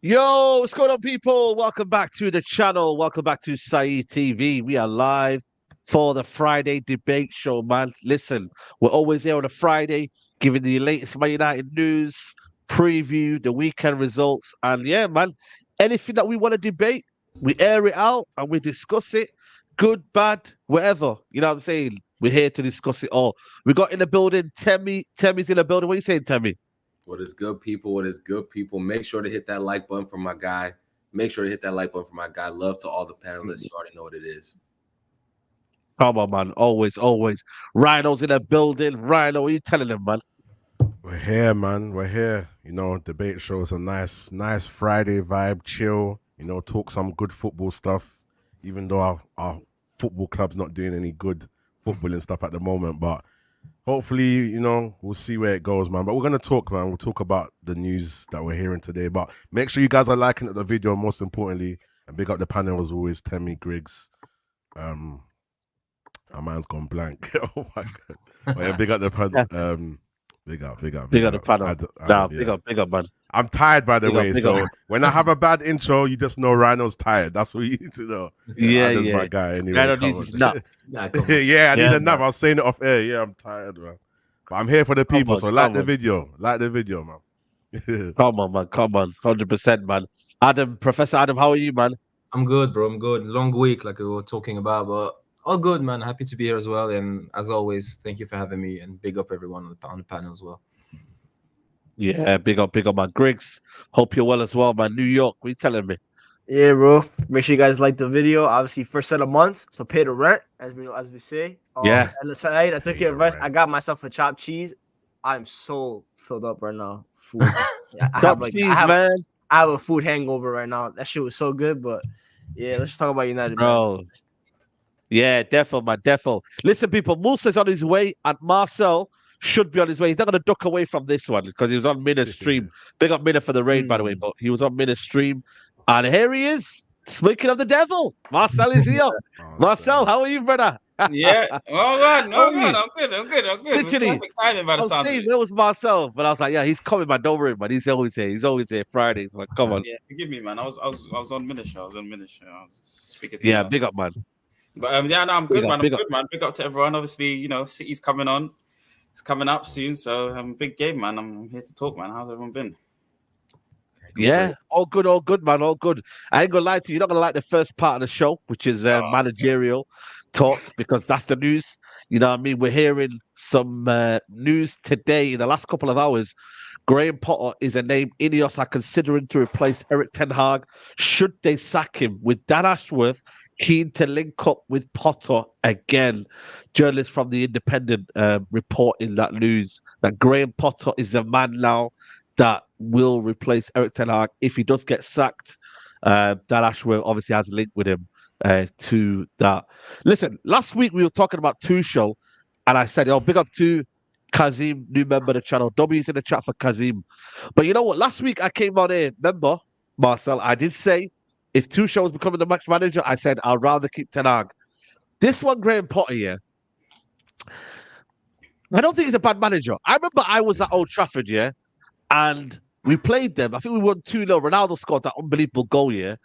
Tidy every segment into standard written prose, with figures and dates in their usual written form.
Yo, what's going on, people? Welcome back to the channel. Welcome back to Saeed TV. We are live for the Friday debate show, man. Listen, we're always here on a Friday, giving the latest Man United news, preview, the weekend results, and yeah, man, anything that we want to debate, we air it out and we discuss it, good, bad, whatever. You know what I'm saying? We're here to discuss it all. We got in the building, Temmie. Temmie's in the building. What are you saying, Temmie? What is good, people? What is good, people? Make sure to hit that like button for my guy. Make sure to hit that like button for my guy. Love to all the panelists. You already know what it is. Come on, man. Always, always. Rhino's in the building. Rhino, what are you telling them, man? We're here, man. We're here. Debate show is a nice Friday vibe, chill. Talk some good football stuff. Even though our football club's not doing any good footballing stuff at the moment, but hopefully, we'll see where it goes, man. But we're gonna talk, man. We'll talk about the news that we're hearing today. But make sure you guys are liking the video, most importantly, and big up the panel as always. Temmie Griggs. Our man's gone blank. Oh my god! But yeah, big up the panel. Big up the panel. Big up, man. I'm tired, by the way. So when I have a bad intro, you just know Rhino's tired. That's what you need to know. Yeah. My guy. Anyway, Rhino needs his nap. Yeah, I need a nap. I was saying it off air. Yeah, I'm tired, man. But I'm here for the people. So like the video. Like the video, man. Come on, man. Come on. 100%, man. Professor Adam, how are you, man? I'm good, bro. I'm good. Long week, like we were talking about, but all good, man. Happy to be here as well. And as always, thank you for having me, and big up everyone on the panel as well. Yeah, big up, man. Griggs, hope you're well as well, man. New York, what are you telling me? Yeah, bro. Make sure you guys like the video. Obviously, first of the month, so pay the rent, as we say. Yeah. And listen, I took your advice. I got myself a chopped cheese. I'm so filled up right now. Food. Man. I have a food hangover right now. That shit was so good, but yeah, let's just talk about United, bro. Man. Yeah, defo, man, defo. Listen, people, Musa's on his way, and Marcel should be on his way. He's not going to duck away from this one because he was on Mina's stream. Big up Mina for the raid, by the way, but he was on Mina's stream. And here he is, speaking of the devil. Marcel is here. Marcel, how are you, brother? Yeah. Oh, God. No, God. I'm good. Literally. There was Marcel, but I was like, yeah, he's coming, man. Don't worry, man. He's always here. Fridays, man. Come on. Yeah, forgive me, man. I was on Mina's show. I was speaking to you. Big up, man. But I'm good, man. I'm good, man. Big up to everyone. Obviously, City's coming on. It's coming up soon, so big game, man. I'm here to talk, man. How's everyone been? Yeah, all good, man. All good. I ain't gonna lie to you. You're not gonna like the first part of the show, which is managerial talk, because that's the news. You know what I mean? We're hearing some news today in the last couple of hours. Graham Potter is a name Ineos are considering to replace Erik ten Hag. Should they sack him? With Dan Ashworth keen to link up with Potter again. Journalists from the Independent reporting that news, that Graham Potter is the man now that will replace Erik ten Hag if he does get sacked. Dan Ashworth obviously has a link with him to that. Listen, last week we were talking about Tuchel, and I said, big up to Kazim, new member of the channel. W's in the chat for Kazim. But you know what? Last week I came on here, remember, Marcel, I did say, if Tuchel was becoming the match manager, I said I'd rather keep Ten Hag. This one, Graham Potter, yeah. I don't think he's a bad manager. I remember I was at Old Trafford, yeah, and we played them. I think we won 2-0. Ronaldo scored that unbelievable goal, yeah.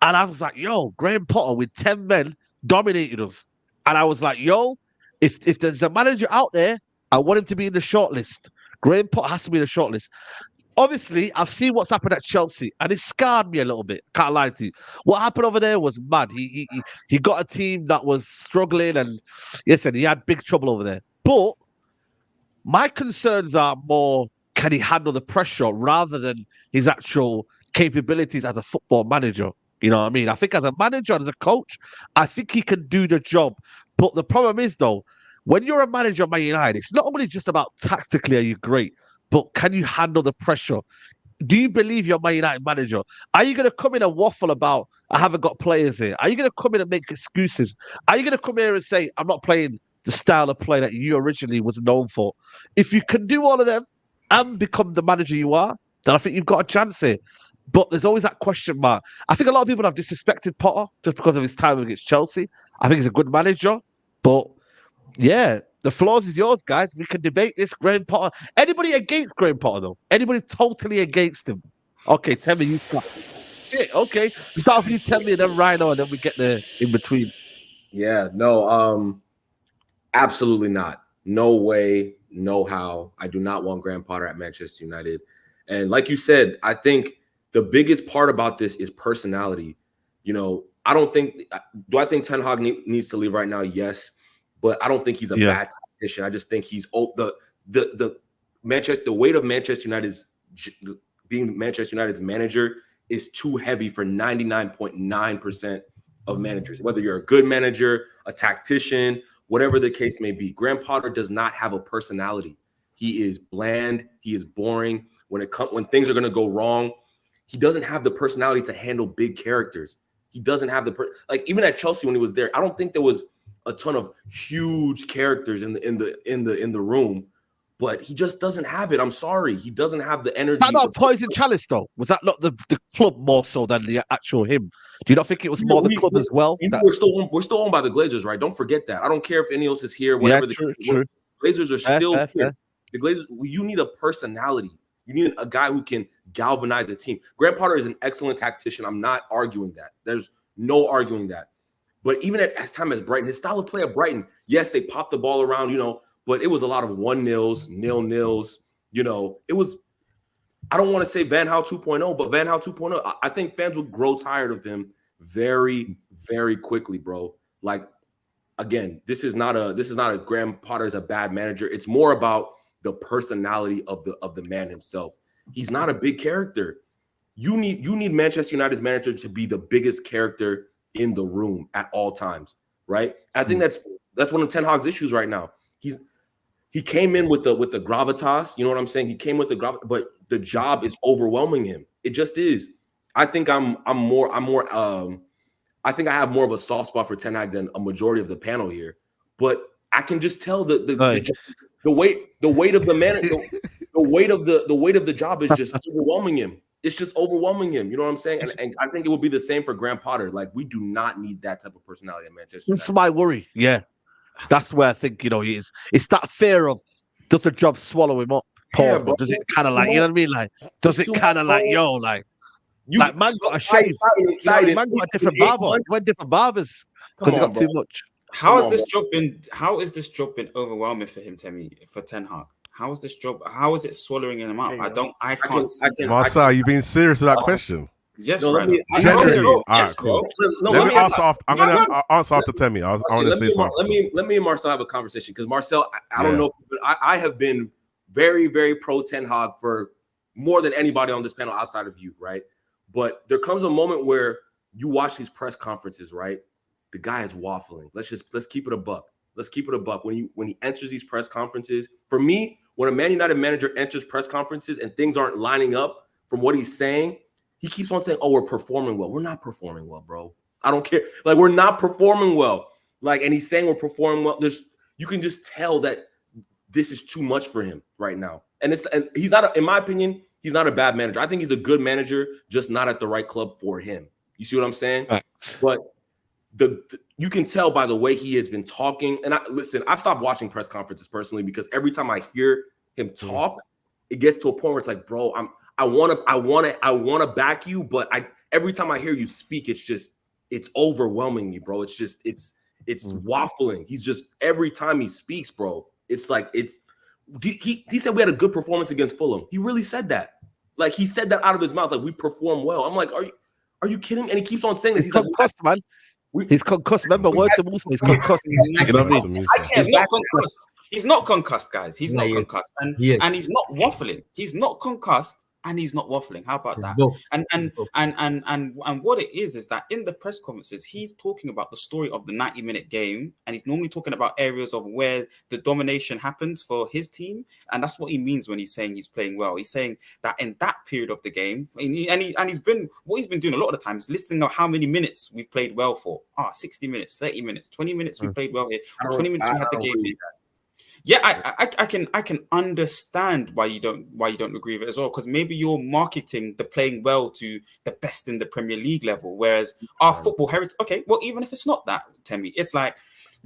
And I was like, Graham Potter with 10 men dominated us. And I was like, if there's a manager out there, I want him to be in the shortlist. Graham Potter has to be in the shortlist. Obviously, I've seen what's happened at Chelsea, and it scarred me a little bit. Can't lie to you. What happened over there was mad. He got a team that was struggling, and he had big trouble over there. But my concerns are more, can he handle the pressure rather than his actual capabilities as a football manager? You know what I mean? I think as a manager, as a coach, I think he can do the job. But the problem is, though, when you're a manager of Man United, it's not only just about tactically are you great, but can you handle the pressure? Do you believe you're Man United manager? Are you going to come in and waffle about, I haven't got players here? Are you going to come in and make excuses? Are you going to come here and say, I'm not playing the style of play that you originally was known for? If you can do all of them and become the manager you are, then I think you've got a chance here. But there's always that question mark. I think a lot of people have disrespected Potter just because of his time against Chelsea. I think he's a good manager, but yeah, the floor is yours, guys. We can debate this. Graham Potter. Anybody against Graham Potter, though? Anybody totally against him? Okay, tell me you start. Shit, okay. Start off you tell me, then Rhino, and then we get the in between. Yeah, no, absolutely not. No way, no how. I do not want Graham Potter at Manchester United. And like you said, I think the biggest part about this is personality. You know, I don't think do I think Ten Hag needs to leave right now? Yes, but I don't think he's a bad tactician. I just think he's the weight of Manchester United's being Manchester United's manager is too heavy for 99.9% of managers. Whether you're a good manager, a tactician, whatever the case may be, Graham Potter does not have a personality. He is bland. He is boring. When things are going to go wrong, he doesn't have the personality to handle big characters. He doesn't have like even at Chelsea when he was there. I don't think there was a ton of huge characters in the room, but he just doesn't have it. I'm sorry, he doesn't have the energy. Was that not Poison Chalice though? Was that not the club more so than the actual him? Do you not think it was more the club as well? We're still owned by the Glazers, right? Don't forget that. I don't care if Ineos is here. Whatever the Glazers are still here. Fair. The Glazers. You need a personality. You need a guy who can galvanize the team. Graham Potter is an excellent tactician. I'm not arguing that. There's no arguing that. But even as time as Brighton, his style of play at Brighton, yes, they popped the ball around, you know, but it was a lot of 1-0s, 0-0s. You know, it was. I don't want to say Van Gaal 2.0, but Van Gaal 2.0. I think fans would grow tired of him very, very quickly, bro. Like, again, this is not a Graham Potter is a bad manager. It's more about the personality of the man himself. He's not a big character. You need Manchester United's manager to be the biggest character in the room at all times, right? I think that's one of Ten Hag's issues right now. He came in with the gravitas, you know what I'm saying? He came with the gravitas, but the job is overwhelming him. It just is. I think I think I have more of a soft spot for Ten Hag than a majority of the panel here, but I can just tell the weight of the man, the weight of the job is just overwhelming him. It's just overwhelming him. You know what I'm saying? And I think it would be the same for Graham Potter. Like, we do not need that type of personality at Manchester United. That's my worry. Yeah. That's where I think, you know, he is. It's that fear of, does the job swallow him up? Pause, but does it kind of like, you know what I mean? Like, does it kind of like, yo, like man got a shave. Man got a different barber. He went different barbers because he got too much. How has this job been overwhelming for him, for Ten Hag? How is this job? How is it swallowing him up? I can't. Marcel, you being serious with that question? Yes, right. Genuinely. All right, cool. Let me answer after. I'm gonna answer after Temi. I want to say something. Let me and Marcel have a conversation because Marcel, I don't know, but I have been very, very pro Ten Hag for more than anybody on this panel outside of you, right? But there comes a moment where you watch these press conferences, right? The guy is waffling. Let's keep it a buck. Let's keep it a buck. When he enters these press conferences, for me, when a Man United manager enters press conferences and things aren't lining up from what he's saying, he keeps on saying, "Oh, we're performing well." We're not performing well, bro. I don't care. Like, we're not performing well. Like, and he's saying we're performing well. You can just tell that this is too much for him right now. And he's not, in my opinion, he's not a bad manager. I think he's a good manager, just not at the right club for him. You see what I'm saying? Right. But you can tell by the way he has been talking. And I've stopped watching press conferences personally because every time I hear him talk, it gets to a point where it's like, bro, I want to back you, but every time I hear you speak, it's overwhelming me, bro. It's waffling. He's just, every time he speaks, bro, it's like, he said we had a good performance against Fulham. He really said that. Like, he said that out of his mouth, like, we perform well. I'm like, are you kidding? And he keeps on saying this. He's concussed, like, man. He's concussed. Remember, word to Musa, he's concussed. You know what I mean? He's not concussed. He's not concussed, guys. He's not concussed. And he's not waffling. He's not concussed. And he's not waffling. How about that? And what it is that in the press conferences, he's talking about the story of the 90-minute game, and he's normally talking about areas of where the domination happens for his team, and that's what he means when he's saying he's playing well. He's saying that in that period of the game, and he's been doing a lot of the times listing out how many minutes we've played well for. 60 minutes, 30 minutes, 20 minutes we played well here, 20 minutes we had the game here. Yeah, I can understand why you don't agree with it as well, because maybe you're marketing the playing well to the best in the Premier League level, whereas our football heritage. Okay, well, even if it's not that, Temi, it's like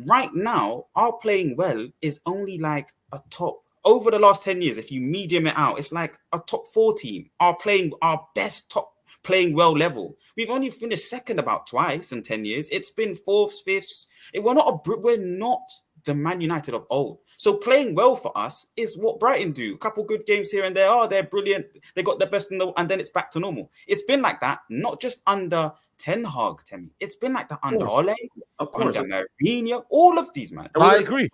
right now our playing well is only like a top. over the last 10 years, if you medium it out, it's like a top 4 team are playing our best top playing well level. We've only finished second about twice in 10 years. It's been 4th, 5th. We're not the Man United of old. So playing well for us is what Brighton do. A couple good games here and there. Oh, they're brilliant. They got the best in the, and then it's back to normal. It's been like that, not just under Ten Hag, Temi. It's been like that under Ole, under Mourinho, all of these, man. I agree.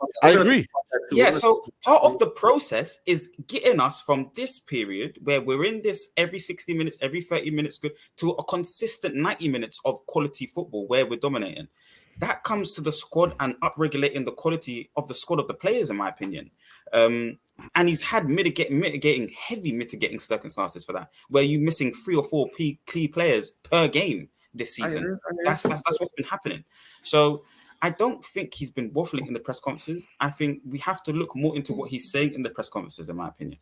Yeah, so part of the process is getting us from this period where we're in this every 60 minutes, every 30 minutes good, to a consistent 90 minutes of quality football where we're dominating. That comes to the squad and upregulating the quality of the squad of the players, in my opinion. And he's had heavy mitigating circumstances for that, where you're missing 3 or 4 key players per game this season. That's what's been happening. So I don't think he's been waffling in the press conferences. I think we have to look more into what he's saying in the press conferences, in my opinion.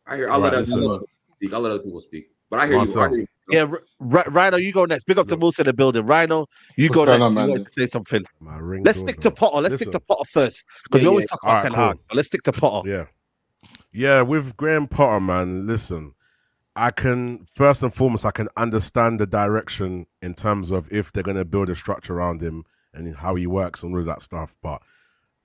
I'll let other people speak. But I hear you. Yeah, Rhino, you go next. Big up to Musa in the building. Rhino, you go next. You want to say something? Let's stick to Potter. Let's stick to Potter first, because we always talk about Ten Hag. Let's stick to Potter. Yeah. With Graham Potter, man. Listen, I can first and foremost I can understand the direction in terms of if they're going to build a structure around him and how he works and all of that stuff. But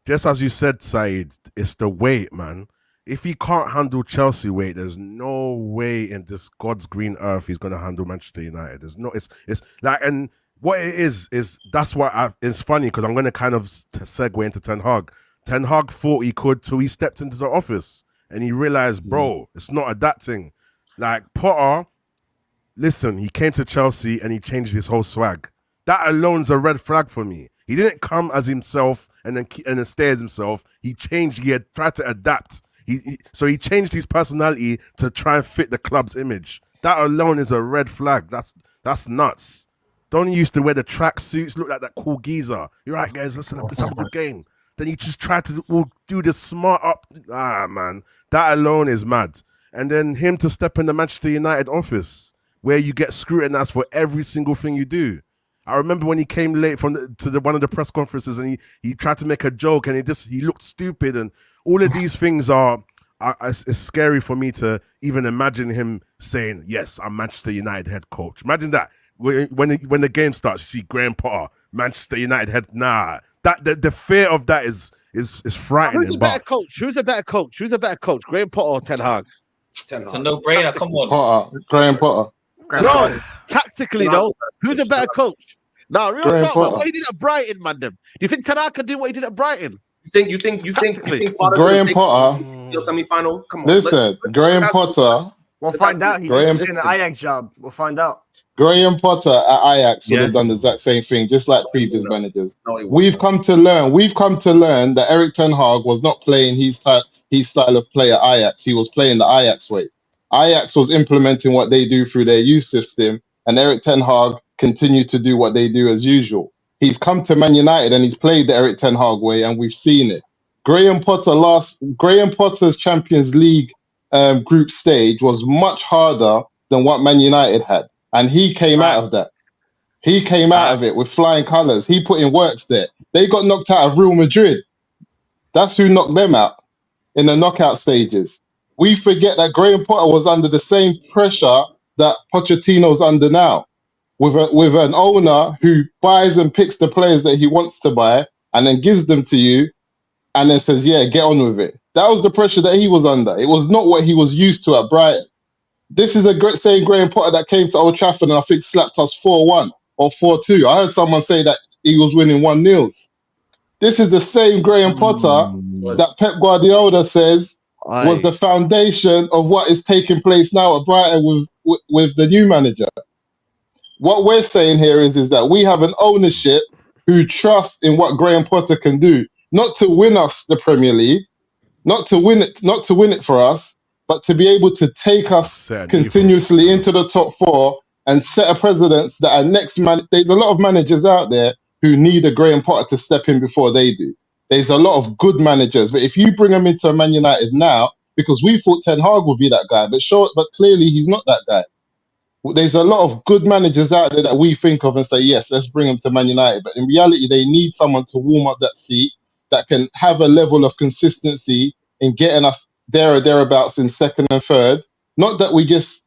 just as you said, Said, it's the weight, man. If he can't handle Chelsea weight, there's no way in this God's green earth he's going to handle Manchester United. There's no, it's like, and what it is that's why it's funny because I'm going to kind of segue into Ten Hag. Ten Hag thought he could till he stepped into the office and he realized, bro, it's not adapting. Like Potter, listen, he came to Chelsea and he changed his whole swag. That alone's a red flag for me. He didn't come as himself and then stay as himself. He changed. He had tried to adapt. So he changed his personality to try and fit the club's image. That alone is a red flag. That's nuts. Don't used to wear the track suits, look like that cool geezer. You're right, guys. Let's have a good game. Then he just tried to do the smart up. Man, that alone is mad. And then him to step in the Manchester United office where you get scrutinized for every single thing you do. I remember when he came late to one of the press conferences and he tried to make a joke and he looked stupid and all of these things are it's scary for me to even imagine him saying, yes, I'm Manchester United head coach. Imagine that. When the game starts, you see Graham Potter, Manchester United head. Nah, the fear of that is frightening. Who's a better coach? Who's a better coach? Graham Potter or Ten Hag? It's a no-brainer. Come on. Potter. Graham Potter. No, tactically, though. Who's a better coach? No, real talk, man. What he did at Brighton, man. Do you think Ten Hag can do what he did at Brighton? You think Graham Potter semi-final? Come on. Listen, Graham Potter. We'll find out. He's in the Ajax job. We'll find out. Graham Potter at Ajax would have done the exact same thing, just like previous managers. We've come to learn that Erik ten Hag was not playing his style of play at Ajax. He was playing the Ajax way. Ajax was implementing what they do through their youth system, and Erik ten Hag continued to do what they do as usual. He's come to Man United and he's played the Erik ten Hag way, and we've seen it. Graham Potter's Champions League group stage was much harder than what Man United had, and he came out of that. He came out of it with flying colours. He put in works there. They got knocked out of Real Madrid. That's who knocked them out in the knockout stages. We forget that Graham Potter was under the same pressure that Pochettino's under now, with an owner who buys and picks the players that he wants to buy and then gives them to you and then says, yeah, get on with it. That was the pressure that he was under. It was not what he was used to at Brighton. This is the same Graham Potter that came to Old Trafford and I think slapped us 4-1 or 4-2. I heard someone say that he was winning 1-0. This is the same Graham Potter that Pep Guardiola says was the foundation of what is taking place now at Brighton with the new manager. What we're saying here is that we have an ownership who trust in what Graham Potter can do, not to win us the Premier League, not to win it for us, but to be able to take us continuously into the top 4 and set a precedence that our next man. There's a lot of managers out there who need a Graham Potter to step in before they do. There's a lot of good managers, but if you bring them into a Man United now, because we thought Ten Hag would be that guy, but clearly he's not that guy. There's a lot of good managers out there that we think of and say, yes, let's bring them to Man United. But in reality, they need someone to warm up that seat that can have a level of consistency in getting us there or thereabouts in second and third. Not that we just,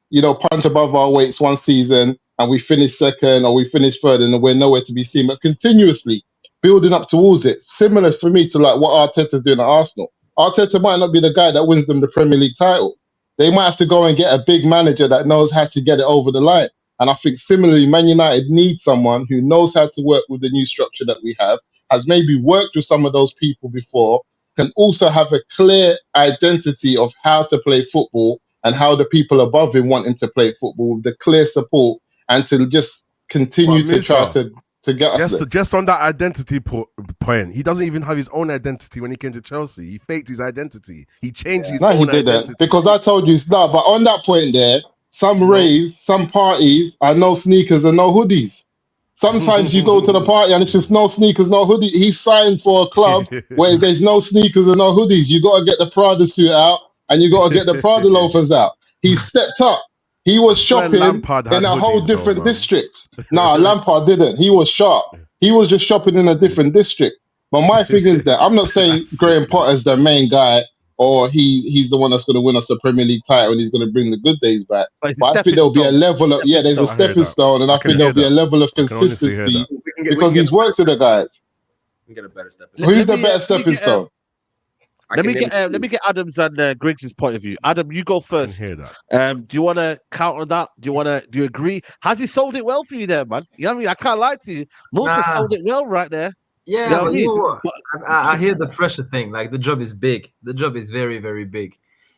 punch above our weights one season and we finish second or we finish third and we're nowhere to be seen, but continuously building up towards it. Similar for me to like what Arteta's doing at Arsenal. Arteta might not be the guy that wins them the Premier League title. They might have to go and get a big manager that knows how to get it over the line. And I think similarly, Man United needs someone who knows how to work with the new structure that we have, has maybe worked with some of those people before, can also have a clear identity of how to play football and how the people above him want him to play football with the clear support and to just continue to try to get us there. Just on that identity point, he doesn't even have his own identity when he came to Chelsea. He faked his identity. He changed his own identity. No, he didn't. Because I told you, but on that point there, some raves, some parties are no sneakers and no hoodies. Sometimes you go to the party and it's just no sneakers, no hoodie. He signed for a club where there's no sneakers and no hoodies. You got to get the Prada suit out and you got to get the Prada loafers out. He stepped up. He was shopping in a whole different district. Nah, Lampard didn't. He was sharp. He was just shopping in a different district. But my thing is that I'm not saying Graham Potter's the main guy or he's the one that's going to win us the Premier League title and he's going to bring the good days back. But I think there'll be a level of, there's a stepping stone, and I think there'll be a level of consistency because he's worked with the guys. We can get a better stepping stone. Who's the better stepping stone? Let me get Adam's and Griggs' point of view. Adam, you go first. I can hear that. Do you want to counter that? Do you agree? Has he sold it well for you there, man? You know what I mean? I can't lie to you. Musa sold it well right there. Yeah, I hear the pressure thing. Like, the job is big. The job is very, very big.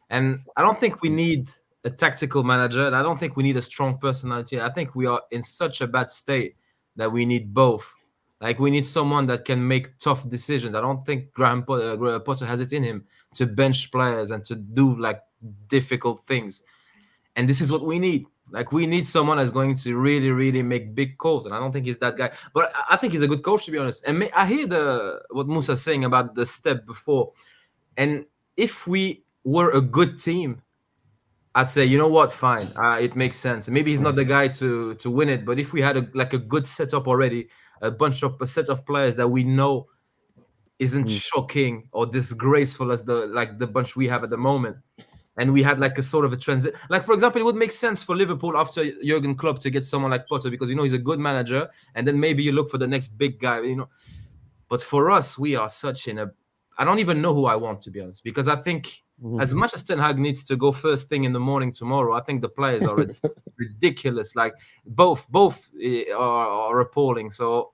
And I don't think we need a tactical manager, and I don't think we need a strong personality. I think we are in such a bad state that we need both. Like, we need someone that can make tough decisions. I don't think Graham Potter has it in him to bench players and to do, like, difficult things. And this is what we need. Like, we need someone that's going to really, really make big calls, and I don't think he's that guy. But I think he's a good coach, to be honest. And I hear what Musa's saying about the step before. And if we were a good team, I'd say, you know what, fine, it makes sense. Maybe he's not the guy to win it, but if we had a good setup already, a set of players that we know isn't shocking or disgraceful as the bunch we have at the moment. And we had like a sort of a transit. Like, for example, it would make sense for Liverpool after Jurgen Klopp to get someone like Potter because, he's a good manager. And then maybe you look for the next big guy, But for us, we are such in a... I don't even know who I want, to be honest. Because I think as much as Ten Hag needs to go first thing in the morning tomorrow, I think the players are ridiculous. Like, both are appalling. So...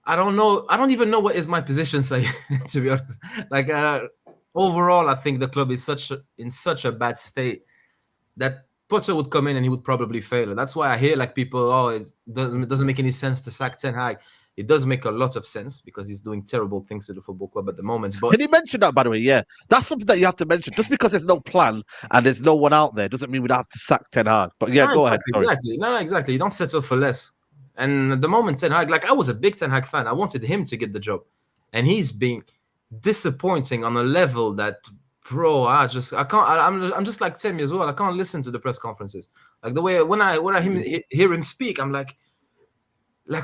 I don't know. I don't even know what is my position, say, to be honest. Like, overall, I think the club is in such a bad state that Potter would come in and he would probably fail. That's why I hear like people, it doesn't make any sense to sack Ten Hag. It does make a lot of sense because he's doing terrible things to the football club at the moment. But can you mention that, by the way? Yeah, that's something that you have to mention. Just because there's no plan and there's no one out there doesn't mean we don't have to sack Ten Hag. But yeah, go ahead. Sorry. Exactly. No, exactly. You don't settle for less. And at the moment, Ten Hag, like I was a big Ten Hag fan. I wanted him to get the job, and he's being disappointing on a level that, bro, I'm just like Timmy as well. I can't listen to the press conferences. Like the way when I hear him speak, I'm like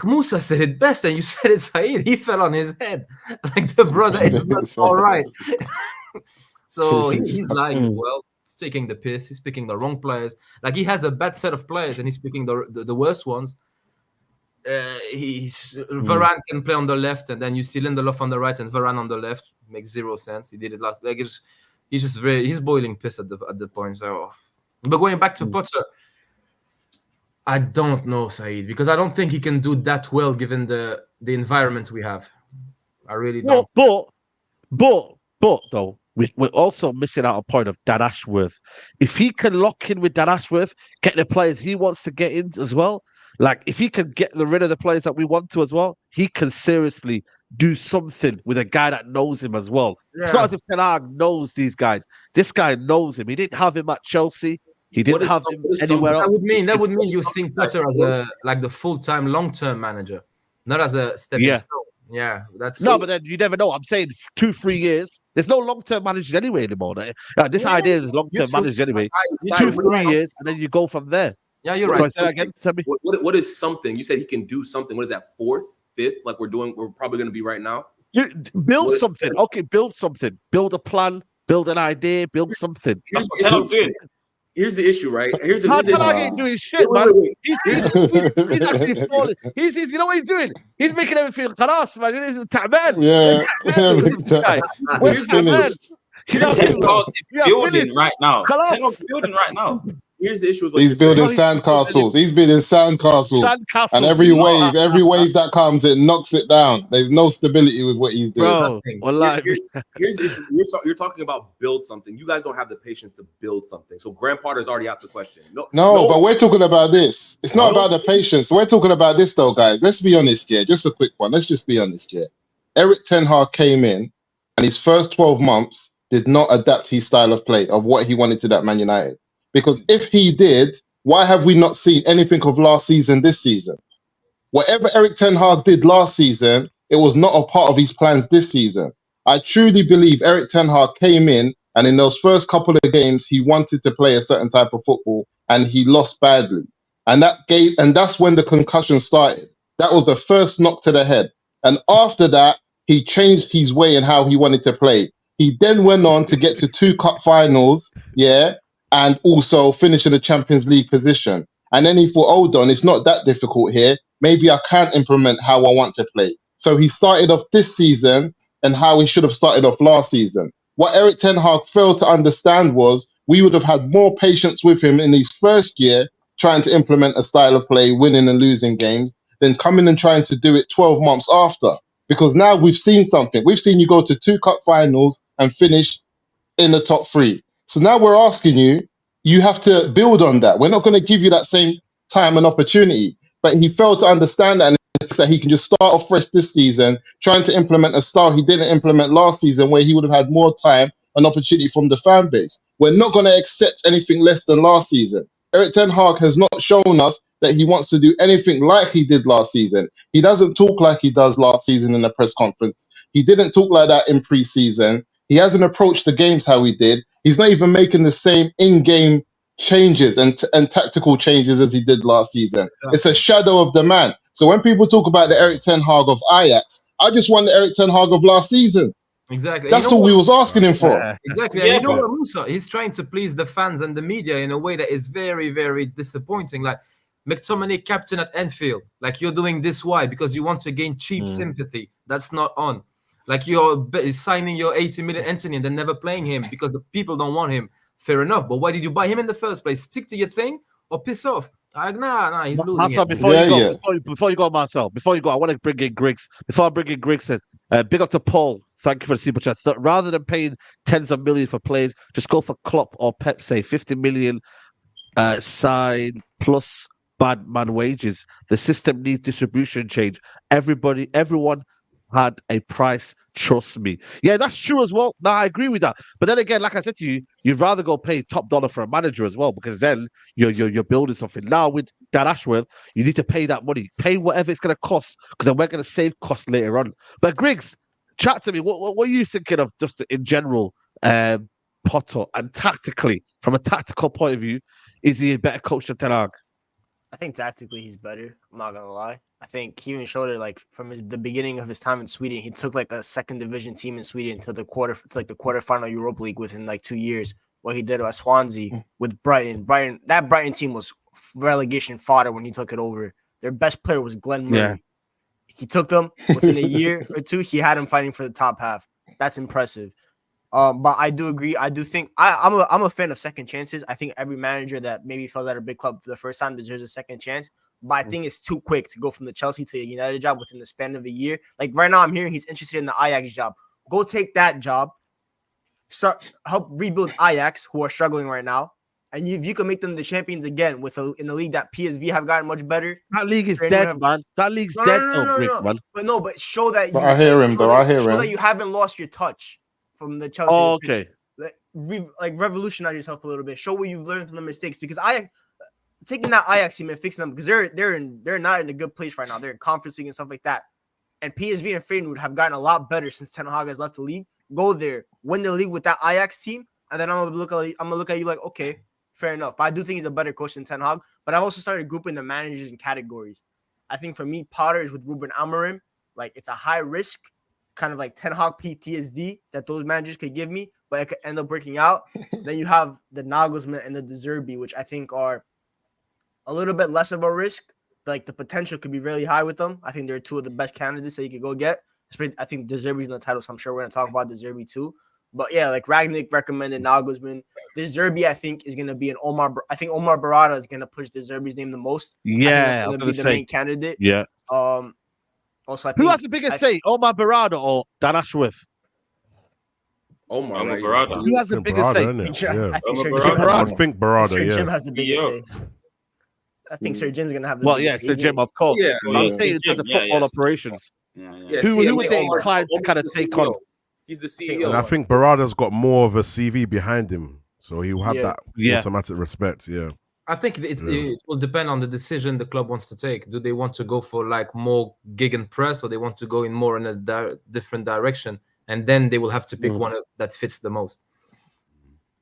Musa said it best, and you said it, Saeed. He fell on his head. Like the brother is not all right. So he's lying as well. He's taking the piss. He's picking the wrong players. Like he has a bad set of players, and he's picking the worst ones. Varane can play on the left, and then you see Lindelof on the right and Varane on the left. Makes zero sense. He did it last. Like he's boiling piss at the point. So, but going back to Potter, I don't know, Saeed, because I don't think he can do that well given the environment we have. I really don't. But though, we're also missing out a point of Dan Ashworth. If he can lock in with Dan Ashworth, get the players he wants to get in as well. Like, if he can get rid of the players that we want to as well, he can seriously do something with a guy that knows him as well. Yeah. It's not as if Ten Hag knows these guys. This guy knows him. He didn't have him at Chelsea. He didn't have him anywhere else. That would mean you're seeing Potter as the full-time, long-term manager, not as a stepping stone. Yeah, but then you never know. I'm saying 2-3 years. There's no long-term managers anyway anymore. This idea is long-term managers anyway. 2-3 years, and then you go from there. Yeah, you're right. So again, what is something? You said he can do something. What is that? 4th, 5th? Like we're probably going to be right now. You build something. Okay, build something. Build a plan. Build an idea. Build something. That's what Ten Hag's doing. Here's the issue, right? Here's the Ten Hag ain't doing shit, man. He's actually falling. He's you know what he's doing? He's making everything khalas, man. He's ta'ban. Yeah. Where's ta'ban? Ten Hag is building right now. Ten Hag's building right now. Here's the issue with he's building sandcastles. He's building sandcastles. And every wave that comes, it knocks it down. There's no stability with what he's doing. Bro, here's the issue. You're talking about build something. You guys don't have the patience to build something. So Graham Potter's already out the question. No, but we're talking about this. It's not about the patience. We're talking about this though, guys. Let's be honest here. Just a quick one. Let's just be honest here. Erik ten Hag came in and his first 12 months did not adapt his style of play of what he wanted to that Man United. Because if he did, why have we not seen anything of last season this season? Whatever Erik ten Hag did last season, it was not a part of his plans this season. I truly believe Erik ten Hag came in and in those first couple of games, he wanted to play a certain type of football and he lost badly. And that's when the concussion started. That was the first knock to the head. And after that, he changed his way and how he wanted to play. He then went on to get to 2 cup finals, and also finish in the Champions League position. And then he thought, hold on, it's not that difficult here. Maybe I can implement how I want to play. So he started off this season and how he should have started off last season. What Erik ten Hag failed to understand was we would have had more patience with him in his first year trying to implement a style of play, winning and losing games, than coming and trying to do it 12 months after. Because now we've seen something. We've seen you go to 2 cup finals and finish in the top 3. So now we're asking you, you have to build on that. We're not going to give you that same time and opportunity. But he failed to understand that, and it's that he can just start off fresh this season, trying to implement a style he didn't implement last season, where he would have had more time and opportunity from the fan base. We're not going to accept anything less than last season. Erik ten Hag has not shown us that he wants to do anything like he did last season. He doesn't talk like he does last season in the press conference. He didn't talk like that in pre-season. He hasn't approached the games how he did. He's not even making the same in-game changes and tactical changes as he did last season. Exactly. It's a shadow of the man. So when people talk about the Erik ten Hag of Ajax, I just want the Erik ten Hag of last season. Exactly. That's all we was asking him for. Exactly. And you know what, Musa? He's trying to please the fans and the media in a way that is very, very disappointing. Like McTominay captain at Anfield. Like you're doing this why? Because you want to gain cheap sympathy. That's not on. Like you're signing your 80 million Anthony and then never playing him because the people don't want him. Fair enough. But why did you buy him in the first place? Stick to your thing or piss off. Nah, he's losing. Marcel, before you go, Marcel, I want to bring in Griggs. Before I bring in Griggs, big up to Paul. Thank you for the super chat. Rather than paying tens of millions for players, just go for Klopp or Pep, say 50 million side plus bad man wages. The system needs distribution change. Everyone had a price. Trust me. Yeah, that's true as well. No, I agree with that. But then again, like I said to you, you'd rather go pay top dollar for a manager as well, because then you're building something. Now with Dan Ashworth, you need to pay that money. Pay whatever it's going to cost, because then we're going to save costs later on. But Griggs, chat to me. What are you thinking of just in general, Potter, and tactically, from a tactical point of view, is he a better coach than Ten Hag? I think tactically he's better. I'm not gonna lie. I think he even showed it like from the beginning of his time in Sweden. He took like a second division team in Sweden to the quarterfinal Europa League within like 2 years. What he did at Swansea with Brighton. That Brighton team was relegation fodder when he took it over. Their best player was Glenn Murray. Yeah. He took them within a year or two. He had him fighting for the top half. That's impressive. But I do agree. I do think I'm a fan of second chances. I think every manager that maybe fell at a big club for the first time deserves a second chance. But I think it's too quick to go from the Chelsea to the United job within the span of a year. Like right now, I'm hearing he's interested in the Ajax job. Go take that job. Help rebuild Ajax, who are struggling right now. And if you can make them the champions again in a league that PSV have gotten much better. That league is dead, man. That league's dead, man. But show that. But I hear him, though. Show that you haven't lost your touch from the Chelsea. Oh, okay. Like revolutionize yourself a little bit. Show what you've learned from the mistakes, because taking that Ajax team and fixing them, because they're not in a good place right now. They're in Conference League and stuff like that. And PSV and Feyenoord have gotten a lot better since Ten Hag has left the league. Go there, win the league with that Ajax team, and then I'm gonna look at you like, okay, fair enough. But I do think he's a better coach than Ten Hag. But I've also started grouping the managers in categories. I think for me, Potter is with Ruben Amorim. Like it's a high risk, kind of like Ten Hag PTSD that those managers could give me, but it could end up breaking out. Then you have the Nagelsmann and the Zerbi, which I think are a little bit less of a risk. Like the potential could be really high with them. I think they're two of the best candidates that you could go get. I think the Zerbi's in the title, so I'm sure we're going to talk about the Zerbi too. But yeah, like Ragnick recommended Nagelsmann. The Zerbi, I think, is going to be an Omar. I think Omar Barada is going to push the Zerbi's name the most. Yeah, I think that's going to be the main candidate. Yeah. Also, I think, who has the biggest say, Omar Barada or Dan Ashworth? Omar Barada. Who has the biggest say? Yeah. I think Barada. Sir Jim has the biggest say. I think Sir Jim's going to have the biggest say. Sir Jim, of course. Yeah. I'm saying in terms of football operations. Who would they inclined to kind of take on? He's the CEO. And I think Barada's got more of a CV behind him, so he'll have that automatic respect. Yeah. I think it will depend on the decision the club wants to take. Do they want to go for like more gig and press, or they want to go in more in a different direction? And then they will have to pick one that fits the most.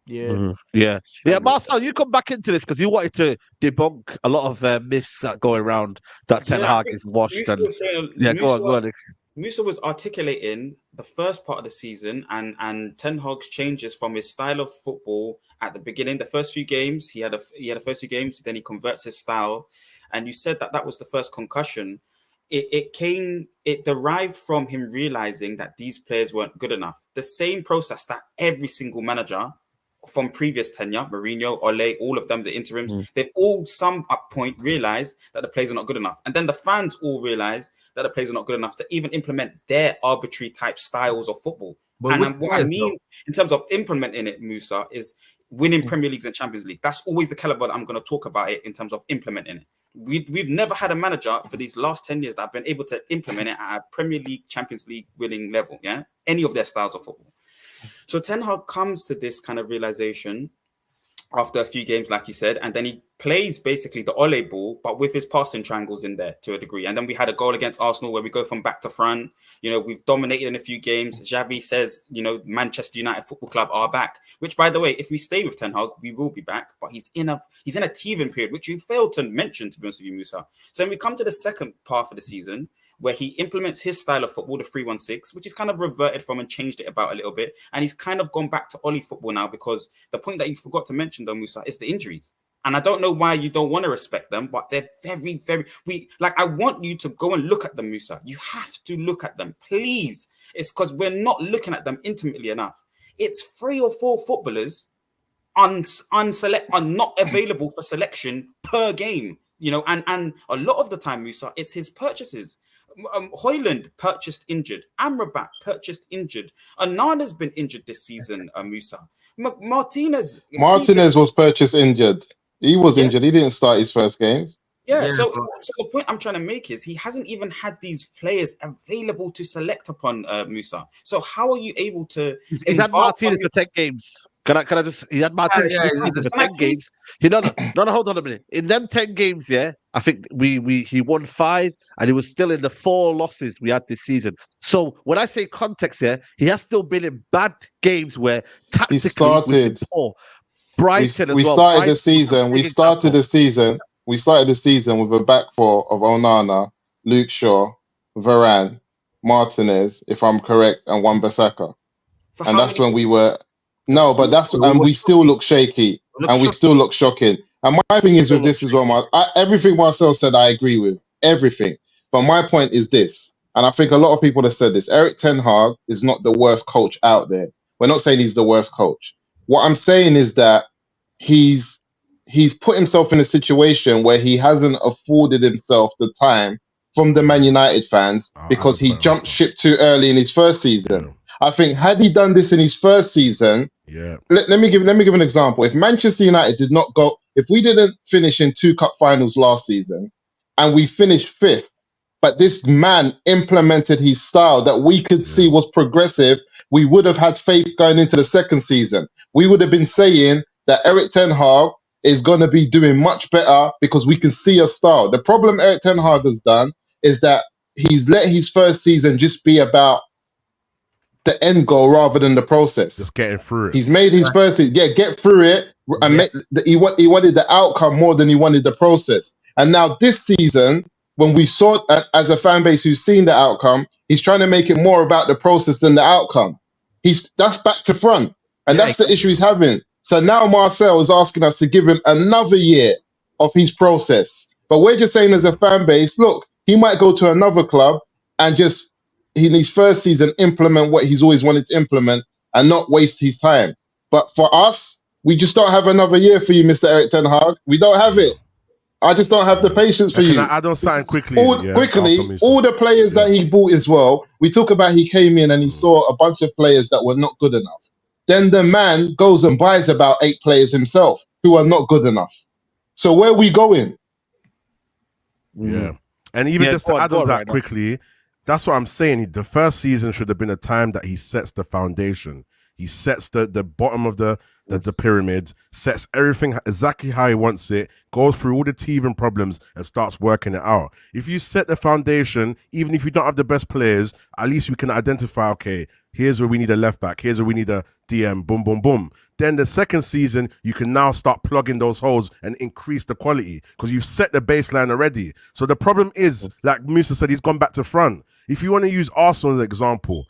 Yeah. Yeah. Marcel, you come back into this because you wanted to debunk a lot of myths that go around that Ten Hag is washed. Go on. Musa was articulating the first part of the season and Ten Hag's changes from his style of football at the beginning. The first few games, he had the first few games, then he converts his style. And you said that was the first concussion. It derived from him realizing that these players weren't good enough. The same process that every single manager from previous tenure, Mourinho, Ole, all of them, the interims, they've all some point realized that the players are not good enough. And then the fans all realized that the players are not good enough to even implement their arbitrary type styles of football. But what I mean in terms of implementing it, Musa, is winning Premier Leagues and Champions League. That's always the caliber that I'm going to talk about it in terms of implementing it. We've never had a manager for these last 10 years that have been able to implement it at a Premier League, Champions League winning level, any of their styles of football. So Ten Hag comes to this kind of realization after a few games, like you said, and then he plays basically the Ole ball, but with his passing triangles in there to a degree. And then we had a goal against Arsenal where we go from back to front. We've dominated in a few games. Xavi says, Manchester United Football Club are back, which, by the way, if we stay with Ten Hag, we will be back. But he's in a teething period, which you failed to mention, to be honest with you, Musa. So then we come to the second half of the season, where he implements his style of football, the 3-1-6, which he's kind of reverted from and changed it about a little bit. And he's kind of gone back to Ole football now, because the point that you forgot to mention, though, Musa, is the injuries. And I don't know why you don't want to respect them, but they're very, very... I want you to go and look at them, Musa. You have to look at them, please. It's because we're not looking at them intimately enough. It's 3 or 4 footballers are not available for selection per game. And a lot of the time, Musa, it's his purchases. Højlund purchased injured. Amrabat purchased injured. Onana's been injured this season, Musa. Martinez was purchased injured. He was injured. He didn't start his first games. So the point I'm trying to make is he hasn't even had these players available to select upon, Musa. So how are you able to... He's had Martinez for 10 games. Can I just... He had Martinez for 10 games. No, hold on a minute. In them 10 games, I think he won 5 and he was still in the 4 losses we had this season. So when I say context here, he has still been in bad games where tactically he started. Brighton we started the season. We started the season with a back 4 of Onana, Luke Shaw, Varane, Martinez, if I'm correct, and Wan-Bissaka. And that's when we were... No, but we still look shaky and we still look shocking. And my thing is with this as well, everything Marcel said, I agree with everything. But my point is this, and I think a lot of people have said this: Erik ten Hag is not the worst coach out there. We're not saying he's the worst coach. What I'm saying is that he's put himself in a situation where he hasn't afforded himself the time from the Man United fans because he jumped ship too early in his first season. Yeah. I think had he done this in his first season, let me give an example. If Manchester United did not go, if we didn't finish in 2 cup finals last season and we finished 5th, but this man implemented his style that we could see was progressive, we would have had faith going into the second season. We would have been saying that Erik ten Hag is going to be doing much better because we can see a style. The problem Erik ten Hag has done is that he's let his first season just be about the end goal rather than the process. Just getting through it. He's made his first season, get through it, and he wanted the outcome more than he wanted the process. And now this season, when we saw as a fan base who's seen the outcome, he's trying to make it more about the process than the outcome. That's back to front, and that's the issue he's having. So now Marcel is asking us to give him another year of his process. But we're just saying as a fan base, look, he might go to another club and just in his first season implement what he's always wanted to implement and not waste his time. But for us, we just don't have another year for you, Mr. Eric Ten Hag. We don't have it. I just don't have the patience for you. I don't sign quickly. All the players that he bought as well. We talk about he came in and he saw a bunch of players that were not good enough. Then the man goes and buys about 8 players himself who are not good enough. So where are we going? Yeah. And even just to add on that quickly, that's what I'm saying. The first season should have been a time that he sets the foundation. He sets the bottom of the pyramid, sets everything exactly how he wants it, goes through all the teething problems and starts working it out. If you set the foundation, even if you don't have the best players, at least we can identify, okay, here's where we need a left back, here's where we need a DM, boom, boom, boom. Then the second season, you can now start plugging those holes and increase the quality because you've set the baseline already. So the problem is, like Musa said, he's gone back to front. If you want to use Arsenal as an example,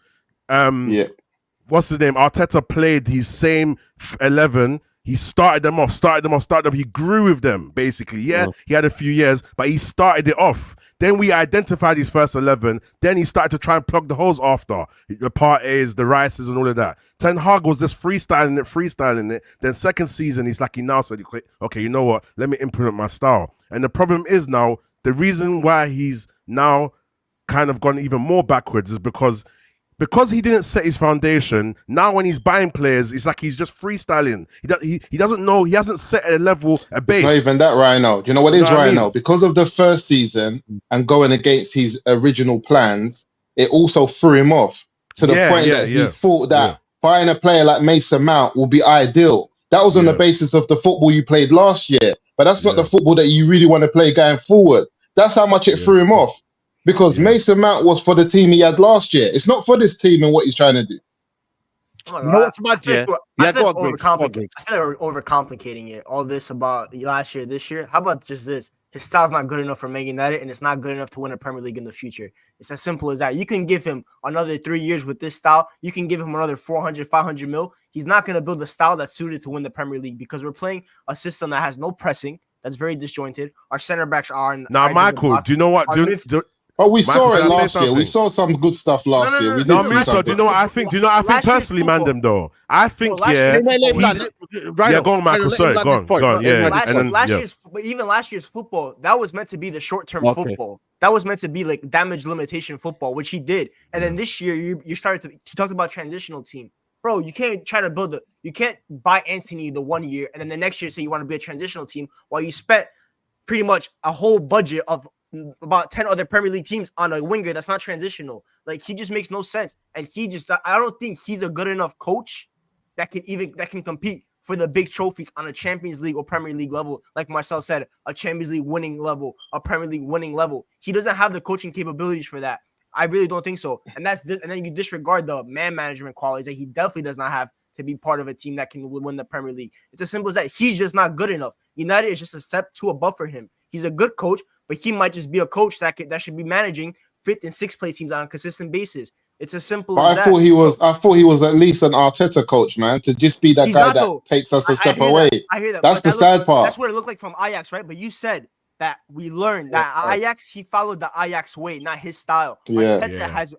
what's his name? Arteta played his same 11. He started them off. He grew with them, basically. Yeah, he had a few years, but he started it off. Then we identified his first 11. Then he started to try and plug the holes after. The Partey's, the Rices, and all of that. Ten Hag was just freestyling it. Then second season, he now said, okay, you know what? Let me implement my style. And the problem is now, the reason why he's now kind of gone even more backwards is because he didn't set his foundation. Now when he's buying players, it's like he's just freestyling. He doesn't know. He hasn't set a level, a base. It's not even that right now. Do you know what it is right now? Because of the first season and going against his original plans, it also threw him off to the point that he thought that buying a player like Mason Mount will be ideal. That was on the basis of the football you played last year. But that's not the football that you really want to play going forward. That's how much it threw him off. Because Mason Mount was for the team he had last year. It's not for this team and what he's trying to do. Oh my God. I feel like we're overcomplicating it. All this about last year, this year. How about just this? His style's not good enough for Man United, and it's not good enough to win a Premier League in the future. It's as simple as that. You can give him another 3 years with this style. You can give him another 400, 500 mil. He's not going to build a style that's suited to win the Premier League because we're playing a system that has no pressing, that's very disjointed. Our center backs are now, Michael, do you know what? But we saw it last year. We saw some good stuff last year. We did see some. Do you know what I think? Personally, Mandem, though? I think, yeah. Go on, Michael. Sorry, go on. Yeah. Even last year's football, that was meant to be the short-term football. That was meant to be like damage limitation football, which he did. And then this year, you started to talk about transitional team. Bro, you can't try to you can't buy Anthony the 1 year and then the next year say you want to be a transitional team while you spent pretty much a whole budget of about 10 other Premier League teams on a winger that's not transitional. Like, he just makes no sense. And I don't think he's a good enough coach that can compete for the big trophies on a Champions League or Premier League level. Like Marcel said, a Champions League winning level, a Premier League winning level. He doesn't have the coaching capabilities for that. I really don't think so. And then you disregard the man management qualities that he definitely does not have to be part of a team that can win the Premier League. It's as simple as that. He's just not good enough. United is just a step too above for him. He's a good coach, but he might just be a coach that should be managing 5th and 6th place teams on a consistent basis. It's as simple as that. I thought he was at least an Arteta coach, man, to just be that guy that takes us a step away. I hear that. That's the sad part. That's what it looked like from Ajax, right? But you said that we learned that Ajax, he followed the Ajax way, not his style. Arteta has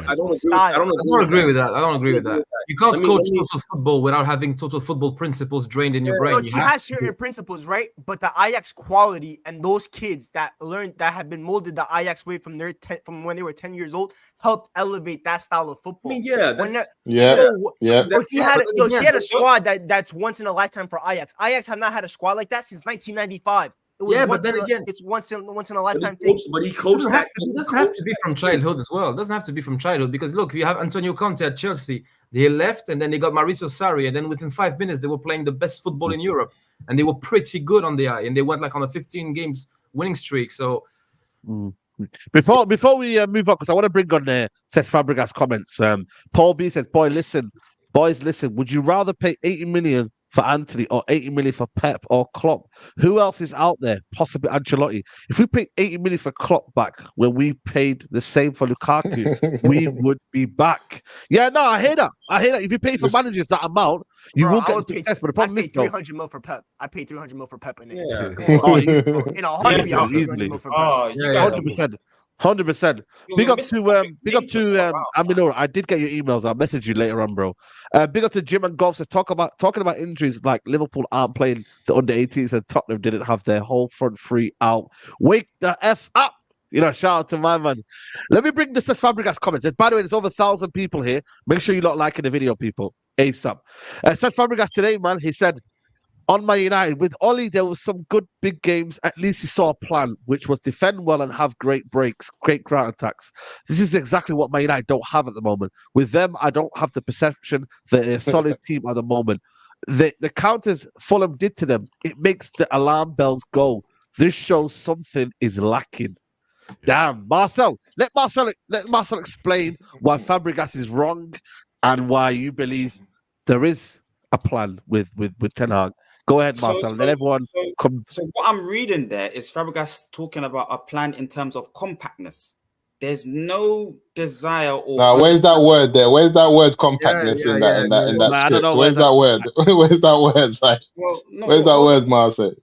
his own style. I don't agree with that. You can't coach total football without having total football principles drained in your brain. Look, he has certain principles, right? But the Ajax quality and those kids that have been molded the Ajax way from when they were 10 years old helped elevate that style of football. He had a squad that's once in a lifetime for Ajax. Ajax have not had a squad like that since 1995. But then again, it's once in a lifetime thing. But he coached that. It doesn't have to be from childhood as well. It doesn't have to be from childhood because look, you have Antonio Conte at Chelsea. They left and then they got Mauricio Sarri, and then within 5 minutes they were playing the best football in Europe, and they were pretty good on the eye, and they went like on a 15 games winning streak. So before we move on, because I want to bring on Cesc Fabregas comments. Paul B says, boys, listen. Would you rather pay 80 million for Anthony or 80 million for Pep or Klopp? Who else is out there? Possibly Ancelotti. If we paid 80 million for Klopp back when we paid the same for Lukaku, we would be back. Yeah, no, I hear that. If you pay for managers that amount, you will get success. But the problem is, 300 mil for Pep. I paid 300 mil for Pep in it. In a heartbeat, easily. 100%. 100%. Big up to Aminor. I did get your emails. I'll message you later on, bro. Big up to Jim and Golf says talking about injuries like Liverpool aren't playing the under 18s and Tottenham didn't have their whole front three out. Wake the F up. Shout out to my man. Let me bring the Cesc Fabregas comments. By the way, there's over 1,000 people here. Make sure you're not liking the video, people. ASAP. Cesc Fabregas today, man, he said, on Man United, with Ollie, there was some good big games. At least you saw a plan, which was defend well and have great breaks, great ground attacks. This is exactly what Man United don't have at the moment. With them, I don't have the perception that they're a solid team at the moment. The counters Fulham did to them, it makes the alarm bells go. This shows something is lacking. Damn, Marcel. Let Marcel explain why Fabregas is wrong and why you believe there is a plan with Ten Hag. Go ahead, Marcel. Let everyone come. So what I'm reading there is Fabregas talking about a plan in terms of compactness. There's no desire or. Now, where's that word there? Where's that word compactness in that script? Where's that word? Where's that word? Where's that word, Marcel?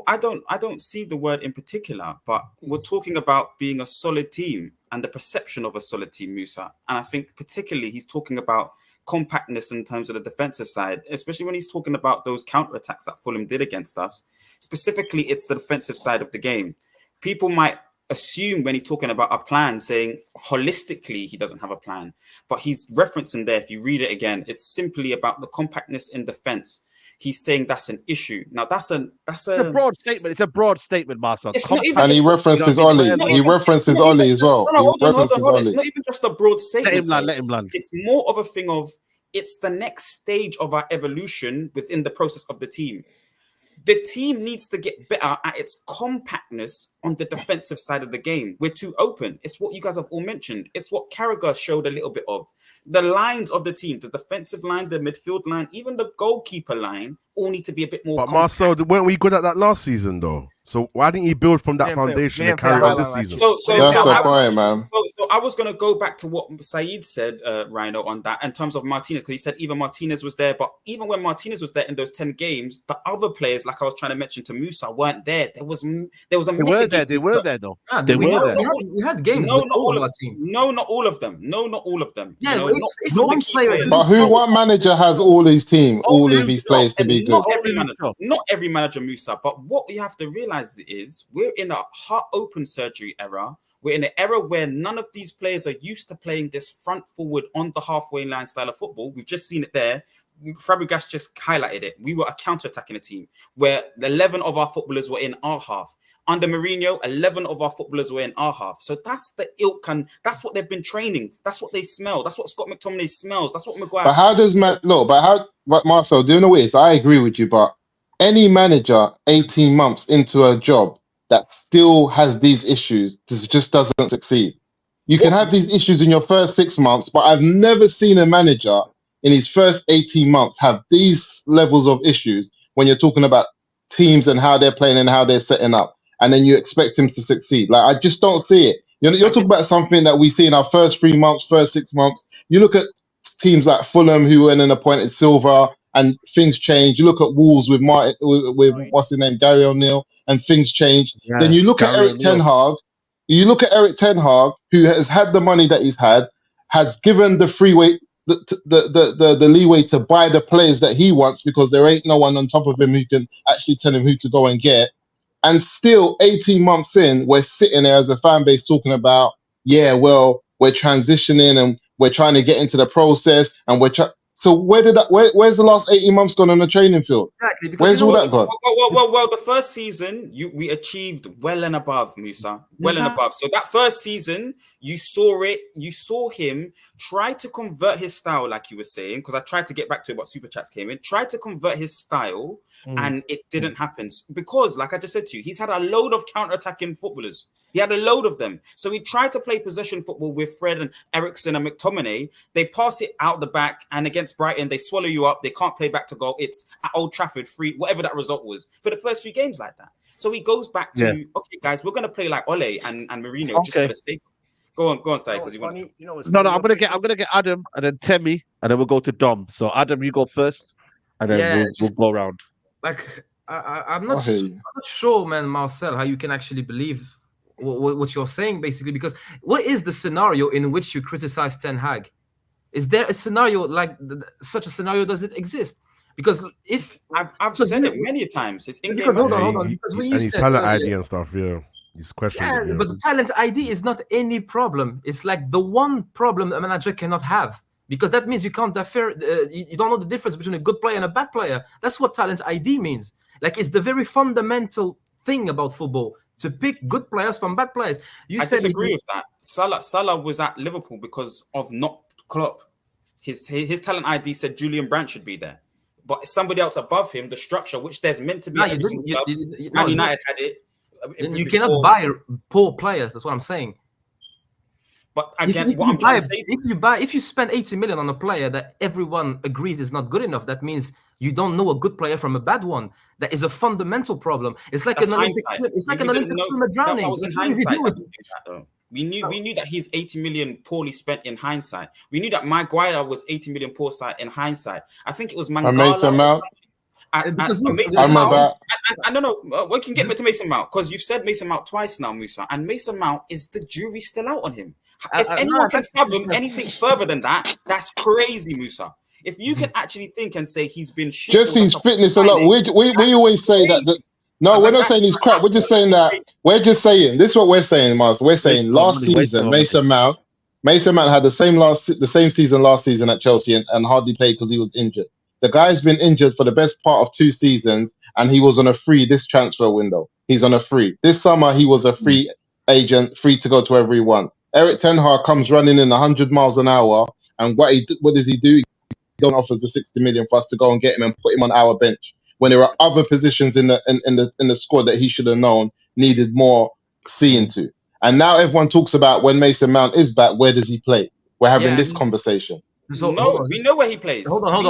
I don't see the word in particular, but we're talking about being a solid team and the perception of a solid team, Musa. And I think particularly he's talking about compactness in terms of the defensive side, especially when he's talking about those counterattacks that Fulham did against us. Specifically, it's the defensive side of the game. People might assume when he's talking about a plan, saying holistically he doesn't have a plan, but he's referencing there, if you read it again, it's simply about the compactness in defense. He's saying that's an issue. Now that's a broad statement. It's a broad statement, Marcel. And he references Ollie. He references Ollie as well. Hold on. It's not even just a broad statement. Let him land. It's more of a thing of it's the next stage of our evolution within the process of the team. The team needs to get better at its compactness on the defensive side of the game. We're too open. It's what you guys have all mentioned. It's what Carragher showed a little bit of. The lines of the team, the defensive line, the midfield line, even the goalkeeper line, all need to be a bit more compact. Marcel, weren't we good at that last season, though? So why didn't he build from that foundation and carry on this season? That's the point, man. So I was going to go back to what Saeed said, Rhino, on that in terms of Martinez, because he said even Martinez was there. But even when Martinez was there in those 10 games, the other players, like I was trying to mention to Musa, weren't there. There was a They were there, though. We had games. No, not all of our team. No, not all of them. Yeah, but what manager has all his team, all of his players to be good? Not every manager, Musa. But what you have to realize is we're in a heart open surgery era. We're in an era where none of these players are used to playing this front forward on the halfway line style of football. We've just seen it there. Fabregas just highlighted it. We were a counter-attacking team where 11 of our footballers were in our half. Under Mourinho, 11 of our footballers were in our half. So that's the ilk, and that's what they've been training. That's what they smell. That's what Scott McTominay smells. That's what Maguire. But how does But Marcel, do you know what it is? I agree with you, but any manager 18 months into a job that still has these issues, this just doesn't succeed. You can have these issues in your first 6 months, but I've never seen a manager in his first 18 months have these levels of issues when you're talking about teams and how they're playing and how they're setting up, and then you expect him to succeed. Like, I just don't see it. You're talking about something that we see in our first 3 months, first 6 months. You look at teams like Fulham who went and appointed Silva, and things change. You look at Wolves with what's his name, Gary O'Neill, and things change. Yeah, then you look at Eric Ten Hag. You look at Eric Ten Hag, who has had the money that he's had, has given the freeway, the leeway to buy the players that he wants because there ain't no one on top of him who can actually tell him who to go and get. And still, 18 months in, we're sitting there as a fan base talking about, yeah, well, we're transitioning and we're trying to get into the process, and So where's the last 18 months gone on the training field? Exactly. Where's all that gone? Well, the first season we achieved well and above, Musa. Well and above. So that first season, you saw it. You saw him try to convert his style, like you were saying, because I tried to get back to it, but Super Chats came in. Tried to convert his style, and it didn't happen. Because, like I just said to you, he's had a load of counter-attacking footballers. He had a load of them. So he tried to play possession football with Fred and Ericsson and McTominay. They pass it out the back, and against Brighton, they swallow you up. They can't play back to goal. It's at Old Trafford, free, whatever that result was, for the first few games like that. So he goes back to, okay, guys, we're going to play like Ole and Mourinho just for the sake. Go on, Sai, because you want to. No, I'm gonna get Adam and then Temi, and then we'll go to Dom. So Adam, you go first, and then we'll go around. Like I'm not sure, man, Marcel, how you can actually believe what you're saying, basically, because what is the scenario in which you criticize Ten Hag? Is there a scenario like such a scenario? Does it exist? Because if I've said it many times, it's in because hold on. Because when you said talent ID and stuff, he's questioning. But the talent ID is not any problem. It's like the one problem a manager cannot have, because that means you can't differ. You don't know the difference between a good player and a bad player. That's what talent ID means. Like, it's the very fundamental thing about football, to pick good players from bad players. I disagree with that. Salah was at Liverpool because of not Klopp. His talent ID said Julian Brandt should be there, but somebody else above him, the structure, which there's meant to be. Man United had it. You cannot buy poor players. That's what I'm saying. But again, if you spend 80 million on a player that everyone agrees is not good enough, that means you don't know a good player from a bad one. That is a fundamental problem. It's like an Olympic swimmer drowning. That was in hindsight. We knew that he's 80 million poorly spent in hindsight. We knew that Maguire was 80 million poor sight in hindsight. I think it was Mangala. Mason Mount. I don't know. We can get to Mason Mount, because you've said Mason Mount twice now, Musa, and Mason Mount is the jury's still out on him. If anyone can fathom anything further than that, that's crazy, Musa. If you can actually think and say he's been just his fitness alone, we always say that. No, we're not saying he's crap. We're just saying that. We're just saying this is what we're saying, Mars. We're saying last season, Mason Mount had the same season last season at Chelsea and hardly played because he was injured. The guy's been injured for the best part of 2 seasons, and he was on a free this transfer window. He's on a free. This summer, he was a free agent, free to go to wherever he wants. Eric Ten Hag comes running in 100 miles an hour, and what does he do? He goes and offers the 60 million for us to go and get him and put him on our bench, when there are other positions in the squad that he should have known needed more seeing to. And now everyone talks about when Mason Mount is back, where does he play? We're having this conversation. So, we know where he plays. Hold on.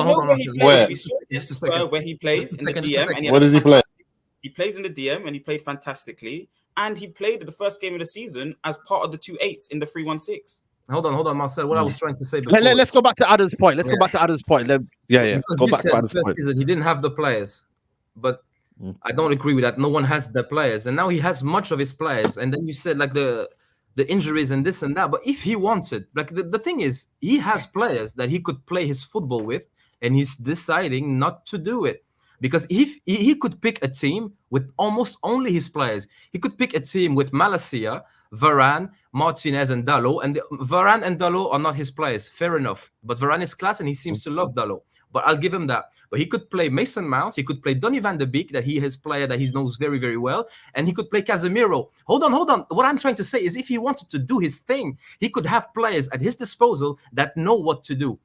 We saw where he plays in the DM. Where does he play? He plays in the DM, and he played fantastically. And he played the first game of the season as part of the 2-8s in the 3-1-6. Hold on, Marcel. What I was trying to say before. Let's go back to Adam's point. Go back to Adam's point. Then, go back to Adam's point. He didn't have the players, but I don't agree with that. No one has the players, and now he has much of his players. And then you said like the injuries and this and that. But if he wanted, like the thing is, he has players that he could play his football with, and he's deciding not to do it. Because if he could pick a team with almost only his players, he could pick a team with Malacia, Varane, Martinez, and Dalot. And Varane and Dalot are not his players. Fair enough. But Varane is class, and he seems to love Dalot. But I'll give him that. But he could play Mason Mount. He could play Donny van de Beek, that he is a player that he knows very, very well. And he could play Casemiro. Hold on. What I'm trying to say is, if he wanted to do his thing, he could have players at his disposal that know what to do.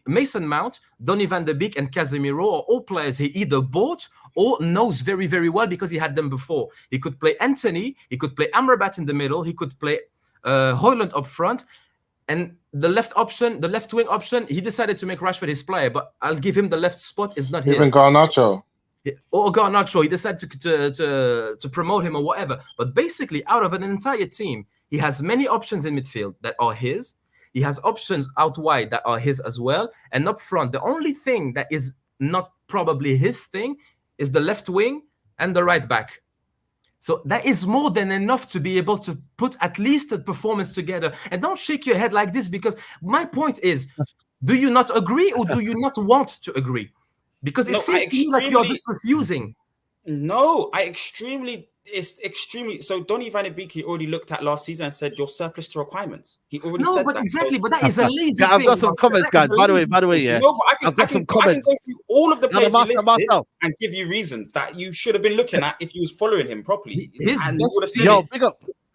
Mason Mount, Donny van de Beek, and Casemiro are all players he either bought or knows very, very well because he had them before. He could play Anthony. He could play Amrabat in the middle. He could play Højlund up front. And the left wing option, he decided to make Rashford his player, but I'll give him the left spot is not his. Even Garnacho. Or Garnacho, he decided to promote him or whatever. But basically, out of an entire team, he has many options in midfield that are his. He has options out wide that are his as well. And up front, the only thing that is not probably his thing is the left wing and the right back. So that is more than enough to be able to put at least a performance together. And don't shake your head like this, because my point is, do you not agree or do you not want to agree? Because it seems to me like you're just refusing. No, it's extremely. So Donny van de Beek, he already looked at last season and said you're surplus to requirements. He already said that. Exactly, but that is a lazy thing. I've got some comments, guys. By the way, yeah. No, but I've got some comments. I can go through all of the players he listed and give you reasons that you should have been looking at if you was following him properly.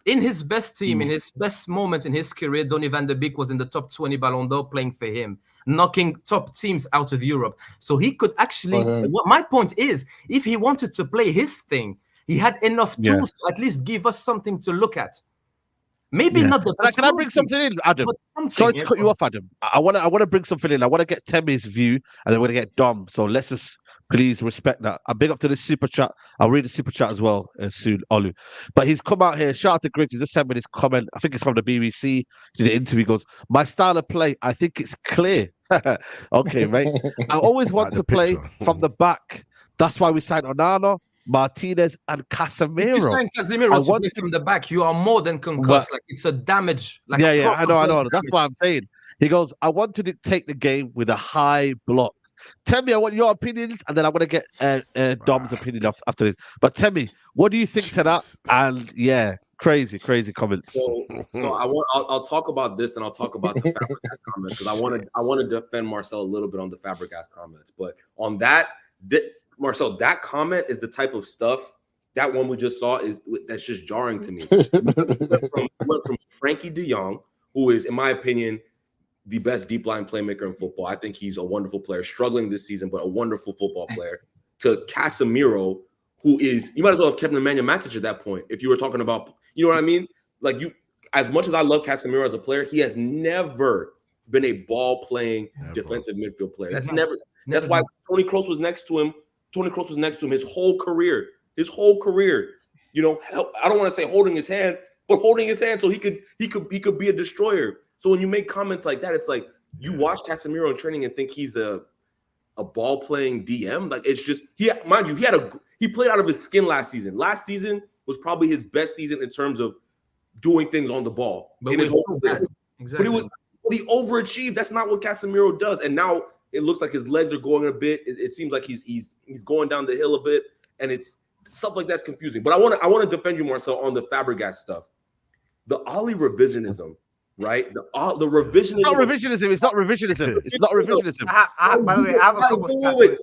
In his best team, in his best moment in his career, Donny van de Beek was in the top 20 Ballon d'Or playing for him, knocking top teams out of Europe. So he could actually, my point is, if he wanted to play his thing, He had enough tools to at least give us something to look at. Maybe not the best. Can I bring something in, Adam? Sorry to cut you off, Adam. I want to bring something in. I want to get Temi's view, and then we're going to get Dom. So let's just please respect that. I'm big up to the super chat. I'll read the super chat as well soon, Olu. But he's come out here. Shout out to Griggs. He's just sent me this comment. I think it's from the BBC. He did the interview. He goes, my style of play, I think it's clear. Okay, right. I always want to play from the back. That's why we signed Onana, Martinez, and Casemiro. If you sign Casemiro to play from the back, you are more than concussed. Like it's a damage. Like I know. That's what I'm saying. He goes, I want to dictate the game with a high block. Tell me, I want your opinions, and then I want to get Dom's opinion after this. But tell me, what do you think to that? And crazy comments. So I'll talk about this, and I'll talk about the Fabregas comments because I want to defend Marcel a little bit on the Fabregas comments. But on that, Marcel, that comment is the type of stuff that one we just saw that's just jarring to me. went from Frankie De Jong, who is, in my opinion, the best deep line playmaker in football. I think he's a wonderful player, struggling this season, but a wonderful football player. To Casemiro, who is, you might as well have kept Nemanja Matic at that point. If you were talking about, you know what I mean? Like as much as I love Casemiro as a player, he has never been a ball-playing defensive midfield player. That's why Toni Kroos was next to him. Toni Kroos was next to him his whole career. You know, I don't want to say holding his hand, but holding his hand so he could be a destroyer. So when you make comments like that, it's like you watch Casemiro in training and think he's a ball-playing DM. Like it's just mind you, he played out of his skin last season. Last season was probably his best season in terms of doing things on the ball. But exactly. But he overachieved. That's not what Casemiro does. And now it looks like his legs are going a bit. It seems like he's going down the hill a bit, and it's stuff like that's confusing. But I want to defend you, Marcel, on the Fabregas stuff. The Oli revisionism, right? The revisionism. It's not revisionism. It's not revisionism. By the way, I have a couple stats.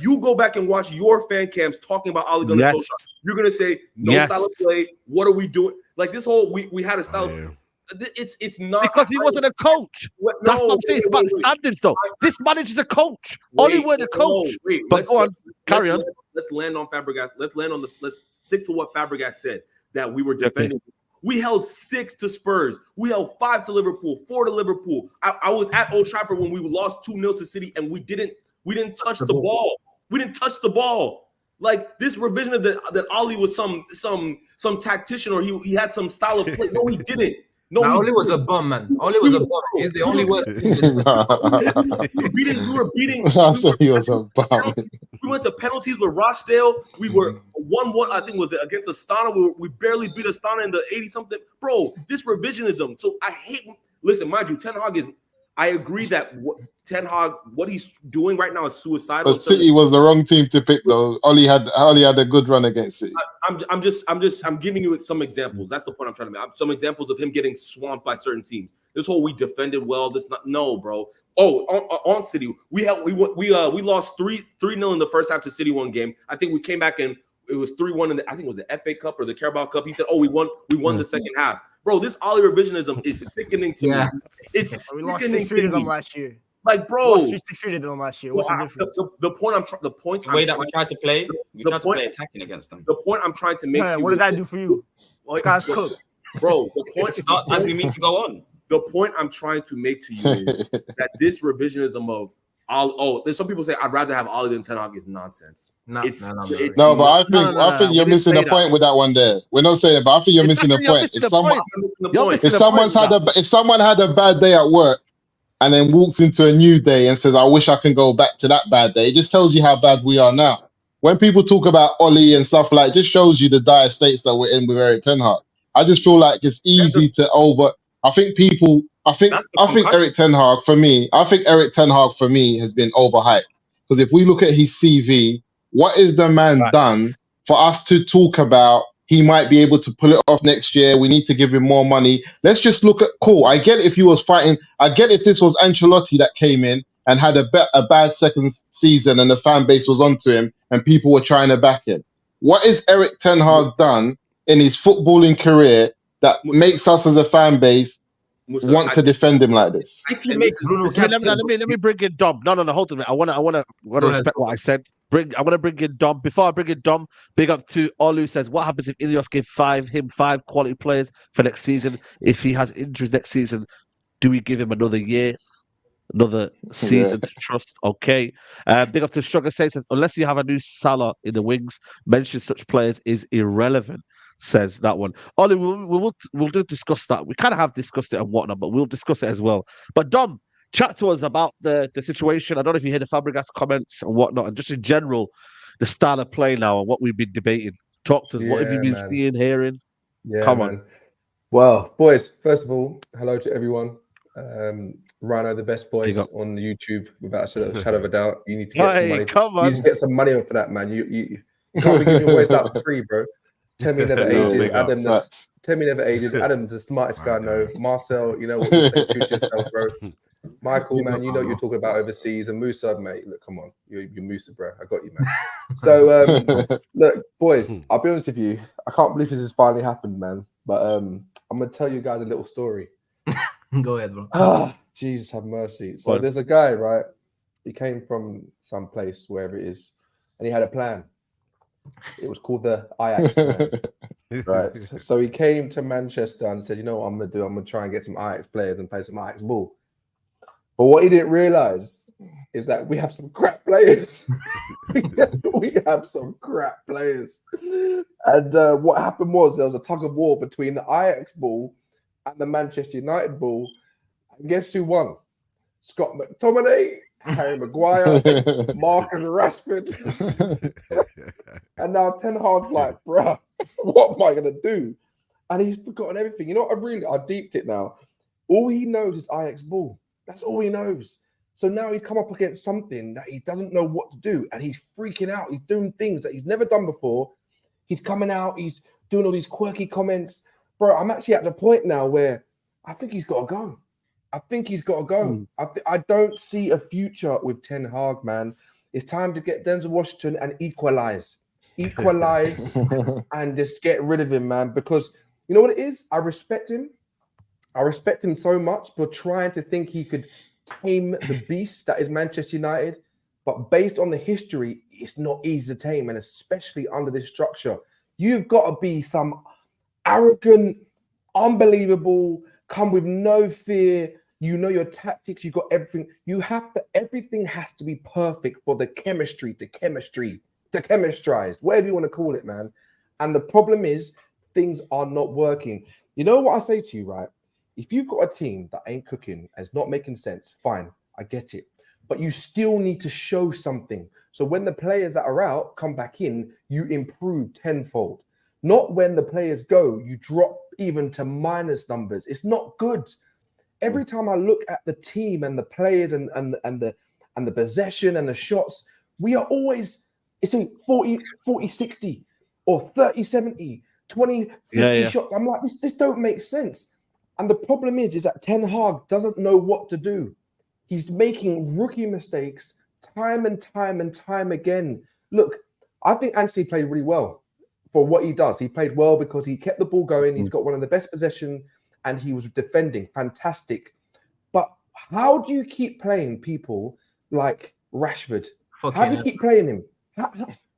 You go back and watch your fan cams talking about Ole Gunnar Solskjaer. You're gonna say no style of play. What are we doing? Like this whole we had a style. It's not because he wasn't a coach. That's what I'm saying. It's about standards, though. This manager's a coach. Oli weren't a coach. But go on, carry on. Let's land on Fabregas. Let's stick to what Fabregas said that we were defending. Okay. We held 6 to Spurs. We held 5 to Liverpool, 4 to Liverpool. I was at Old Trafford when we lost 2-0 to City, and we didn't touch the ball. We didn't touch the ball. Like this revision of that Oli was some tactician or he had some style of play. No, he didn't. No, Oli was a bum, man. Oli was a bum. He's the only worst. We were beating. I said he was a bum. We went to penalties with Rochdale. We were 1-1. I think was against Astana. We barely beat Astana in the 80-something. Bro, this revisionism. So I hate. Listen, mind you, Ten Hag is. I agree that Ten Hag, what he's doing right now is suicidal. But City was the wrong team to pick, though. Oli had a good run against City. I'm giving you some examples. That's the point I'm trying to make. Some examples of him getting swamped by certain teams. This whole we defended well. No, bro. Oh, on City, we lost 3-0 in the first half to City one game. I think we came back and it was 3-1 in I think it was the FA Cup or the Carabao Cup. He said, "Oh, we won the second half." Bro, this Oli revisionism is sickening to me. It's we lost 6-3 to them last year. Like, bro, we lost 6-3 to them last year. What's the difference? The way that we tried to play, attacking against them. The point I'm trying to make. What did that do for you? Guys, cook, bro. The point is not as we mean to go on. The point I'm trying to make to you is that this revisionism of there's some people say I'd rather have Oli than Ten Hag is nonsense. But I think you're missing the point with that one there. We're not saying it, but I think you're missing the point. If someone had a bad day at work and then walks into a new day and says, "I wish I can go back to that bad day," it just tells you how bad we are now. When people talk about Oli and stuff like, it just shows you the dire states that we're in with Eric Ten Hag. I just feel like it's easy to I think Eric Ten Hag for me has been overhyped. Because if we look at his CV, what is the man done for us to talk about he might be able to pull it off next year? We need to give him more money. Let's just look at I get if he was fighting. I get if this was Ancelotti that came in and had a bad second season and the fan base was onto him and people were trying to back him. What is Eric Ten Hag done in his footballing career that makes us as a fan base want to defend him like this? Let me bring in Dom. No, hold on a minute. I want to respect what I said. I'm gonna bring in Dom. Before I bring in Dom, big up to Olu says, what happens if Ineos give him five quality players for next season? If he has injuries next season, do we give him another year? Another season to trust. Okay. Big up to Sugar says, unless you have a new Salah in the wings, mention such players is irrelevant. Says that one. Ollie, we'll do discuss that. We kind of have discussed it and whatnot, but we'll discuss it as well. But Dom, chat to us about the situation. I don't know if you hear the Fabregas comments and whatnot, and just in general, the style of play now and what we've been debating. Talk to us. What have you been seeing, hearing? Yeah, come on. Well, boys, first of all, hello to everyone. Rhino, the best voice on YouTube, without a shadow of a doubt. You need to get some money. Come on. You need to get some money for that, man. You can't be giving your voice out for free, bro. Tell me never ages. Adam, the smartest guy I know. Marcel, you know what you say, true to yourself, bro. Michael, man, you know what you're talking about overseas. And Musa, mate, look, come on. You're Musa, bro. I got you, man. So, look, boys, I'll be honest with you. I can't believe this has finally happened, man. But I'm going to tell you guys a little story. Go ahead, bro. Ah, Jesus have mercy. So there's a guy, right? He came from some place, wherever it is, and he had a plan. It was called the Ajax plan. Right. So he came to Manchester and said, you know what I'm going to do? I'm going to try and get some Ajax players and play some Ajax ball. But what he didn't realize is that we have some crap players. We have some crap players. And what happened was there was a tug of war between the Ajax ball and the Manchester United ball. And guess who won? Scott McTominay, Harry Maguire, Marcus Rashford. And now Ten Hag's like, bruh, what am I going to do? And he's forgotten everything. You know what? I deeped it now. All he knows is Ajax ball. That's all he knows. So now he's come up against something that he doesn't know what to do. And he's freaking out. He's doing things that he's never done before. He's coming out. He's doing all these quirky comments. Bro, I'm actually at the point now where I think he's got to go. I don't see a future with Ten Hag, man. It's time to get Denzel Washington and equalize and just get rid of him, man. Because you know what it is? I respect him so much for trying to think he could tame the beast that is Manchester United. But based on the history, it's not easy to tame, and especially under this structure. You've got to be some arrogant, unbelievable, come with no fear. You know your tactics, you got everything. Everything has to be perfect for the chemistry to chemistrize, whatever you want to call it, man. And the problem is things are not working. You know what I say to you, right? If you've got a team that ain't cooking and it's not making sense, fine, I get it. But you still need to show something. So when the players that are out come back in, you improve tenfold. Not when the players go, you drop even to minus numbers. It's not good. Every time I look at the team and the players and the possession and the shots, we are always, it's in 40-60 or 30-70, 20-50 shots. I'm like, this don't make sense. And the problem is that Ten Hag doesn't know what to do. He's making rookie mistakes time and time again. Look, I think Anthony played really well for what he does. He played well because he kept the ball going. He's got one of the best possession and he was defending. Fantastic. But how do you keep playing people like Rashford? How do you keep playing him?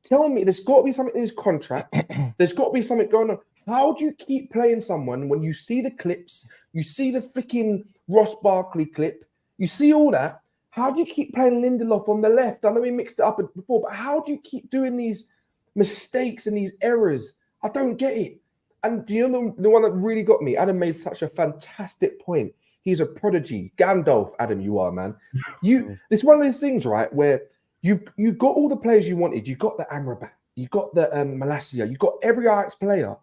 Tell me, there's got to be something in his contract. There's got to be something going on. How do you keep playing someone when you see the clips, you see the freaking Ross Barkley clip, you see all that? How do you keep playing Lindelof on the left? I know we mixed it up before, but how do you keep doing these mistakes and these errors? I don't get it. And do you know the one that really got me? Adam made such a fantastic point. He's a prodigy. Gandalf, Adam, you are, man. It's one of those things, right, where you got all the players you wanted. You got the Amrabat, you got the Malacia, you got every Ajax player,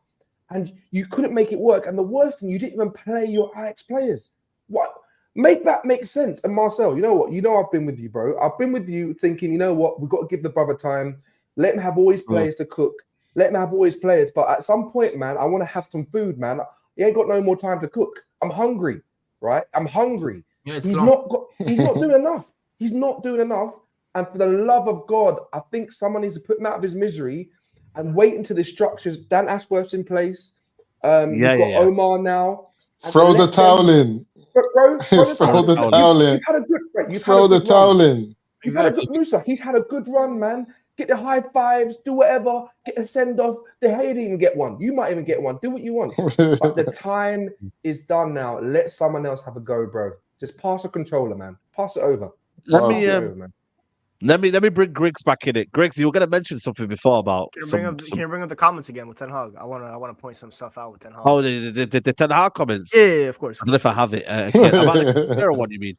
and you couldn't make it work. And the worst thing, you didn't even play your Ajax players. What? Make that make sense. And Marcel, you know what? You know I've been with you, bro. I've been with you thinking, you know what? We've got to give the brother time. Let him have all his players to cook. Let him have all his players. But at some point, man, I want to have some food, man. He ain't got no more time to cook. I'm hungry, right? I'm hungry. Yeah, he's not doing enough. He's not doing enough. And for the love of God, I think someone needs to put him out of his misery and wait until the structures. Dan Ashworth's in place. You've got Omar now. Throw the towel in. Bro, throw the towel in. You've had a good, throw the towel in. He's had a good run, man. get the high fives, do whatever, get a send off. De Gea didn't even get one. You might even get one. Do what you want. But the time is done now. Let someone else have a go, bro. Just pass the controller, man. Pass it over. Let me bring Griggs back in it. Griggs, you were going to mention something before about. Can you bring up the comments again with Ten Hag? I want to point some stuff out with Ten Hag. Oh, the Ten Hag comments. Yeah, of course. I don't know if I have it. Again. About the Casemiro one, you mean?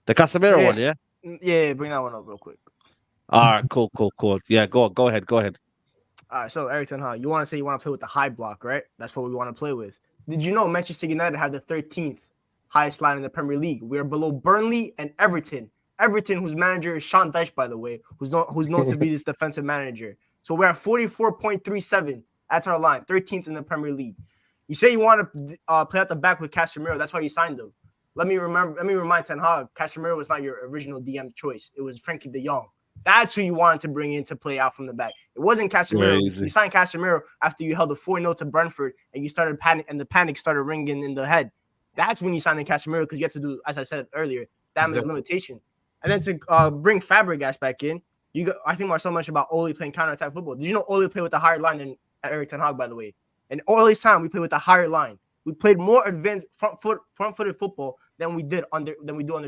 The Casemiro one, yeah. Yeah, bring that one up real quick. All right, cool. Yeah, go ahead. All right, so Eric Ten Hag, you want to say you want to play with the high block, right? That's what we want to play with. Did you know Manchester United have the 13th highest line in the Premier League? We are below Burnley and Everton. Everton, whose manager is Sean Dyche, by the way, who's known to be this defensive manager. So we're at 44.37. That's our line, 13th in the Premier League. You say you want to play at the back with Casemiro. That's why you signed him. Let me remind Ten Hag, Casemiro was not your original DM choice. It was Frankie de Jong. That's who you wanted to bring in to play out from the back. It wasn't Casemiro. You signed Casemiro after you held a 4-0 to Brentford and you started panic, and the panic started ringing in the head. That's when you signed in Casemiro because you have to do, as I said earlier, damage limitation. And then to bring Fabregas back in, I think Marcel mentioned about Ole playing counter-attack football. Did you know Ole played with a higher line than Eric Ten Hag, by the way? And Ole's time, we played with a higher line. We played more advanced front-footed football than we do under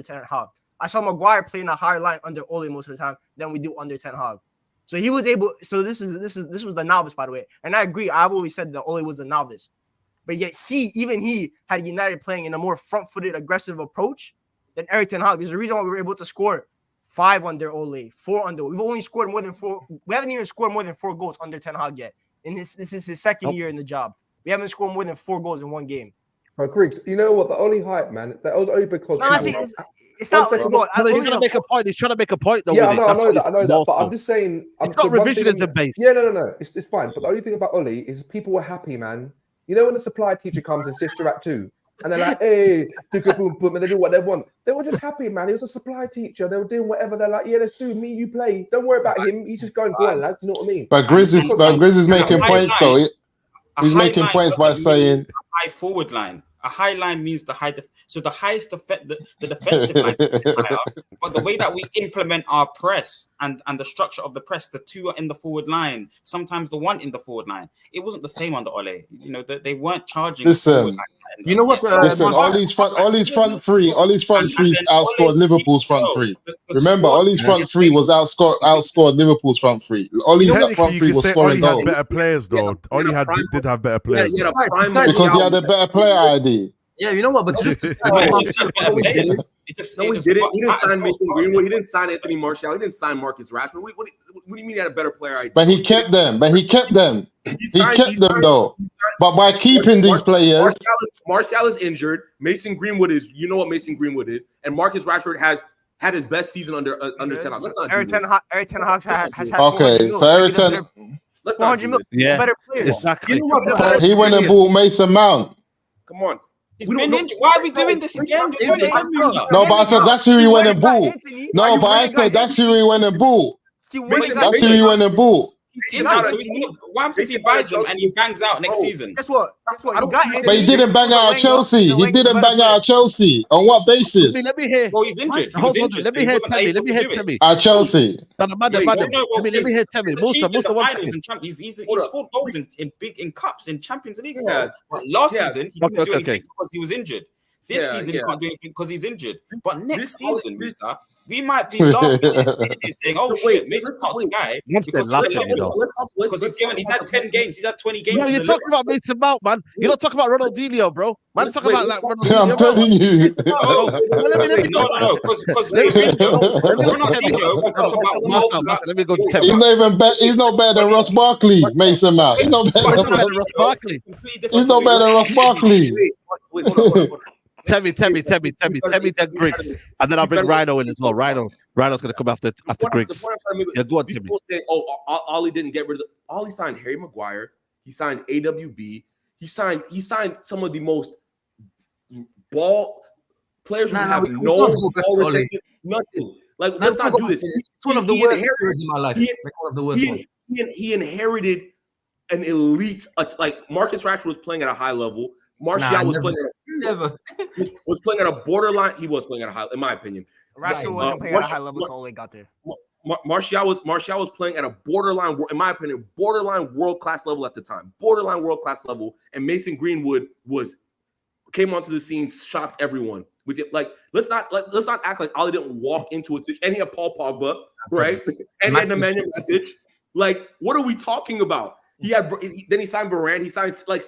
Ten Hag. I saw Maguire playing a higher line under Ole most of the time than we do under Ten Hag. So he was able. So this was the novice, by the way. And I agree. I've always said that Ole was the novice, but yet he had United playing in a more front-footed, aggressive approach than Eric Ten Hag. There's a reason why we were able to score 5 under Ole, 4 under. We've only scored more than 4. We haven't even scored more than 4 goals under Ten Hag yet. And this is his second year in the job. We haven't scored more than 4 goals in one game. Oh, Griggs, you know what? The only hype, man. That was only because it's not. He's trying to make a point. He's trying to make a point, though. Yeah, I know that. But I'm just saying, it's not revisionism based. Yeah, no. It's fine. But the only thing about Ole is people were happy, man. You know when the supply teacher comes and Sister Act 2, and they're like, "Hey, boom, boom," and they do what they want. They were just happy, man. He was a supply teacher. They were doing whatever. They're like, "Yeah, let's do me. You play. Don't worry about him. He's just going go on, lads." You know what I mean? But Grizz is making points though. He's making points by saying high forward line. A high line means the highest the defensive line is higher, but the way that we implement our press and the structure of the press, the 2 are in the forward line, sometimes the 1 in the forward line. It wasn't the same under Ole. You know, they weren't charging. Listen, you know what? All these front three outscored Liverpool's front three. Remember, Ole's front three was outscored Liverpool's front three. Ole's front three was scoring goals. Had better players though. Ole did have better players because he had a better player ID. Yeah, you know what? But he didn't sign Mason Greenwood. He didn't sign Anthony Martial. He didn't sign Marcus Rashford. What do you mean he had a better player ID? But he kept them. He kept them though. But by keeping these players, Martial is injured. Mason Greenwood is. You know what Mason Greenwood is, and Marcus Rashford has had his best season under Ten Hag. Eric Ten Hag has had. Okay, so Eric Ten. Let's not do this. Yeah, better players. Exactly. He went and bought Mason Mount. Come on. He's been injured. Why are we doing this again? No, but I said that's who he went and bought. No, but I said that's who he went and bought. That's who he went and bought. He's injured. So what happens if he buys him and he bangs out next season? Guess what? But he didn't bang out at Chelsea. He didn't bang out at Chelsea. On what basis? Let me hear. Well, he's injured. Let me hear Temi. At Chelsea. Let me hear Temi. Musa, he's scored goals in cups in Champions League. But last season he didn't do anything because he was injured. This season he can't do anything because he's injured. But next season, Musa, we might be laughing saying, "Oh shit, Mason Mount's the guy," because he's had 10 games, he's had 20 games. No, you're talking about Mason Mount, man. You're not talking about Ronaldinho, bro. Man's talking about like Ronaldinho. I'm telling you. No, because let me go to He's not even better. He's not better than Ross Barkley. Mason Mount. He's not better than Ross Barkley. He's not better than Ross Barkley. Wait, hold on. Temi, then Griggs, and then I'll bring Rhino in as well. Rhino's gonna come after Griggs. Yeah, go on, Temi. Ollie didn't get rid of. Ollie signed Harry Maguire. He signed AWB. He signed some of the most ball players who have no ball retention. Nothing. Like let's not do this. It's one of the worst years in my life. He inherited an elite. Like Marcus Rashford was playing at a high level. Martial was playing at a borderline. He was playing at a high, in my opinion. Rashford wasn't playing at a high level until Ole got there. Martial was playing at a borderline, in my opinion, borderline world-class level at the time. Borderline world-class level. And Mason Greenwood came onto the scene, shocked everyone. With it, like, let's not act like Ali didn't walk into a situation. And he had Paul Pogba, right? And he had Nemanja Matic. Like, what are we talking about? Then he signed Varane. He signed like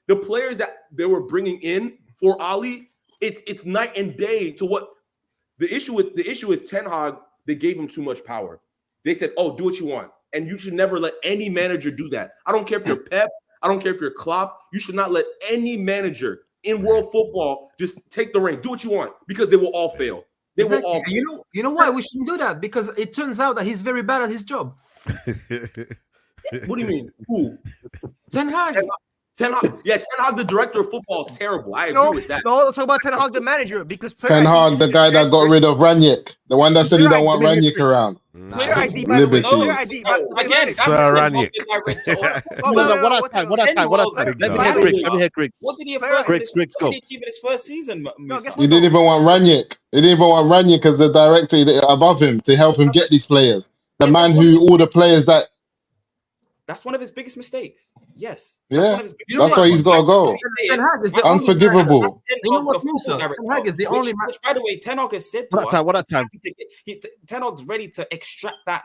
the players that they were bringing in for Ali. It's night and day to what the issue is. Ten Hag, they gave him too much power. They said, "Oh, do what you want," and you should never let any manager do that. I don't care if you're Pep. I don't care if you're Klopp. You should not let any manager in world football just take the reign. Do what you want, because they will all fail. They will all fail. You know why we shouldn't do that? Because it turns out that he's very bad at his job. What do you mean? Who? Ten Hag. Ten Hag, the director of football, is terrible. I agree with that. No, let's talk about Ten Hag, the manager, because Ten Hag, the guy that got rid of Ranić, the one that said he don't want Ranić around. Player ID, by the way. Player ID. Again, Sir Ranić. Let me hear Griggs. What did he have Griggs, go. Did he achieve in his first season? He didn't even want Ranić. He didn't even want Ranić because the director above him to help him get these players. The man who all the players that. That's one of his biggest mistakes. Yes. Yeah. That's why he's got to go. Ten Hag is the Unforgivable. You know what, Musa? Ten Hag is the only man. Which, by the way, Ten Hag has said to us. Ten Hag's ready to extract that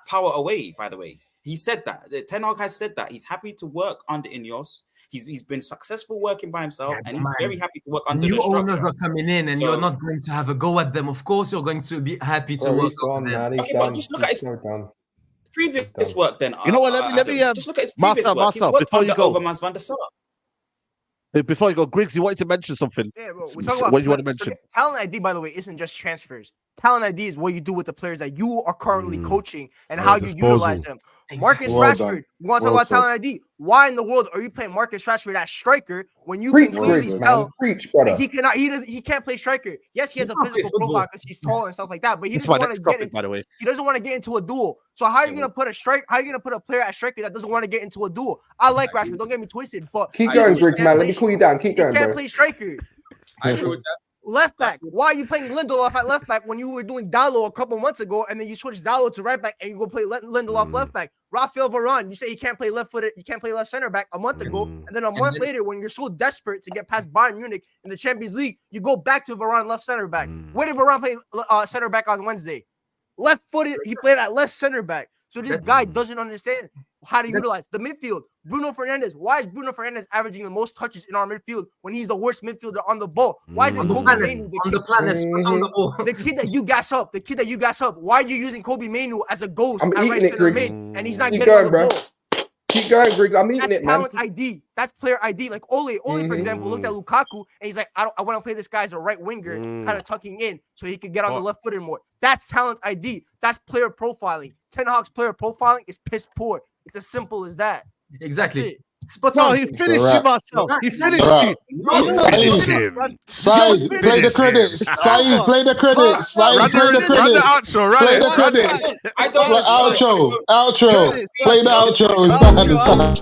power away. By the way, he said that. Ten Hag has said that he's happy to work under Ineos. He's been successful working by himself, and he's very happy to work under the structure. New owners are coming in, and you're not going to have a go at them. Of course, you're going to be happy to work on them. Okay, but just look at his previous work then. You know what? Let me just look at his previous work. Marcel, before you go. Overmars van der Sar. Before you go, Griggs, you wanted to mention something. Yeah, bro. We're talking about what you want to mention. Talent ID, by the way, isn't just transfers. Talent ID is what you do with the players that you are currently coaching and how you utilize them. Marcus Rashford, you want to talk about talent ID? Why in the world are you playing Marcus Rashford as striker when you can clearly tell he can't play striker? Yes, he has a physical profile because he's tall and stuff like that, but he doesn't want to get by the way. He doesn't want to get into a duel. So how are you gonna put a strike? How are you gonna put a player as striker that doesn't want to get into a duel? I like Rashford. Don't get me twisted, but keep going, Griggs, man. Let me cool you down. Keep going, bro. Can't play striker. I agree with that. Left back. Why are you playing Lindelof at left back when you were doing Dalot a couple months ago, and then you switch Dalot to right back and you go play Lindelof left back? Rafael Varane, you say he can't play left-footed, he can't play left center back a month ago, and then a month later, when you're so desperate to get past Bayern Munich in the Champions League, you go back to Varane left center back. Where did Varane play center back on Wednesday? Left-footed, he played at left center back. So this guy doesn't understand how to utilize the midfield. Bruno Fernandes. Why is Bruno Fernandes averaging the most touches in our midfield when he's the worst midfielder on the ball? Why is it Kobe Mainoo on the planet on the ball? The kid that you gas up. Why are you using Kobe Mainoo as a ghost at right center mid and he's not getting on the ball? Keep going, Griggs. I'm eating it, man. That's talent ID. That's player ID. Like Ole, for example, looked at Lukaku and he's like, I want to play this guy as a right winger, kind of tucking in so he could get on the left footed more. That's talent ID. That's player profiling. Ten Hag's player profiling is piss poor. It's as simple as that. Exactly. No, he finished you, Marcel. He finished you. Saeed, play the credits. Saeed, play the credits. Saeed, play the credits. Play the credits. Outro. Play the outro. It's done.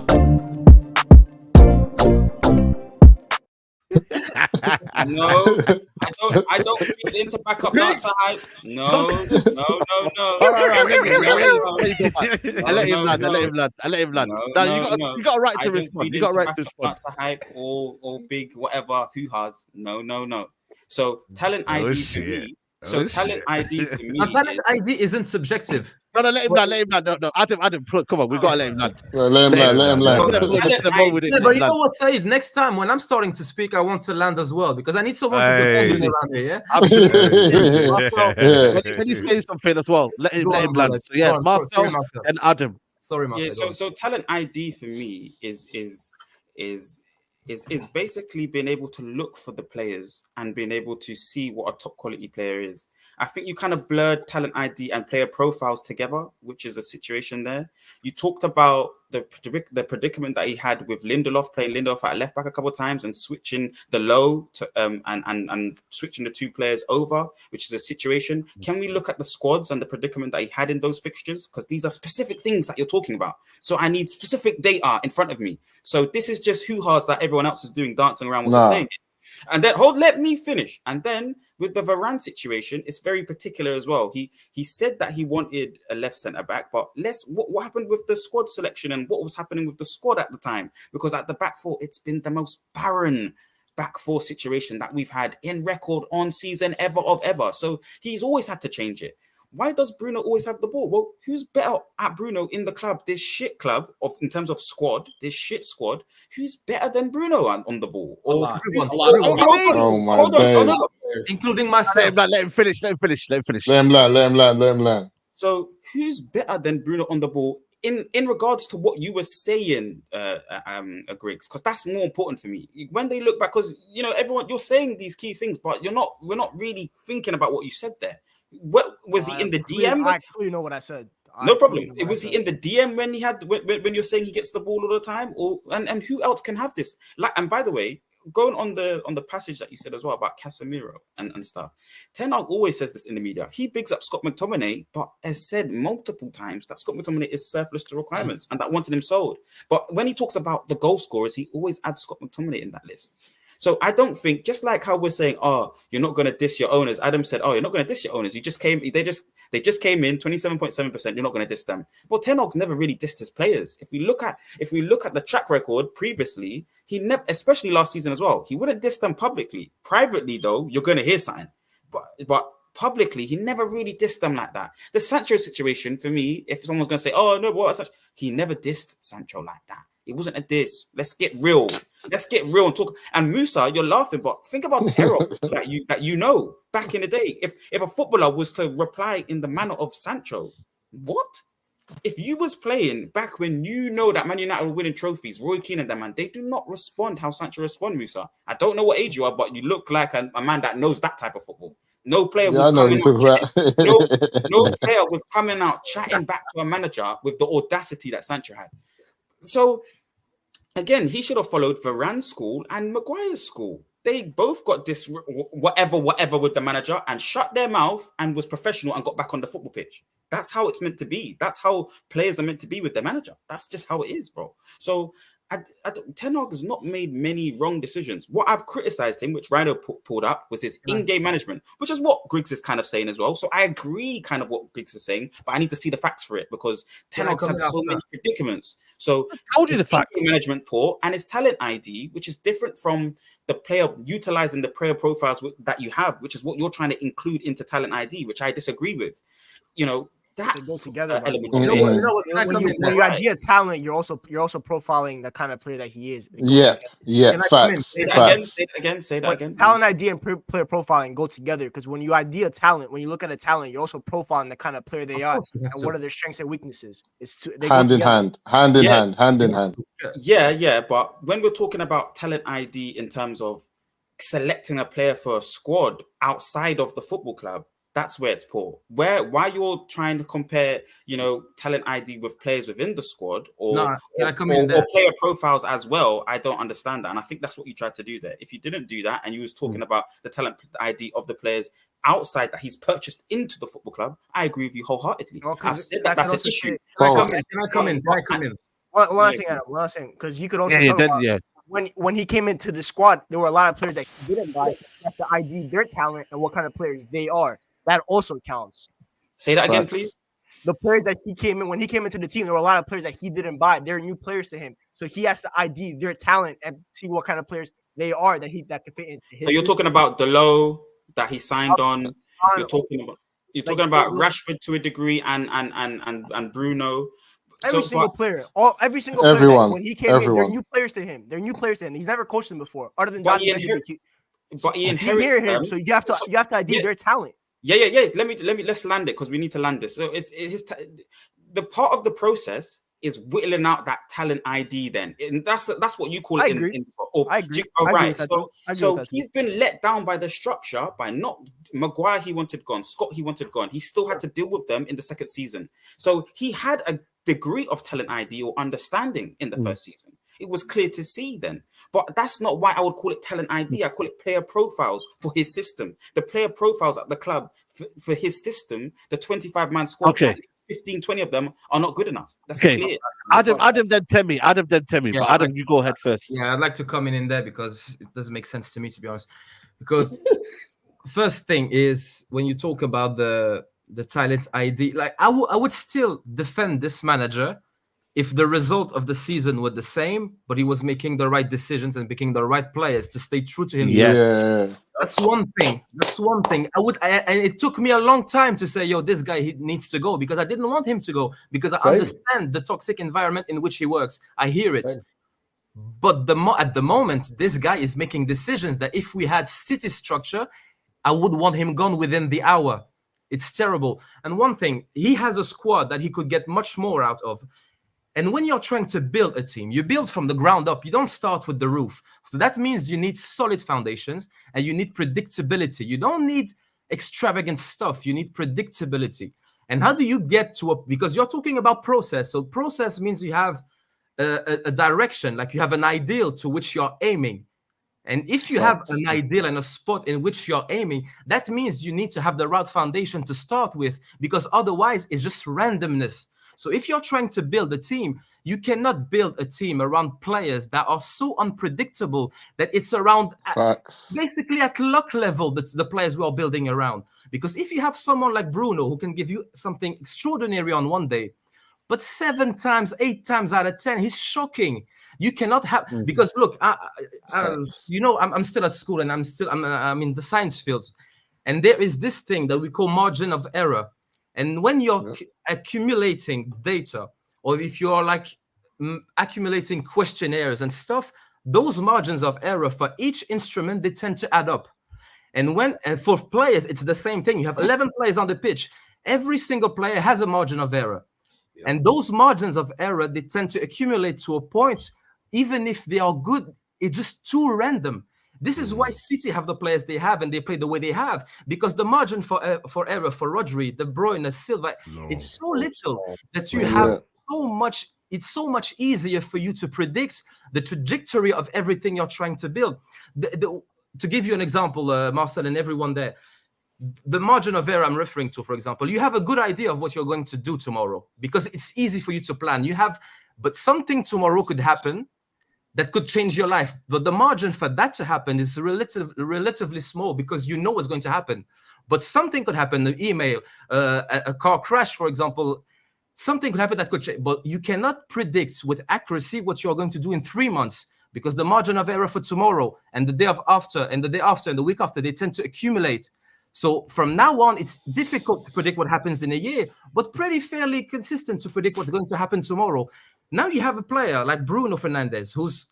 No, I don't feed into backup dancer hype. No. All right, I let him land. No, you got a right to respond. You got a right to respond. Dancer hype or big whatever hoo-has. No. So talent ID for me. Talent ID for me. Talent ID isn't subjective. No, let him land. No. Adam, come on, we gotta let him land. Let him land. But you know what, Saeed? Next time when I'm starting to speak, I want to land as well because I need someone to defend me around here. Yeah, absolutely. When you say something as well, let him land. So yeah, Marcel and Adam. Sorry, Marcel. Yeah. So talent ID for me is basically being able to look for the players and being able to see what a top quality player is. I think you kind of blurred talent ID and player profiles together, which is a situation there. You talked about the predicament that he had with Lindelof, playing Lindelof at left back a couple of times and switching the low to and switching the two players over, which is a situation. Can we look at the squads and the predicament that he had in those fixtures? Because these are specific things that you're talking about. So I need specific data in front of me. So this is just hoo-has that everyone else is doing, dancing around what they're saying. And then let me finish. And then with the Varane situation, it's very particular as well. He said that he wanted a left centre back, but what happened with the squad selection and what was happening with the squad at the time? Because at the back four, it's been the most barren back four situation that we've had in record on season ever. So he's always had to change it. Why does Bruno always have the ball? Well, who's better at Bruno in the club? This shit club in terms of squad, this shit squad. Who's better than Bruno on the ball? Hold on, including myself. Let him finish. Let him learn. So who's better than Bruno on the ball in regards to what you were saying, Griggs? Because that's more important for me. When they look back, because everyone, you're saying these key things, but we're not really thinking about what you said there. What was he in the DM? I clearly know what I said. No problem. Was he in the DM when when you're saying he gets the ball all the time, and who else can have this? And by the way, going on the passage that you said as well about Casemiro and stuff, Ten Hag always says this in the media. He bigs up Scott McTominay, but has said multiple times that Scott McTominay is surplus to requirements and that wanted him sold. But when he talks about the goal scorers, he always adds Scott McTominay in that list. So I don't think, just like how we're saying, you're not going to diss your owners. Adam said, you're not going to diss your owners. They just came in 27.7%. You're not going to diss them. Well, Ten Hag's never really dissed his players. If we look at the track record previously, he never, especially last season as well, he wouldn't diss them publicly. Privately, though, you're going to hear something. But publicly, he never really dissed them like that. The Sancho situation, for me, if someone's going to say, he never dissed Sancho like that. It wasn't a diss. Let's get real. And talk. And Musa, you're laughing, but think about the era that you know back in the day. If a footballer was to reply in the manner of Sancho, what? If you was playing back when that Man United were winning trophies, Roy Keane and them, man, they do not respond how Sancho respond, Musa. I don't know what age you are, but you look like a man that knows that type of football. No player was coming out chatting back to a manager with the audacity that Sancho had. So, again, he should have followed Varane's school and Maguire's school. They both got this whatever with the manager and shut their mouth and was professional and got back on the football pitch. That's how it's meant to be. That's how players are meant to be with their manager. That's just how it is, bro. So, Ten Hag has not made many wrong decisions. What I've criticized him, which Rhino pulled up, was his in-game management, which is what Griggs is kind of saying as well. So I agree kind of what Griggs is saying, but I need to see the facts for it because Ten Hag's had so many predicaments. So how do the fact management poor and his talent ID, which is different from the player utilizing the player profiles that you have, which is what you're trying to include into talent ID, which I disagree with. That they go together. When you idea talent, you're also profiling the kind of player that he is. Facts. Say that again. Talent idea and player profiling go together because when you idea talent, when you look at a talent, you're also profiling the kind of player they are and what are their strengths and weaknesses. They hand in hand. Yeah. But when we're talking about talent ID in terms of selecting a player for a squad outside of the football club, that's where it's poor. Why you're trying to compare, talent ID with players within the squad or player profiles as well, I don't understand that. And I think that's what you tried to do there. If you didn't do that and you was talking about the talent ID of the players outside that he's purchased into the football club, I agree with you wholeheartedly. I've said that's an issue. Can I come in? One thing, because you could also talk about when he came into the squad, there were a lot of players that he didn't buy. So that's the ID, their talent, and what kind of players they are. That also counts. Say that again, please. The players that when he came into the team, there were a lot of players that he didn't buy. They're new players to him, so he has to ID their talent and see what kind of players they are that can fit into his. So you're talking about Delo that he signed on. You're talking about Rashford to a degree and Bruno. Every single player. When he came in, they're new players to him. He's never coached them before, other than he inherits them. So you have to ID their talent. Yeah. Let's land it because we need to land this. So it's the part of the process is whittling out that talent ID. Then and that's what you call it. I agree. Right. So he's been let down by the structure by not Maguire. He wanted gone. Scott he wanted gone. He still had to deal with them in the second season. So he had a degree of talent ID or understanding in the first season. It was clear to see then. But that's not why I would call it talent ID. I call it player profiles for his system. The player profiles at the club for his system, the 25-man squad 15, 20 of them are not good enough. That's clear. Adam then tell me. But Adam, you go ahead first. Yeah, I'd like to come in there because it doesn't make sense to me, to be honest. Because first thing is when you talk about the talent ID, like I would still defend this manager if the result of the season were the same, but he was making the right decisions and picking the right players to stay true to himself. Yeah. That's one thing. And it took me a long time to say, yo, this guy, he needs to go, because I didn't want him to go, because I understand the toxic environment in which he works. I hear it. But at the moment, this guy is making decisions that if we had City structure, I would want him gone within the hour. It's terrible. And one thing, he has a squad that he could get much more out of. And when you're trying to build a team, you build from the ground up. You don't start with the roof. So that means you need solid foundations and you need predictability. You don't need extravagant stuff. You need predictability. And how do you get to because you're talking about process. So process means you have a direction, like you have an ideal to which you're aiming. And if you have an ideal and a spot in which you're aiming, that means you need to have the right foundation to start with, because otherwise it's just randomness. So if you're trying to build a team, you cannot build a team around players that are so unpredictable that it's around basically at luck level. That's the players we are building around. Because if you have someone like Bruno who can give you something extraordinary on one day, but 7 times, 8 times out of 10, he's shocking. You cannot have, because look, I'm still at school and I'm in the science fields, and there is this thing that we call margin of error. And when you're accumulating data, or if you're like accumulating questionnaires and stuff, those margins of error for each instrument, they tend to add up. And for players, it's the same thing. You have 11 players on the pitch. Every single player has a margin of error. Yeah. And those margins of error, they tend to accumulate to a point, even if they are good, it's just too random. This is why City have the players they have and they play the way they have, because the margin for error for Rodri, De Bruyne, Silva, it's so little that you have so much. It's so much easier for you to predict the trajectory of everything you're trying to build. To give you an example, Marcel and everyone there, the margin of error I'm referring to, for example, you have a good idea of what you're going to do tomorrow because it's easy for you to plan. But something tomorrow could happen that could change your life. But the margin for that to happen is relatively small because you know what's going to happen. But something could happen, an email, a car crash, for example, something could happen that could change. But you cannot predict with accuracy what you're going to do in 3 months because the margin of error for tomorrow and the day after and the day after and the week after, they tend to accumulate. So from now on, it's difficult to predict what happens in a year, but pretty fairly consistent to predict what's going to happen tomorrow. Now you have a player like Bruno Fernandes, whose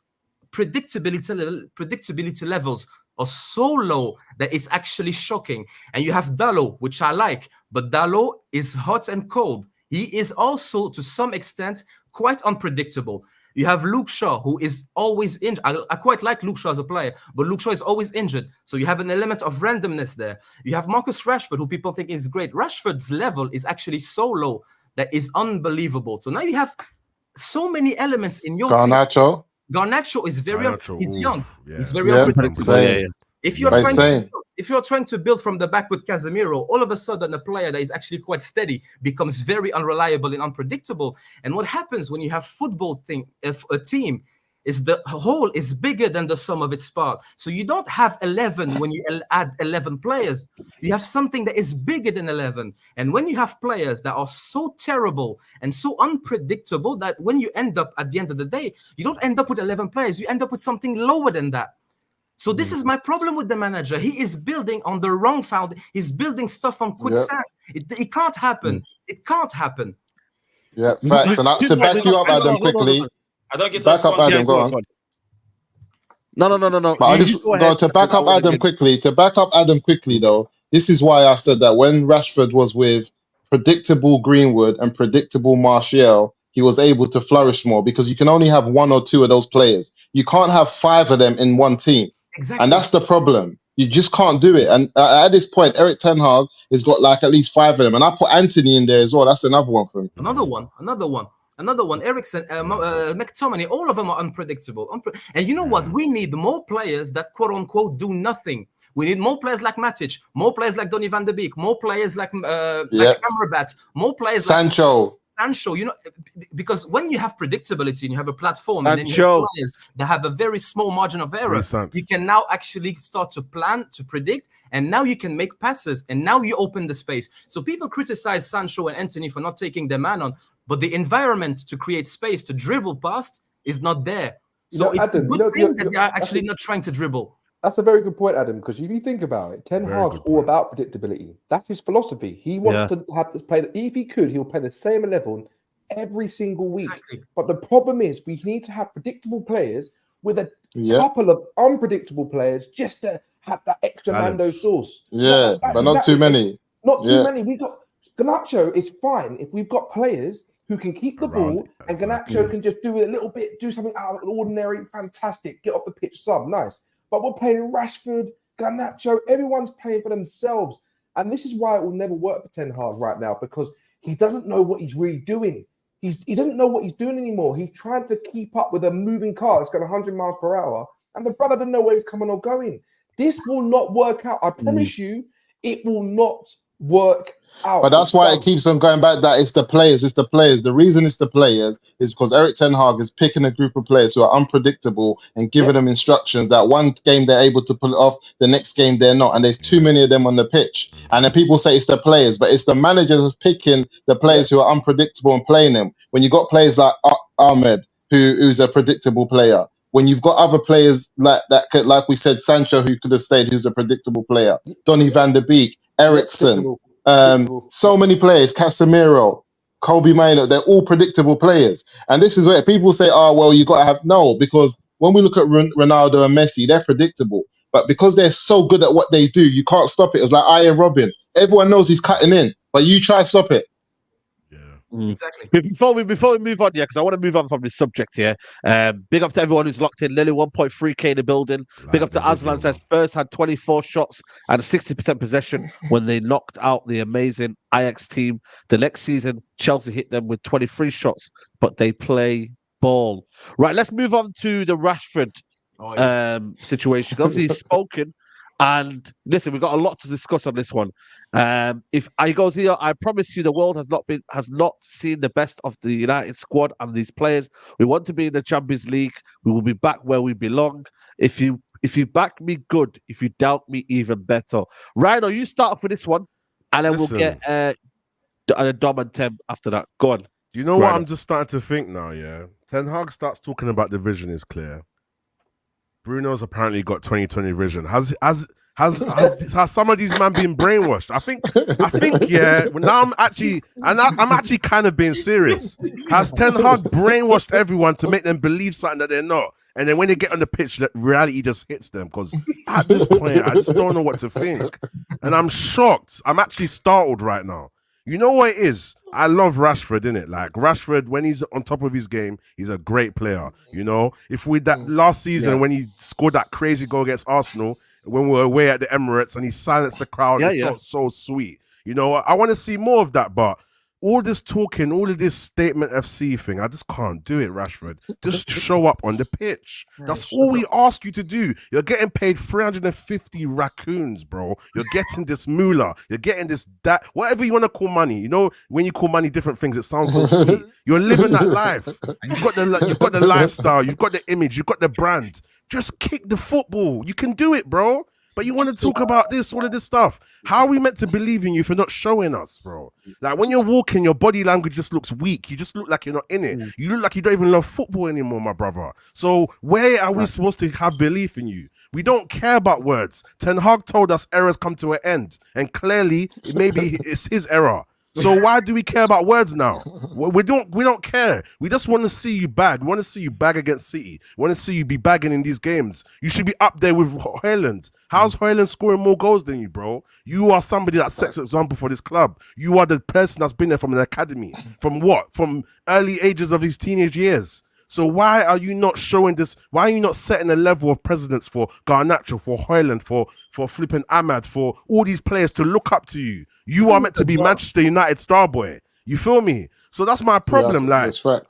predictability levels are so low that it's actually shocking. And you have Dalot, which I like, but Dalot is hot and cold. He is also, to some extent, quite unpredictable. You have Luke Shaw, who is always injured. I quite like Luke Shaw as a player, but Luke Shaw is always injured. So you have an element of randomness there. You have Marcus Rashford, who people think is great. Rashford's level is actually so low that is unbelievable. So now you have so many elements in your team. Garnacho is very he's young. Yeah. He's very unpredictable. If you're trying to build from the back with Casemiro, all of a sudden a player that is actually quite steady becomes very unreliable and unpredictable. And what happens when you have a team is the whole is bigger than the sum of its parts. So you don't have 11 when you add 11 players. You have something that is bigger than 11. And when you have players that are so terrible and so unpredictable that when you end up at the end of the day, you don't end up with 11 players. You end up with something lower than that. So this is my problem with the manager. He is building on the wrong foundation. He's building stuff on quicksand. It can't happen. It can't happen. Yeah, facts. And to back you up, Adam, quickly. I don't get to back up Adam. Go on. No. But I just go to back up Adam quickly. To back up Adam quickly, though, this is why I said that when Rashford was with predictable Greenwood and predictable Martial, he was able to flourish more because you can only have 1 or 2 of those players. You can't have 5 of them in one team. Exactly. And that's the problem. You just can't do it. And at this point, Erik Ten Hag has got like at least 5 of them. And I put Anthony in there as well. That's another one for him. Another one. Eriksen, McTominay, all of them are unpredictable. And you know what? We need more players that, quote unquote, do nothing. We need more players like Matic, more players like Donny van de Beek, more players like Amrabat, more players Sancho. Sancho, because when you have predictability and you have a platform and then you have players that have a very small margin of error, you can now actually start to plan, to predict, and now you can make passes, and now you open the space. So people criticize Sancho and Anthony for not taking their man on, but the environment to create space, to dribble past, is not there. So it's Adam, a good thing that they're actually not trying to dribble. That's a very good point, Adam, because if you think about it, Ten Hag's all about predictability. That's his philosophy. He wants to have to play, if he could, he'll play the same 11 every single week. Exactly. But the problem is we need to have predictable players with a couple of unpredictable players just to have that extra Mando sauce. Yeah, but not too many. Not too many. We got Garnacho is fine if we've got players who can keep the ball, and Garnacho can just do it a little bit, do something out of the ordinary, fantastic, get off the pitch, sub, nice. But we're playing Rashford, Garnacho, everyone's playing for themselves. And this is why it will never work for Ten Hag right now, because he doesn't know what he's really doing. He doesn't know what he's doing anymore. He's trying to keep up with a moving car that's going 100 miles per hour, and the brother doesn't know where he's coming or going. This will not work out. I promise you, it will not work out. But that's why it keeps on going back that it's the players. The reason it's the players is because Erik Ten Hag is picking a group of players who are unpredictable and giving them instructions that one game they're able to pull it off, the next game they're not, and there's too many of them on the pitch. And then people say it's the players, but it's the managers who's picking the players who are unpredictable and playing them. When you got players like Ahmed, who's a predictable player, when you've got other players like that, like we said, Sancho, who could have stayed, who's a predictable player, Donny van de Beek, Eriksen, so many players, Casemiro, Kobe Mainoo, they're all predictable players. And this is where people say, oh, well, you got to have, no, because when we look at Ronaldo and Messi, they're predictable. But because they're so good at what they do, you can't stop it. It's like Iron Robin. Everyone knows he's cutting in, but you try to stop it. Exactly. Before we move on, because I want to move on from this subject here. Big up to everyone who's locked in. Lily 1.3k in the building. Big up to Aslan says Spurs had 24 shots and 60% possession when they knocked out the amazing Ajax team. The next season, Chelsea hit them with 23 shots, but they play ball. Right, let's move on to the Rashford situation. Obviously, he's spoken. And listen, we've got a lot to discuss on this one. If I goes here, I promise you, the world has not seen the best of the United squad and these players. We want to be in the Champions League. We will be back where we belong. If you back me, good. If you doubt me, even better. Rhino, you start for this one, and then we'll get Dom and Tem after that. Go on. You know what I'm just starting to think now? Yeah, Ten Hag starts talking about the vision is clear. Bruno's apparently got 20/20 vision. Has some of these men been brainwashed? I think, yeah. Now I'm actually kind of being serious. Has Ten Hag brainwashed everyone to make them believe something that they're not? And then when they get on the pitch, that reality just hits them. Because at this point, I just don't know what to think. And I'm shocked. I'm actually startled right now. You know what it is? I love Rashford, innit? Like, Rashford, when he's on top of his game, he's a great player, you know? If we that last season when he scored that crazy goal against Arsenal, when we were away at the Emirates and he silenced the crowd, it felt so sweet. You know, I want to see more of that, but all this talking, all of this statement FC thing, I just can't do it, Rashford. Just show up on the pitch. That's all we ask you to do. You're getting paid 350 raccoons, bro. You're getting this moolah. You're getting this, that, whatever you want to call money. You know, when you call money different things, it sounds so sweet. You're living that life. You've got the lifestyle. You've got the image. You've got the brand. Just kick the football. You can do it, bro. But you want to talk about this, all of this stuff. How are we meant to believe in you if you're not showing us, bro? Like, when you're walking, your body language just looks weak. You just look like you're not in it. You look like you don't even love football anymore, my brother. So where are we supposed to have belief in you? We don't care about words. Ten Hag told us errors come to an end. And clearly, maybe it's his error. So why do we care about words now? We don't care. We just want to see you bag. We want to see you bag against City. We want to see you be bagging in these games. You should be up there with Haaland. How's Haaland scoring more goals than you, bro? You are somebody that sets an example for this club. You are the person that's been there from an academy. From what? From early ages of his teenage years. So why are you not showing this? Why are you not setting a level of precedence for Garnacho, for Haaland, for flipping Ahmad, for all these players to look up to you? You are meant to be Manchester United star boy. You feel me? So that's my problem.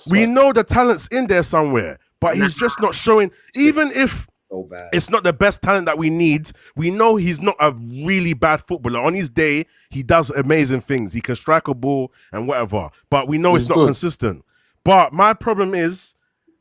We know the talent's in there somewhere, but he's just not showing. Even if So bad. It's not the best talent that we need. We know he's not a really bad footballer. On his day, he does amazing things. He can strike a ball and whatever. But we know it's not consistent. But my problem is,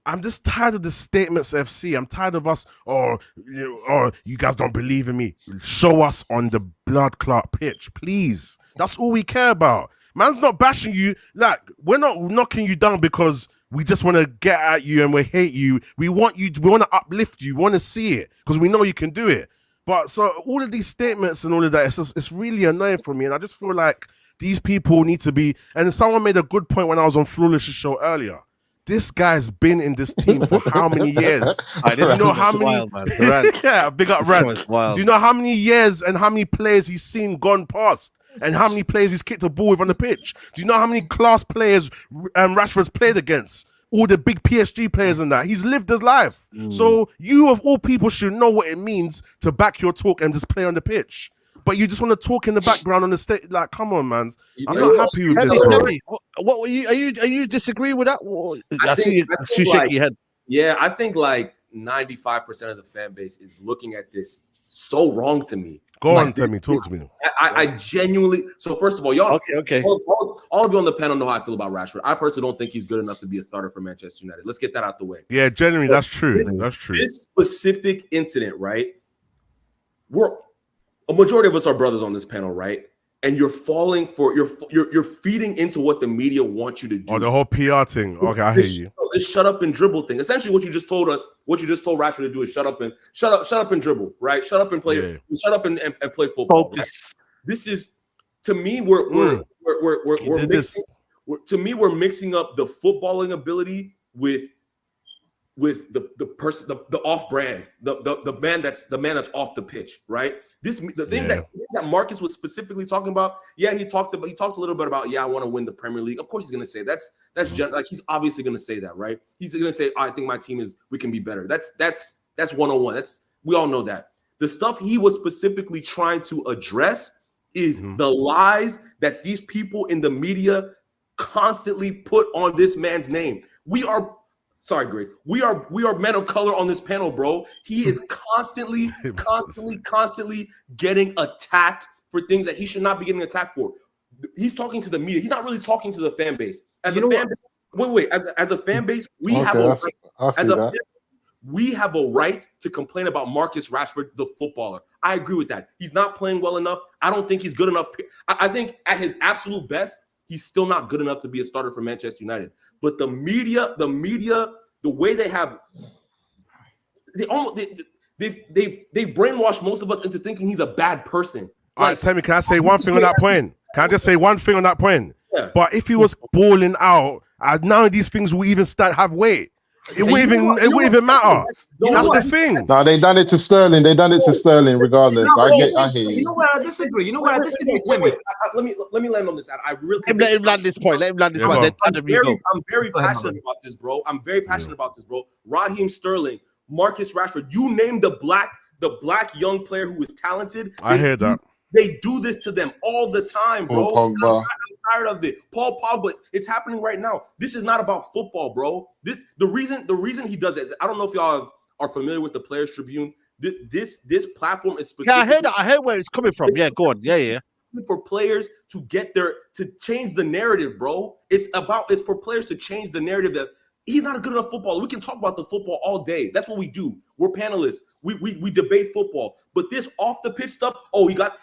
I'm just tired of the statements, FC. I'm tired of us, you guys don't believe in me. Show us on the blood clot pitch, please. That's all we care about. Man's not bashing you. Like, we're not knocking you down because we just want to get at you and we hate you. We want to uplift you. We want to see it because we know you can do it. But so all of these statements and all of that, it's really annoying for me. And I just feel like these people need to be, and someone made a good point when I was on Flawless's show earlier. This guy's been in this team for how many years? Do you know how many? Yeah, big up Rand. Do you know how many years and how many players he's seen gone past? And how many players he's kicked a ball with on the pitch? Do you know how many class players Rashford's played against? All the big PSG players and that. He's lived his life. So you, of all people, should know what it means to back your talk and just play on the pitch. But you just want to talk in the background on the stage. Like, come on, man. I'm not happy with this, bro. What are you disagreeing with that? I see you shaking your head. Yeah, I think like 95% of the fan base is looking at this so wrong to me. Go on, Timmy. Talk to me. I genuinely. So first of all, y'all. Okay. All of you on the panel know how I feel about Rashford. I personally don't think he's good enough to be a starter for Manchester United. Let's get that out the way. Yeah, genuinely, that's true. That's true. This specific incident, right? A majority of us are brothers on this panel, right? And you're falling for you're feeding into what the media wants you to do. Oh, the whole PR thing. Okay, I hear you. This shut up and dribble thing. Essentially, what you just told Rashford to do is shut up and dribble, right? Shut up and play. Shut up and play football. Right? This is, to me, we're mixing up the footballing ability with the person, the off brand, the man that's off the pitch, right? The thing that Marcus was specifically talking about. Yeah, he talked a little bit about, I want to win the Premier League. Of course he's gonna say that's like, he's obviously gonna say that, right? He's gonna say, I think my team we can be better. That's 101. We all know that. The stuff he was specifically trying to address is the lies that these people in the media constantly put on this man's name. Sorry, Grace. We are men of color on this panel, bro. He is constantly getting attacked for things that he should not be getting attacked for. He's talking to the media. He's not really talking to the fan base. As a fan base, we have a right to complain about Marcus Rashford, the footballer. I agree with that. He's not playing well enough. I don't think he's good enough. I think at his absolute best, he's still not good enough to be a starter for Manchester United. But the media, the way they brainwashed most of us into thinking he's a bad person. All right, Tammy, can I say one thing on that point? Can I just say one thing on that point? Yeah. But if he was balling out, none of these things will even have weight. It wouldn't even matter. That's the thing. No, they done it to Sterling. Regardless. I hear you. You know where I disagree. Wait. Let me land on this. I really let him land this point. I'm very passionate about this, bro. Raheem Sterling, Marcus Rashford. You name the black young player who is talented. I hear that. They do this to them all the time, bro. I'm tired of it. Paul Pogba, it's happening right now. This is not about football, bro. The reason he does it. I don't know if y'all are familiar with the Players Tribune. This platform is specific. Yeah, I heard where it's coming from. Yeah, go on. Yeah. For players to change the narrative, bro. It's for players to change the narrative that he's not a good enough footballer. We can talk about the football all day. That's what we do. We're panelists. We debate football. But this off the pitch stuff,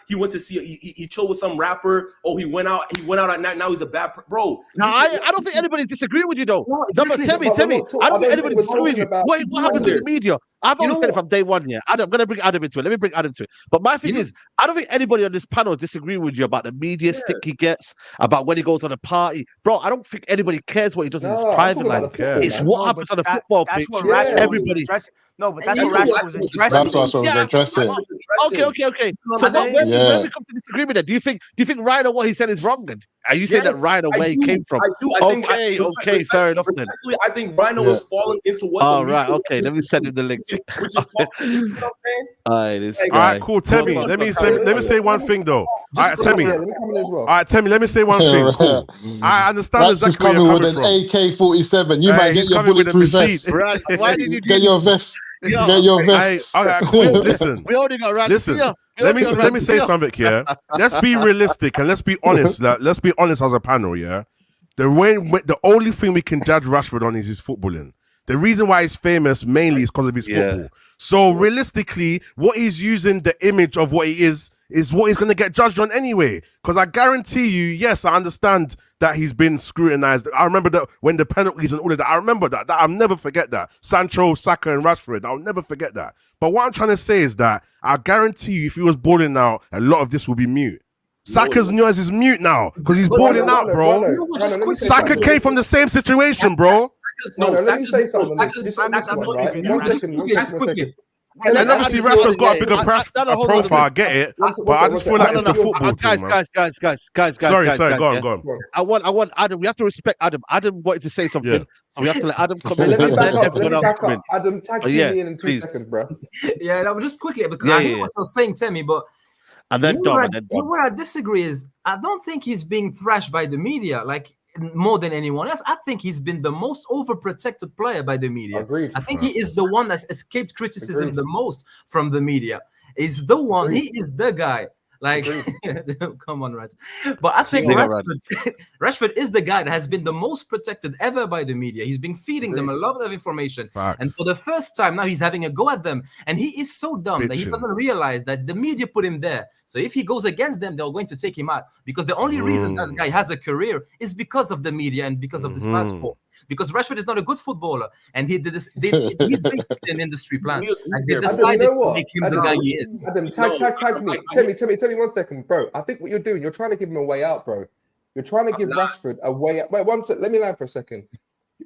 he went to see he chilled with some rapper. He went out at night. Now he's a bad bro. No, I don't think anybody's disagreeing with you though. Tell me. I don't think anybody's disagreeing with you. What happens to the media? I've always said it from day one. Yeah, I'm gonna bring Adam into it. Let me bring Adam to it. But my thing is, I don't think anybody on this panel is disagreeing with you about the media stick he gets, about when he goes on a party, bro. I don't think anybody cares what he does in his private life. It's what happens on the football pitch. Everybody. No, but that's what Rashford was addressing. That's what I was addressing. Okay. So when we come to disagreement, then do you think Ryan, what he said is wrong? Then are you saying that Ryan, where he came from? Okay, fair enough. Then I think Ryan was falling into what. Oh right, okay. Let me send him the link. Which is you know what I'm saying? All right, cool. Temmie, let me say one thing though. All right, Temmie. All right, Temmie, let me say one thing. Cool. I understand exactly where you're coming from. He's coming with an AK-47. You might get your bulletproof vest. Why did you get your vest? Get your vests. Okay, cool. Listen, We only got Randy. listen. Let me say something here. Let's be realistic and let's be honest. Let's be honest as a panel. Yeah, the only thing we can judge Rashford on is his footballing. The reason why he's famous mainly is because of his football. So realistically, what he's using the image of what he is what he's going to get judged on anyway. Because I guarantee you, yes, I understand that he's been scrutinized. I remember that when the penalties and all of that. I remember that. I'll never forget that. Sancho, Saka, and Rashford. I'll never forget that. But what I'm trying to say is that I guarantee you, if he was balling out, a lot of this will be mute. Saka's noise is mute now because he's balling out, bro. Saka came from the same situation, bro. Let me say something. And obviously Rashford's got a bigger profile, I get it, but I just feel like it's the football team, man. Guys. Sorry, go on. I want Adam. We have to respect Adam. Adam wanted to say something, so we have to let Adam come in. Let me back up. Adam, tag me in 2 seconds, bro. Yeah, no, just quickly because I hear what you're saying, Timmy, but and then Dom. Where I disagree is I don't think he's being thrashed by the media like more than anyone else. I think he's been the most overprotected player by the media. Agreed. I think he is the one that's escaped criticism the most from the media. He's the one. He is the guy. Like, come on, right? But I think Rashford is the guy that has been the most protected ever by the media. He's been feeding them a lot of information. And for the first time, now he's having a go at them. And he is so dumb that he doesn't realize that the media put him there. So if he goes against them, they're going to take him out. Because the only reason that guy has a career is because of the media and because of this passport. Because Rashford is not a good footballer, and he did this. He's basically an industry plant. And they decided to make him the guy he is. Adam, tag me. Tell me 1 second, bro. I think what you're doing, you're trying to give him a way out, bro. You're trying to give Rashford a way out. Wait, 1 second. Let me land for a second.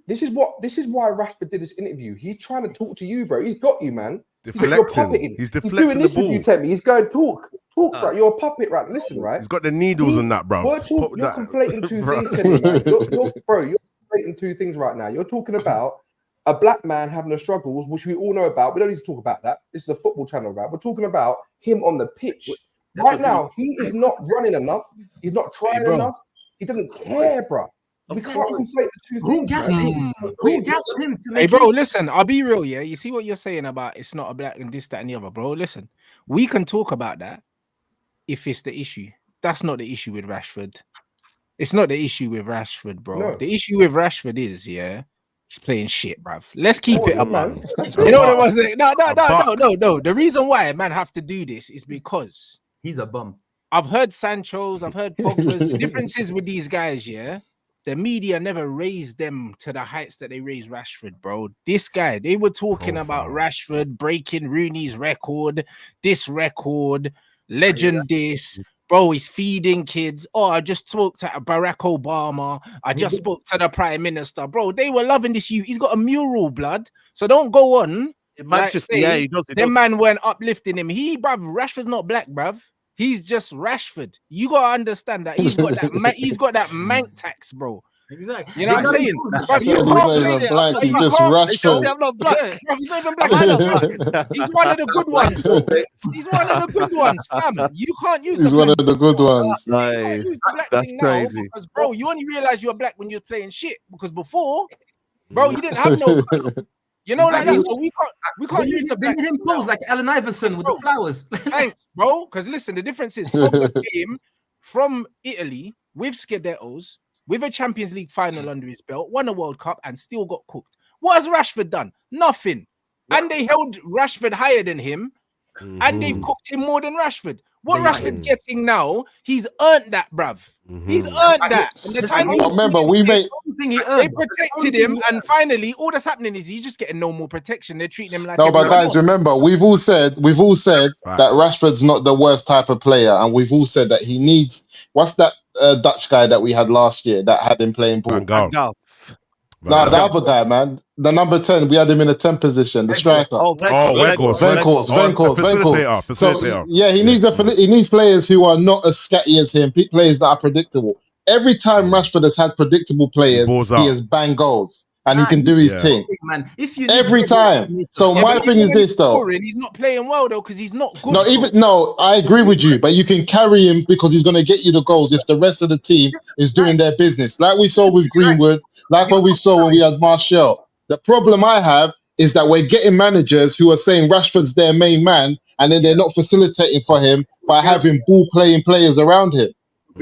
This is why Rashford did this interview. He's trying to talk to you, bro. He's got you, man. Deflecting. He's deflecting doing this the ball. With you, Temi. He's going talk, right? You're a puppet, right? Listen, right? He's got the needles and that, bro. You're conflating two things, Temi, man. You're conflating two things right now. You're talking about a black man having the struggles, which we all know about. We don't need to talk about that. This is a football channel, right? We're talking about him on the pitch. Right now, he is not running enough. He's not trying enough. He doesn't care, bro. We can't conflate the two things. Who gassed him to make bro, listen, I'll be real, yeah? You see what you're saying about it's not a black and this, that, and the other, bro? Listen, we can talk about that if it's the issue. That's not the issue with Rashford. It's not the issue with Rashford, bro. No. The issue with Rashford is, he's playing shit, bruv. Let's keep it up, man. You know what it was? No. The reason why man have to do this is because he's a bum. I've heard Sancho's, I've heard Pogba's. The differences with these guys, the media never raised them to the heights that they raised Rashford, bro. This guy, they were talking about Rashford breaking Rooney's record, this record, legend this. Bro, he's feeding kids. Oh, I just spoke to Barack Obama. I just spoke to the Prime Minister. Bro, they were loving this youth. He's got a mural, blood. So don't go on. He does. Them man weren't uplifting him. Rashford's not black, bruv. He's just Rashford. You gotta understand that he's got that. He's got that mank tax, bro. Exactly. You know what I'm saying? He's not even black. He's just Rashford. I'm not black. He's not even black. He's one of the good ones. He's one of the good ones, fam. You can't use. He's one of the good ones. That's crazy. Because, bro, you only realize you're black when you're playing shit. Because before, bro, you didn't have no. You know, like that. So we can't use the black. Him pose like Allen Iverson with the flowers. Thanks, bro. Because listen, the difference is Pogba came from Italy with Scudettos, with a Champions League final under his belt, won a World Cup, and still got cooked. What has Rashford done? Nothing. And they held Rashford higher than him, and they've cooked him more than Rashford. What Rashford's getting now, he's earned that, bruv. He's earned that. And the time they protected him, and finally, all that's happening is he's just getting no more protection. They're treating him like no. But guys, remember, we've all said that Rashford's not the worst type of player, and we've all said that he needs. What's that Dutch guy that we had last year that had him playing ball? No, the other guy, man. The number 10, we had him in a 10 position, the striker. Weghorst. So, yeah, he needs players who are not as scatty as him, players that are predictable. Every time Rashford has had predictable players, he has banged goals. And he can do his thing. Man, every time. So my thing is this, though. He's not playing well, though, because he's not good. I agree with you, but you can carry him because he's going to get you the goals if the rest of the team is doing their business. Like we saw with Greenwood, like what we saw when we had Martial. The problem I have is that we're getting managers who are saying Rashford's their main man, and then they're not facilitating for him by having ball-playing players around him. If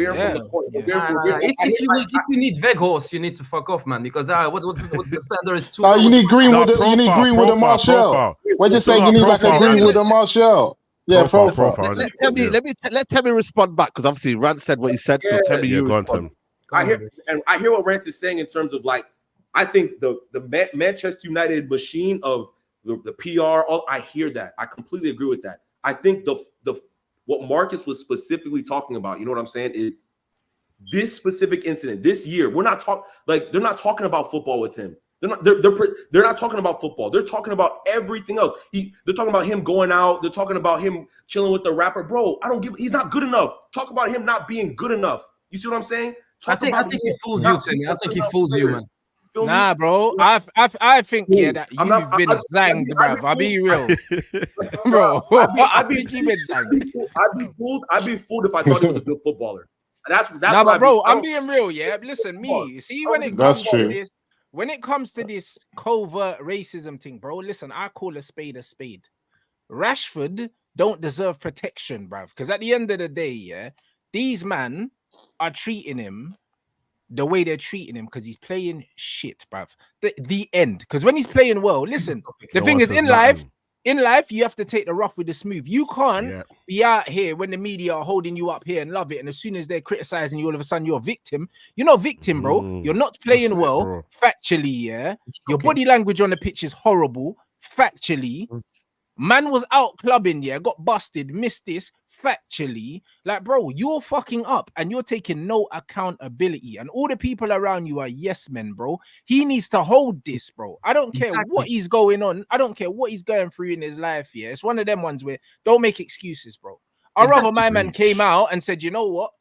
you need Veghorst, you need to fuck off, man, because what's the standard is too. You need Greenwood. You need Greenwood and Martial. We're just saying you need like a Greenwood and Martial. Yeah, profile. Let Temi respond back, because obviously Rand said what he said. So Temi, you respond. I hear what Rance is saying in terms of like, I think the Manchester United machine of the PR. I hear that. I completely agree with that. I think the what Marcus was specifically talking about, you know what I'm saying, is this specific incident this year. We're not talking like they're not talking about football with him. They're not talking about football. They're talking about everything else. They're talking about him going out. They're talking about him chilling with the rapper. Bro, he's not good enough. Talk about him not being good enough. You see what I'm saying? I think he fooled you, Timmy. I think he fooled you, man. Nah, bro. I think that you've been zanged, bruv. I'll be real, bro. I'd be fooled if I thought he was a good footballer. That's nah, but bro, I'm being real, yeah. Listen, me. See, when it comes to this covert racism thing, bro. Listen, I call a spade a spade. Rashford don't deserve protection, bruv. Because at the end of the day, yeah, these men are treating him the way they're treating him because he's playing shit, bruv. The end. Because when he's playing well, listen, the thing is, in life, you have to take the rough with the smooth. You can't be out here when the media are holding you up here and love it, and as soon as they're criticizing you, all of a sudden you're a victim. You're not a victim, bro. You're not playing well, factually, yeah. Your body language on the pitch is horrible, factually. Man was out clubbing, yeah, got busted, missed this, factually. Like, bro, you're fucking up and you're taking no accountability. And all the people around you are yes men, bro. He needs to hold this, bro. I don't care what he's going on. I don't care what he's going through in his life, yeah. It's one of them ones where don't make excuses, bro. I'd rather my man came out and said, you know what?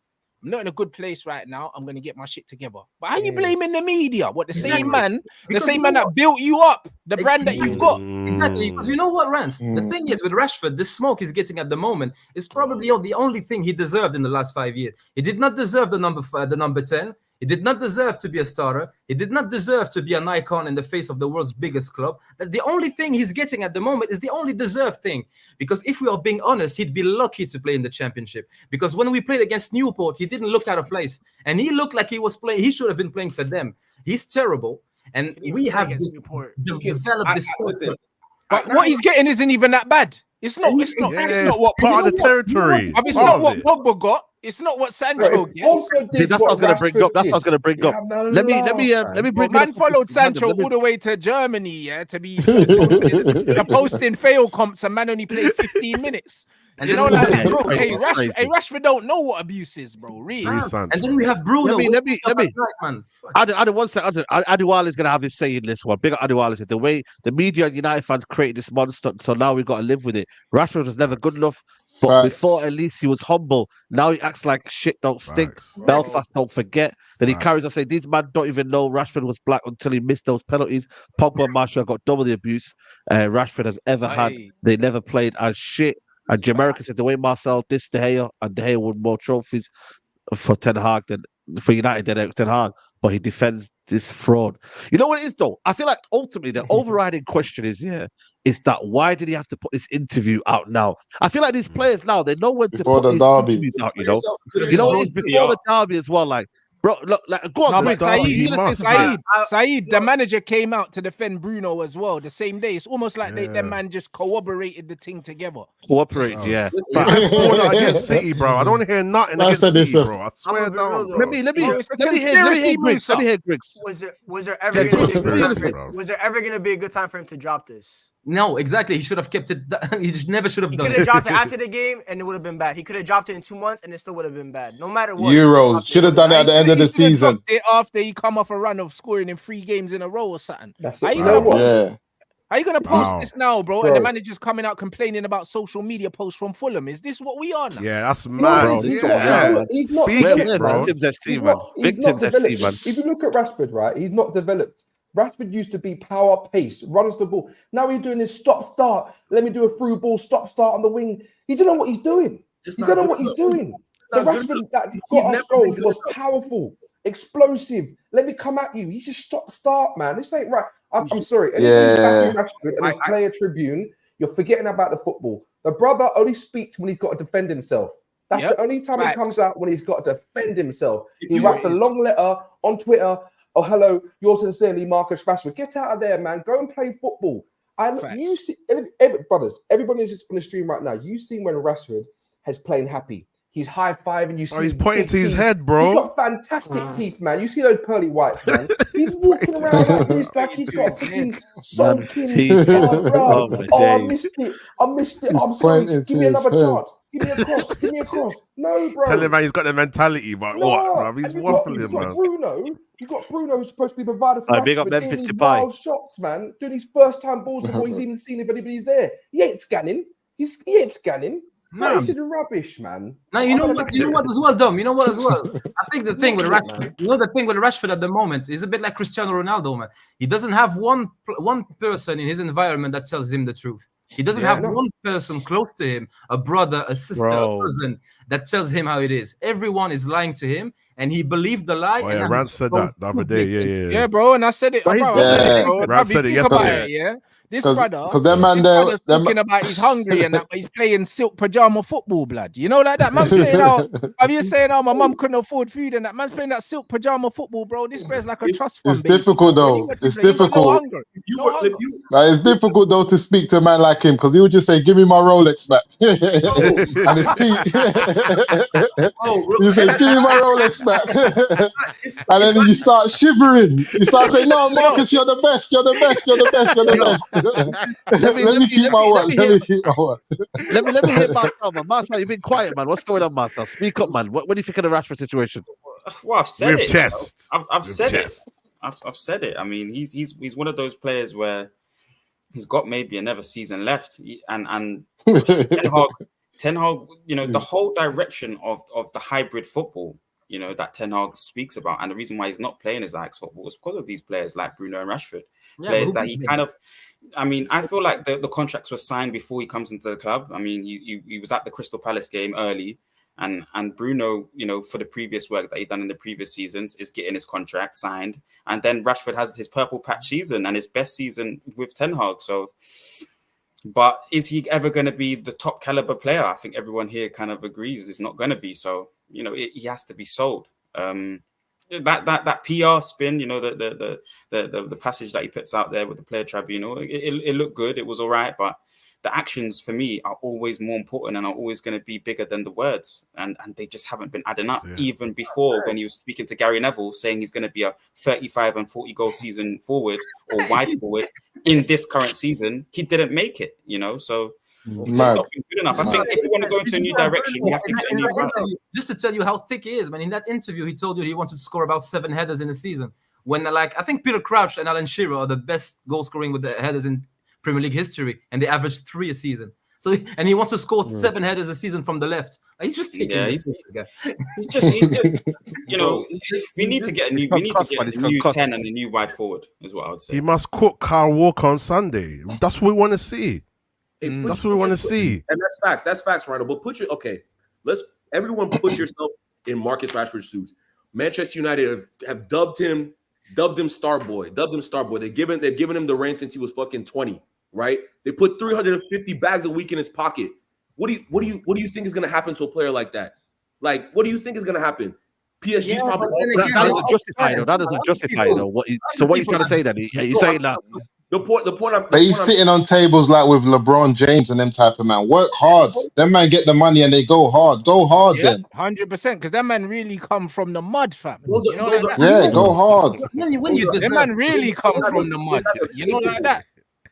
I'm not in a good place right now. I'm gonna get my shit together. But how you blaming the media? What, the same man that built you up, the brand that you've got? Exactly. Because you know what, Rance? The thing is with Rashford, the smoke he's getting at the moment is probably the only thing he deserved in the last 5 years. He did not deserve the number 10. He did not deserve to be a starter. He did not deserve to be an icon in the face of the world's biggest club. The only thing he's getting at the moment is the only deserved thing. Because if we are being honest, he'd be lucky to play in the championship. Because when we played against Newport, he didn't look out of place. And he looked like he was playing. He should have been playing for them. He's terrible. And we have developed this. But what he's getting isn't even that bad. It's not what part of the territory. It's not what Pogba got. It's not what Sancho gets. That's what I was going to bring up. Let me bring. Man followed Sancho all the way to Germany, yeah, to be posting fail comps, and man only played 15 minutes. And you know, like, bro, Rashford don't know what abuse is, bro. Really. And then we have Bruno. Let me. Adewale is gonna have his say in this one. Big Adewale said the way the media and United fans created this monster, so now we've got to live with it. Rashford was never good enough. But before, at least he was humble. Now he acts like shit don't stink. Belfast don't forget. Then he carries on saying, these men don't even know Rashford was black until he missed those penalties. Pogba and Martial got double the abuse Rashford has ever had. They never played as shit. And Jamaica said the way Marcel dissed De Gea, and De Gea won more trophies for Ten Hag than for United than Ten Hag. But he defends this fraud. You know what it is, though? I feel like ultimately the overriding question is that why did he have to put this interview out now? I feel like these players now, they know when to put these interviews out, you know? You know what it is? Before the derby as well, like, bro, look, like, go on, no, Saeed, the manager came out to defend Bruno as well the same day. It's almost like them man just corroborated the thing together. Yeah. Against City, bro. I don't hear nothing against City, bro. I swear down. Let me hear Griggs. Was there ever gonna be a good time for him to drop this? No, exactly. He should have kept it. He just never should have done it. He could have dropped it after the game, and it would have been bad. He could have dropped it in 2 months, and it still would have been bad. No matter what. Euros should have done it at the end of the season. After he come off a run of scoring in 3 games in a row or something. That's it. You know what? Yeah. Are you gonna post this now, bro? And the manager's coming out complaining about social media posts from Fulham. Is this what we are now? Yeah, that's mad. He's not Victims FC, man. Victims FC, man. If you look at Rashford, right, he's not developed. Rashford used to be power, pace, runs the ball. Now he's doing this stop start. Let me do a through ball, stop start on the wing. He don't know what he's doing. The Rashford that got us goals was powerful, explosive. Let me come at you. He's just stop start, man. This ain't right. I'm sorry. Anybody's backing Rashford and his player tribune, you're forgetting about the football. The brother only speaks when he's got to defend himself. That's the only time he comes out, when he's got to defend himself. He writes a long letter on Twitter. Oh, hello, yours sincerely, Marcus Rashford. Get out of there, man. Go and play football. You see, brothers, everybody is just on the stream right now. You've seen when Rashford has playing happy. He's high-fiving. You see, he's pointing to his head, bro. He's got fantastic teeth, man. You see those pearly whites, man. He's walking around like this, like he's got a freaking sulking. I missed it. I'm sorry. Give me another chance. Give me a cross. Give me a cross. No, bro. Tell him, man, he's got the mentality, but what, bro? He's waffling, man. You got Bruno, who's supposed to be provided for big up Memphis these wild shots, man. Doing his first time balls before he's even seen if anybody's there. He ain't scanning. He ain't scanning. No, this is rubbish, man. Now you know what as well, Dom. You know what as well. I think the thing with Rashford, the thing with Rashford at the moment is a bit like Cristiano Ronaldo, man. He doesn't have one person in his environment that tells him the truth. He doesn't have one person close to him, a brother, a sister, a cousin that tells him how it is. Everyone is lying to him, and he believed the lie. Oh, yeah, Rand said that the other day. Yeah, bro, and I said it. Rand said it yesterday. Yeah. This brother, brother's talking about he's hungry and that, but he's playing silk pajama football, blood. You know, like that. Man saying, my mum couldn't afford food and that. Man's playing that silk pajama football, bro. This brother's like a trust fund. It's difficult, though. It's difficult. It's difficult, though, to speak to a man like him, because he would just say, give me my Rolex back. And it's Pete. He says, give me my Rolex back. And then you start shivering. You start saying, no, Marcus, you're the best. You're the best. You're the best. You're the best. Let me keep my watch. Let me hear Marcel, man. Marcel, you've been quiet, man. What's going on, Marcel? Speak up, man. What do you think of the Rashford situation? Well, I've said it. I've said it. I've said it. I mean, he's one of those players where he's got maybe another season left, and Ten Hag, you know, the whole direction of the hybrid football, you know, that Ten Hag speaks about, and the reason why he's not playing his Ajax football is because of these players like Bruno and Rashford. Players that he kind of, I mean, I feel like the contracts were signed before he comes into the club. I mean, he was at the Crystal Palace game early, and Bruno, you know, for the previous work that he'd done in the previous seasons, is getting his contract signed, and then Rashford has his purple patch season and his best season with Ten Hag. So, but is he ever going to be the top caliber player? I think everyone here kind of agrees it's not going to be. So, you know, he has to be sold. That PR spin, you know, the passage that he puts out there with the player tribunal, it looked good. It was all right, but the actions for me are always more important and are always going to be bigger than the words. And they just haven't been adding up. Even before, when he was speaking to Gary Neville, saying he's going to be a 35 and 40 goal season forward or wide forward in this current season, he didn't make it, you know, so it's just not been good enough. I think if you want to go into a new direction, you have to get a new guy. Just to tell you how thick he is, man, in that interview, he told you he wanted to score about 7 headers in a season. When, like, I think Peter Crouch and Alan Shearer are the best goal scoring with the headers in Premier League history, and they averaged 3 a season. So, and he wants to score 7 headers a season from the left. He's just taking. He's just, you know, we need to get a new 10 and a new wide forward, is what I would say. He must cook Kyle Walker on Sunday. That's what we want to see. That's what we want to see. And that's facts. That's facts, Rhino. But everyone put yourself in Marcus Rashford's shoes. Manchester United have dubbed him Star Boy. They've given him the reign since he was fucking 20, right? They put 350 bags a week in his pocket. What do you think is gonna happen to a player like that? Like, what do you think is gonna happen? PSG's probably that doesn't justify though. That doesn't justify though. What are you trying to say then? He's saying that. But he's sitting on tables like with LeBron James and them type of man. Work hard. Them man get the money and they go hard. Go hard then. 100%, because that man really come from the mud, fam. Go hard. That man really come from the mud. You know, like that.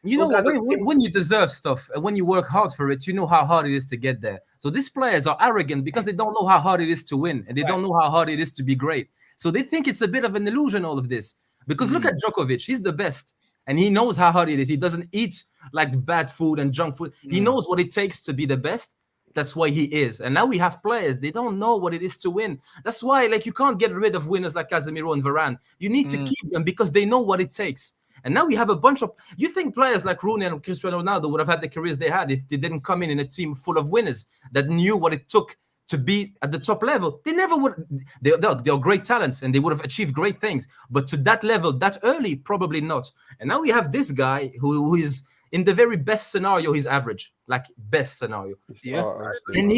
You know, when you deserve stuff and when you work hard for it, you know how hard it is to get there. So these players are arrogant because they don't know how hard it is to win and they don't know how hard it is to be great. So they think it's a bit of an illusion, all of this. Because look at Djokovic. He's the best. And he knows how hard it is. He doesn't eat like bad food and junk food. He knows what it takes to be the best. That's why he is. And now we have players. They don't know what it is to win. That's why, like, you can't get rid of winners like Casemiro and Varane. You need to keep them because they know what it takes. And now we have a bunch of... You think players like Rooney and Cristiano Ronaldo would have had the careers they had if they didn't come in a team full of winners that knew what it took to be at the top level. They never would. They're great talents and they would have achieved great things. But to that level, that early, probably not. And now we have this guy who is, in the very best scenario, he's average. Like, best scenario. Yeah. And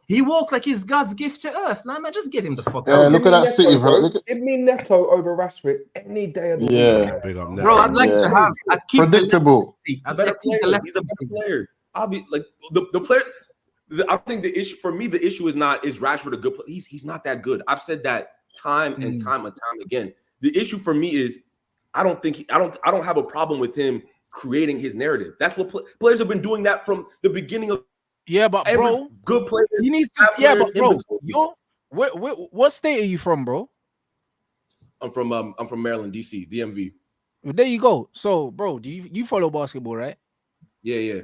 he walks like he's God's gift to earth. Nah, man, just get him the fuck Yeah, out. look at that City, bro. Give me Neto over Rashford any day of the week. Yeah. Big up Neto. Bro, I'd like to have. I'd keep predictable. I'd Better like to keep player. the He's a better player. I'll be like the player. I think the issue for me, the issue is not is Rashford a good player. He's not that good. I've said that time and time again. The issue for me is I don't have a problem with him creating his narrative. That's what players have been doing that from the beginning of. Yeah, but bro, good player. He needs to. Yeah, but bro, what state are you from, bro? I'm from Maryland, DC, DMV. Well, there you go. So, bro, do you follow basketball, right? Yeah.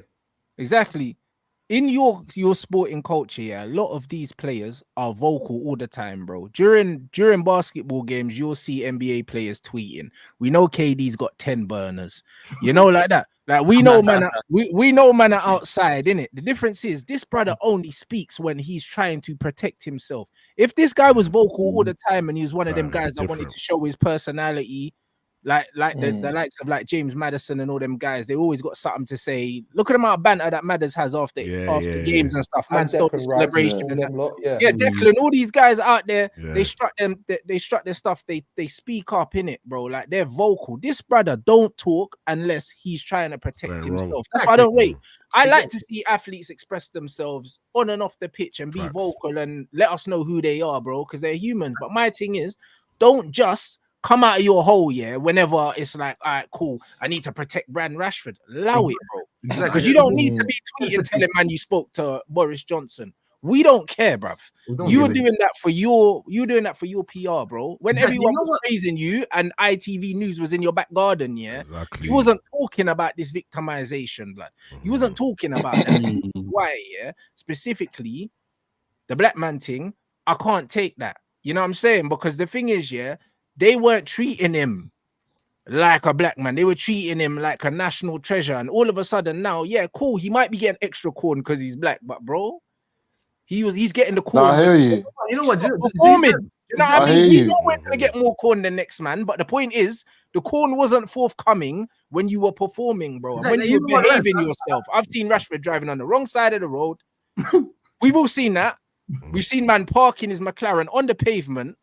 Exactly. In your sporting culture, yeah, a lot of these players are vocal all the time, bro. During basketball games, you'll see NBA players tweeting. We know KD's got 10 burners, you know, like that. Like we know man, we know man are outside, innit? The difference is this brother only speaks when he's trying to protect himself. If this guy was vocal all the time and he was one of them guys that wanted to show his personality, like the likes of like James Madison and all them guys, they always got something to say. Look at the amount of banter that Madders has after games and stuff. Man, stole the celebration and that. Declan, all these guys out there, they strut their stuff. They speak up in it, bro. Like they're vocal. This brother don't talk unless he's trying to protect himself. That's why I don't rate. I like to see athletes express themselves on and off the pitch and be vocal and let us know who they are, bro, because they're humans. But my thing is, don't just come out of your hole, whenever it's like, all right, cool, I need to protect Brand Rashford. Allow it, bro. Because you don't need to be tweeting telling man you spoke to Boris Johnson. We don't care, bruv. You were doing that for your PR, bro. When everyone was praising you and ITV News was in your back garden, you wasn't talking about this victimization, blood. You wasn't talking about that. Why, specifically, the black man thing, I can't take that. You know what I'm saying? Because the thing is, they weren't treating him like a black man. They were treating him like a national treasure. And all of a sudden now, cool, he might be getting extra corn because he's black, but bro, he's getting the corn. I hear you. You know what? Performing. You know what I mean? You know we're going to get more corn than next man, but the point is, the corn wasn't forthcoming when you were performing, bro. And when you were behaving yourself. I've seen Rashford driving on the wrong side of the road. We've all seen that. We've seen man parking his McLaren on the pavement.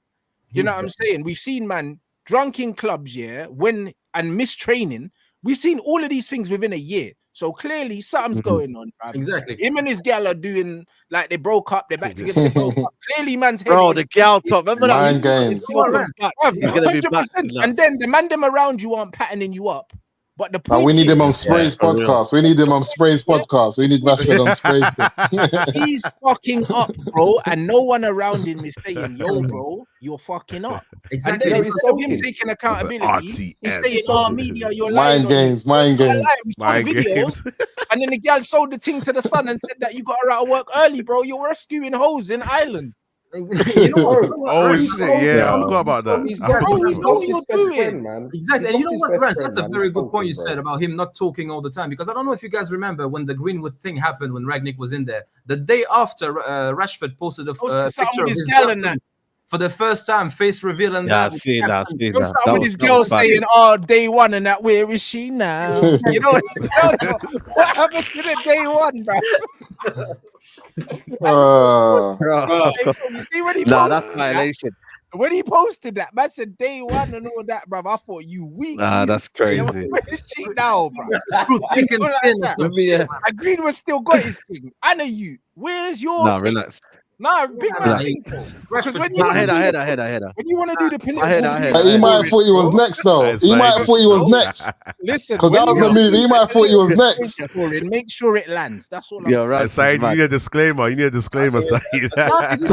You know what I'm saying? We've seen man drunk in clubs, and mistraining. We've seen all of these things within a year. So clearly something's going on. Bro. Exactly. Him and his gal are doing like they broke up, they're back together, they broke up. Clearly, man's bro, the gal top. Remember that? Mind games. He's gonna be back. And then the man them around you aren't patterning you up. But the point we need him on Spray's podcast. We need him on Spray's podcast. We need Rashford on Spray's. He's fucking up, bro, and no one around him is saying, "Yo, bro, you're fucking up." Exactly. And then instead of him taking accountability, he's saying, "Oh, media, you're lying." Mind games. We saw videos, and then the gal sold the thing to the Sun and said that you got her out of work early, bro. You're rescuing hoes in Ireland. You know what? Shit, I forgot about that. Man. Exactly. And you know what, Rance, that's a very good point you said about him not talking all the time. Because I don't know if you guys remember when the Greenwood thing happened when Rangnick was in there. The day after, Rashford posted a picture of his girlfriend for the first time, face reveal and I've seen that. Some of these girls saying, "Oh, day one," and that. Where is she now? you know what happened to the day one, bro? You see when he that's violation. When he posted that, man said day one and all that, bro. I thought you weak. That's crazy. Where is she now, bro? Greenwood still got his thing. I know you. Where's your? No, relax. Nah, big man. Because when you I heard. When you want to do the political, he might have thought he was next, though. He might have thought he was next. Listen, because that was the movie. He might have thought he was next. Make sure it lands. That's all. Yeah, right. Saeed, you need a disclaimer. Saeed. It's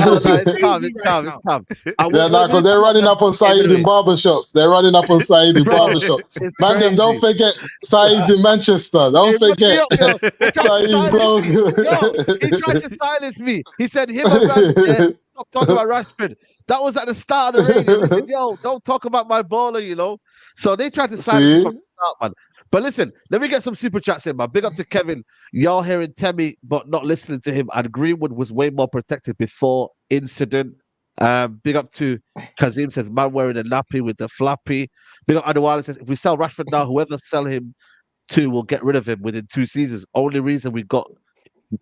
calm. Yeah, because they're running up on Saeed in barbershops. Man, them don't forget Saeed's in Manchester. Don't forget Saeed's blog. He tried to silence me. He said him. Stop talking about Rashford. That was at the start of the radio. He said, "Yo, don't talk about my baller," you know. So they tried to silence me from the start, man. But listen, let me get some super chats in, man. Big up to Kevin. Y'all hearing Temi, but not listening to him. And Greenwood was way more protected before incident. Big up to Kazim says, man wearing a nappy with the flappy. Big up Adewale says, if we sell Rashford now, whoever sell him to will get rid of him within 2 seasons. Only reason we got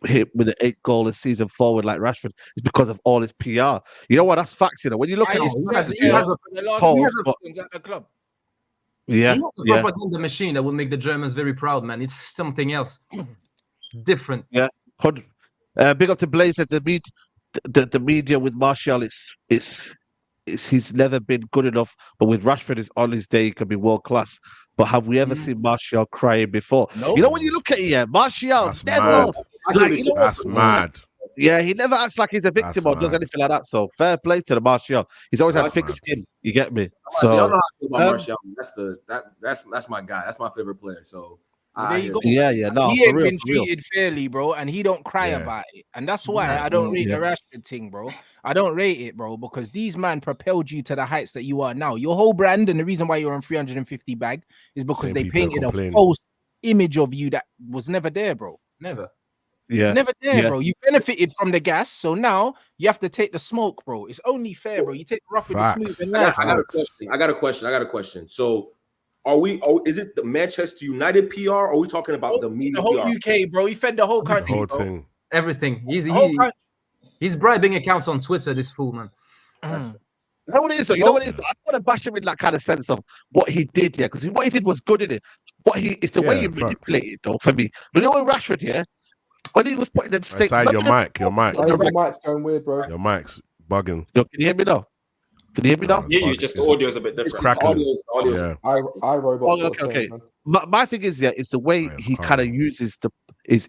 hit with an 8-goal a season forward like Rashford is because of all his PR. You know what? That's facts, you know. When you look at his he has at the club. Yeah, he has a propaganda machine that will make the Germans very proud, man. It's something else, different. Yeah, big up to Blaze that the media with Martial, it's he's never been good enough, but with Rashford is on his day, he can be world class. But have we ever seen Martial crying before? No. You know, when you look at it, Martial That's never mad. like, you know That's mad. Yeah, he never acts like he's a victim or does anything like that. So fair play to the Martial. He's always had thick skin. You get me? So y'all know how I feel about Martial. That's my guy. That's my favorite player. So there you go. Yeah. No, he ain't been treated fairly, bro, and he don't cry about it, and that's why I don't rate the Rashford thing, bro. I don't rate it, bro, because these man propelled you to the heights that you are now. Your whole brand and the reason why you're on 350 bag is because they painted a false image of you that was never there, bro. Never. Yeah, never there, bro. You benefited from the gas, so now you have to take the smoke, bro. It's only fair, bro. You take the rough with the smooth. And I got a question. So, is it the Manchester United PR? Or are we talking about the media? The whole PR? UK, bro. He fed the whole country, The whole bro. thing. Everything. He's bribing accounts on Twitter. This fool, man. You know what it is? You know what it is? I want to bash him in that kind of sense of what he did, yeah, because what he did was good in it. It's the way you manipulate it, though, for me. But you know what, Rashford, yeah, when he was putting them statements. Your mic. Your mic's going weird, bro. Your mic's bugging. Yo, can you hear me now? Yeah, just the audio is a bit different. Yeah. I robot. Okay. My thing is, yeah, it's the way he kind of uses his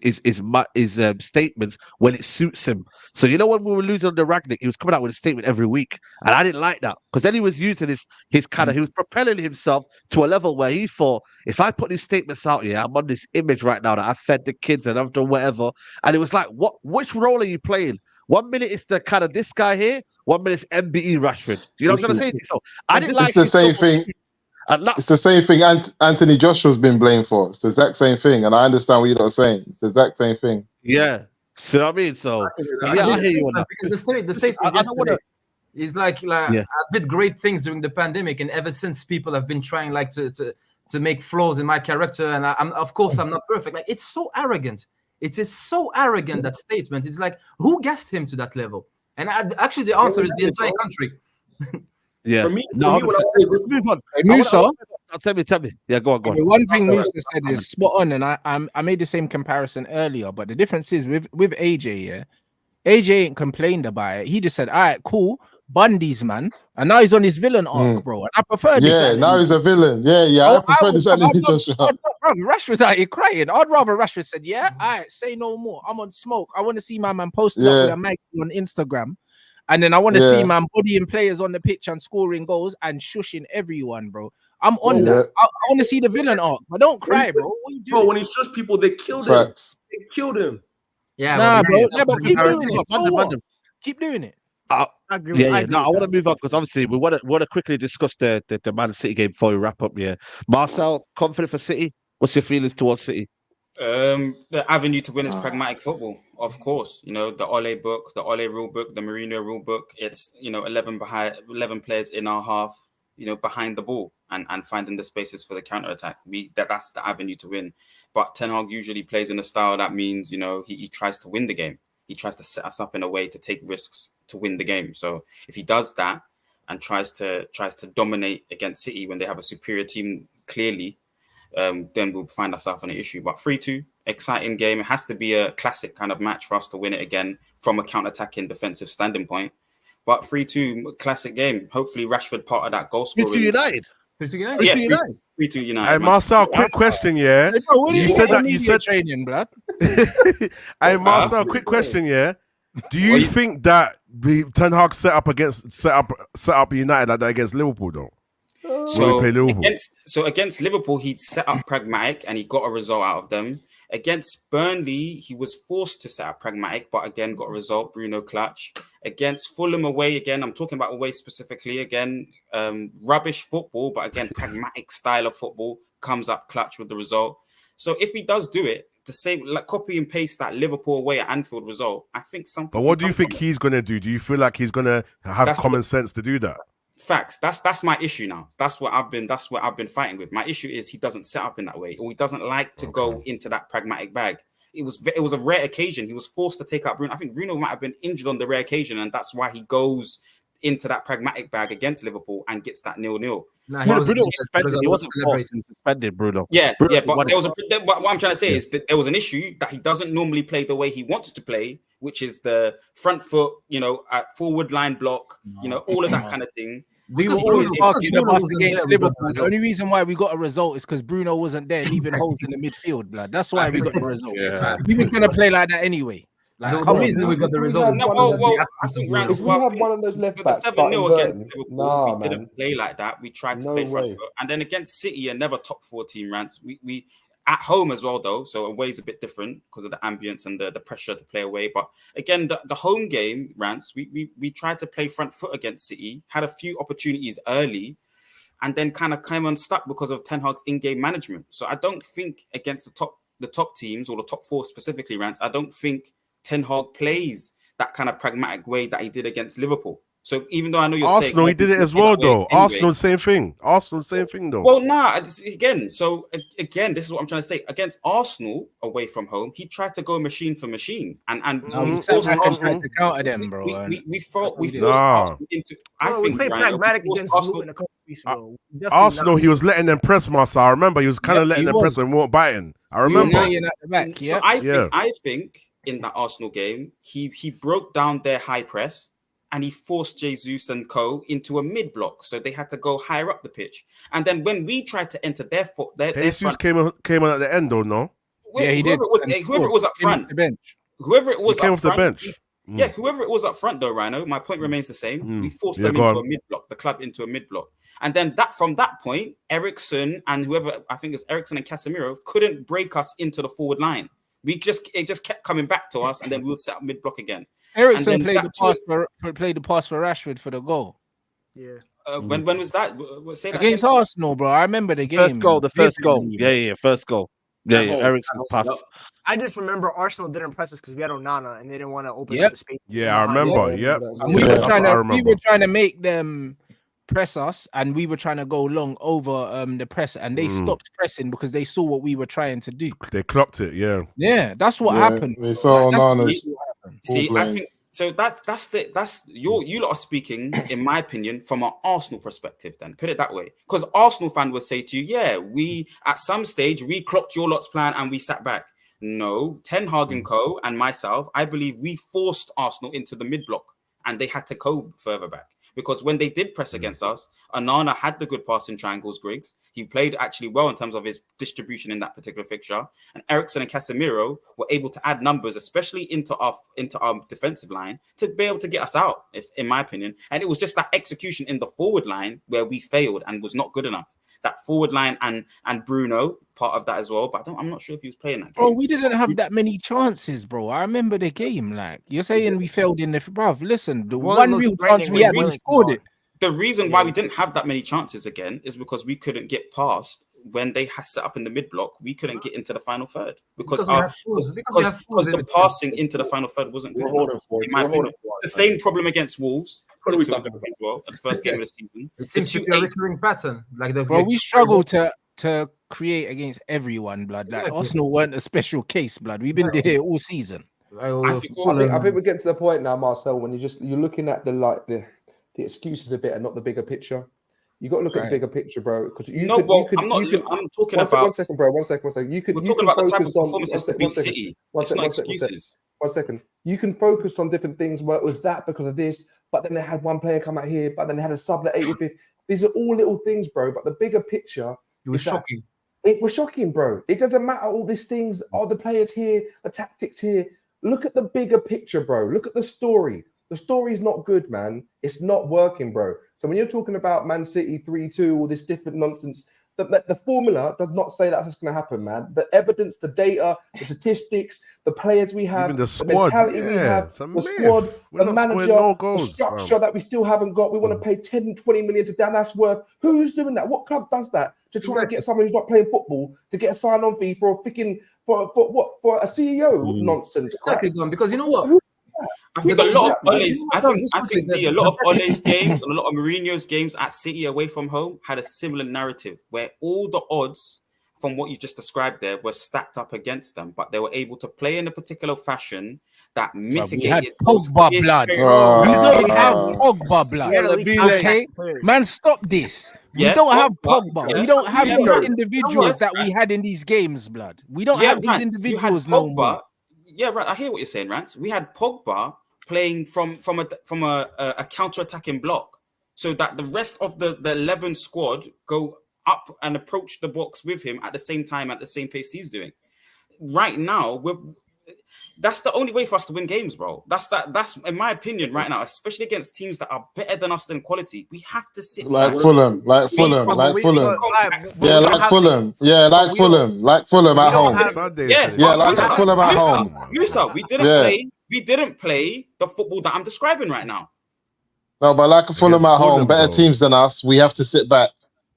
statements when it suits him. So you know, when we were losing on the Ragnick, he was coming out with a statement every week, and I didn't like that because then he was using his kind of he was propelling himself to a level where he thought, if I put these statements out here, I'm on this image right now that I fed the kids and I've done whatever, and it was like, which role are you playing? 1 minute it's the kind of this guy here, 1 minute it's MBE Rashford. Do you know what I'm saying? So I didn't like. It's the same thing. It's the same thing Anthony Joshua's been blamed for. It's the exact same thing, and I understand what you're saying. It's the exact same thing. Yeah. So I mean, I hear you on that. Because the statement yesterday is like I did great things during the pandemic, and ever since people have been trying to make flaws in my character, and I'm not perfect. Like, it's so arrogant. It is so arrogant, that statement. It's like, who gassed him to that level? And actually, the answer is the entire country. Yeah. For me, move on. Musa, tell me. Yeah, go on. One thing Musa said is spot on, and I made the same comparison earlier. But the difference is with AJ, yeah, AJ ain't complained about it. He just said, "All right, cool, Bundy's man," and now he's on his villain arc, bro. And I prefer this. Yeah, now he's a villain. Yeah. I prefer this. Rashford's out here crying. I'd rather Rashford said, "Yeah, all right, say no more. I'm on smoke. I want to see my man posting up with a mic on Instagram." And then I want to see man bodying players on the pitch and scoring goals and shushing everyone, bro. I'm on that. I want to see the villain arc, but don't cry, bro. What are you doing? Bro, when he shushed people, they killed him. They killed him. Yeah, but keep doing it. Keep doing it. I want to move on because obviously we want to quickly discuss the Man City game before we wrap up. Yeah, Marcel, confident for City? What's your feelings towards City? The avenue to win is pragmatic football, of course. You know, the Ole book, the Ole rule book, the Mourinho rule book. It's 11 players in our half, behind the ball and finding the spaces for the counter attack. That's the avenue to win. But Ten Hag usually plays in a style that means he tries to win the game. He tries to set us up in a way to take risks to win the game. So if he does that and tries to dominate against City when they have a superior team clearly, then we'll find ourselves in an issue. But 3-2, exciting game. It has to be a classic kind of match for us to win it again from a counter-attacking defensive standing point. But 3-2, classic game. Hopefully Rashford part of that goal scoring. 3-2 United. 3-2 United. Yeah, 3-2 United. Hey, Marcel, quick question, yeah. You said training, blood. Hey, Marcel, quick question, yeah. Do you think that Ten Hag set up United like that against Liverpool, though? So against Liverpool, he set up pragmatic and he got a result out of them. Against Burnley, he was forced to set up pragmatic, but again got a result. Bruno clutch. Against Fulham away again, I'm talking about away specifically again. Rubbish football, but again, pragmatic style of football comes up clutch with the result. So if he does do it, the same, like copy and paste that Liverpool away at Anfield result, I think something. But what do you think he's going to do? Do you feel like he's going to have common sense to do that? Facts. That's my issue now. That's what I've been fighting with. My issue is he doesn't set up in that way, or he doesn't like to go into that pragmatic bag. It was a rare occasion. He was forced to take out Bruno. I think Bruno might have been injured on the rare occasion, and that's why he goes into that pragmatic bag against Liverpool and gets that 0-0. Bruno was suspended. He wasn't forced. He was suspended, Bruno. Yeah, but what I'm trying to say is that there was an issue that he doesn't normally play the way he wants to play, which is the front foot, forward line block, all of that kind of thing. We were always arguing about against Liverpool. The only reason why we got a result is because Bruno wasn't there, leaving holes in the midfield, blood. That's why we got the result. Yeah. He was going to play like that anyway. Like, the reason we got the result. I think if we have one of those left backs, the 7-0 against Liverpool, we didn't play like that. We tried to play front foot, and then against City, another top 4 team, Rants. We at home as well, though, so away is a bit different because of the ambience and the pressure to play away. But again, the home game, Rants, we tried to play front foot against City, had a few opportunities early, and then kind of came unstuck because of Ten Hag's in-game management. So I don't think against the top teams or the top 4 specifically, Rants, I don't think Ten Hag plays that kind of pragmatic way that he did against Liverpool. So even though I know you're Arsenal, he did it as well, though. Arsenal, same thing. Though. Well, again, this is what I'm trying to say. Against Arsenal, away from home, he tried to go machine for machine, and we forced Arsenal to counter them, bro. We forced Arsenal into. We played pragmatic against Luton a couple weeks ago. Arsenal, he was letting them press, Marcel. I remember he was kind of letting them press and weren't biting. I remember. So I think in that Arsenal game, he broke down their high press. And he forced Jesus and co into a mid block, so they had to go higher up the pitch. And then when we tried to enter their Jesus front, came on at the end, though, no? He did. Whoever it was up front, whoever it was came up off front, the bench. Whoever it was up front, though, Rhino. My point remains the same. We forced them into a mid block, the club into a mid block, and then from that point, Eriksen and whoever, I think it's Eriksen and Casemiro, couldn't break us into the forward line. It just kept coming back to us, and then we would set up mid block again. Eriksen played the pass for Rashford for the goal. Yeah. When was that? Say that against again. Arsenal, bro. I remember the game. The first goal. Yeah, first goal. Yeah, Eriksen's pass. I just remember Arsenal didn't press us because we had Onana and they didn't want to open up the space. Yeah, I remember. We were trying to make them press us, and we were trying to go long over the press, and they stopped pressing because they saw what we were trying to do. They clocked it. Yeah, that's what happened. They saw Onana. See, I think so. That's you lot are speaking, in my opinion, from an Arsenal perspective. Then put it that way, because Arsenal fan would say to you, "Yeah, we at some stage we clocked your lot's plan and we sat back." No, Ten Hag and co and myself, I believe we forced Arsenal into the mid block, and they had to go further back. Because when they did press against us, Onana had the good passing triangles, Griggs. He played actually well in terms of his distribution in that particular fixture. And Eriksen and Casemiro were able to add numbers, especially into our defensive line, to be able to get us out, in my opinion. And it was just that execution in the forward line where we failed and was not good enough. That forward line and Bruno, part of that as well. But I'm not sure if he was playing that game. Bro, we didn't have that many chances, bro. I remember the game. Like, you're saying we failed in the... Bruv, listen, the one real chance we had, we scored it. The reason why we didn't have that many chances again is because we couldn't get past when they had set up in the mid block. We couldn't get into the final third because the passing into the final third wasn't good enough. The same problem against Wolves. What are we talking about as well at the first game of the season? It seems to be a recurring pattern. Bro, we struggle to create against everyone, blood. Like Arsenal weren't a special case, blood. We've been there all season. I think we're getting to the point now, Marcel, when you're looking at the excuses a bit and not the bigger picture. You got to look at the bigger picture, bro. Because I'm talking about. One second, bro. One second. We're talking about the type of performances to beat City. It's not excuses. 1 second. You can focus on different things. Well, it was that because of this, but then they had one player come out here, but then they had a sub at 85th. These are all little things, bro. But the bigger picture, it was shocking. It was shocking, bro. It doesn't matter all these things. Are the players here? The tactics here? Look at the bigger picture, bro. Look at the story. The story's not good, man. It's not working, bro. So when you're talking about Man City 3-2, all this different nonsense, the formula does not say that's going to happen, man. The evidence, the data, the statistics, the players we have, Even the squad, mentality we have, the squad, the manager, the structure that we still haven't got. We want to pay 10, 20 million to Dan Ashworth. Who's doing that? What club does that to try and get someone who's not playing football to get a sign-on fee for a freaking for a CEO nonsense? Exactly, because you know what? I think a lot of Ole's, a lot of Ole's games and a lot of Mourinho's games at City away from home had a similar narrative where all the odds from what you just described there were stacked up against them, but they were able to play in a particular fashion that mitigated Pogba blood. We don't have Pogba blood. Okay, man, stop this. We don't have Pogba. We don't have these individuals that we had in these games, blood. We don't have these individuals no more. Yeah, right. I hear what you're saying, Rance. We had Pogba playing from a counter-attacking block, so that the rest of the 11 squad go up and approach the box with him at the same time, at the same pace he's doing. Right now, that's the only way for us to win games, bro. That's in my opinion right now, especially against teams that are better than us in quality. We have to sit like Fulham. Yeah, like Fulham at home. Like Fulham at home. Musa, we didn't play the football that I'm describing right now. No, but like Fulham at home, better teams than us, we have to sit back.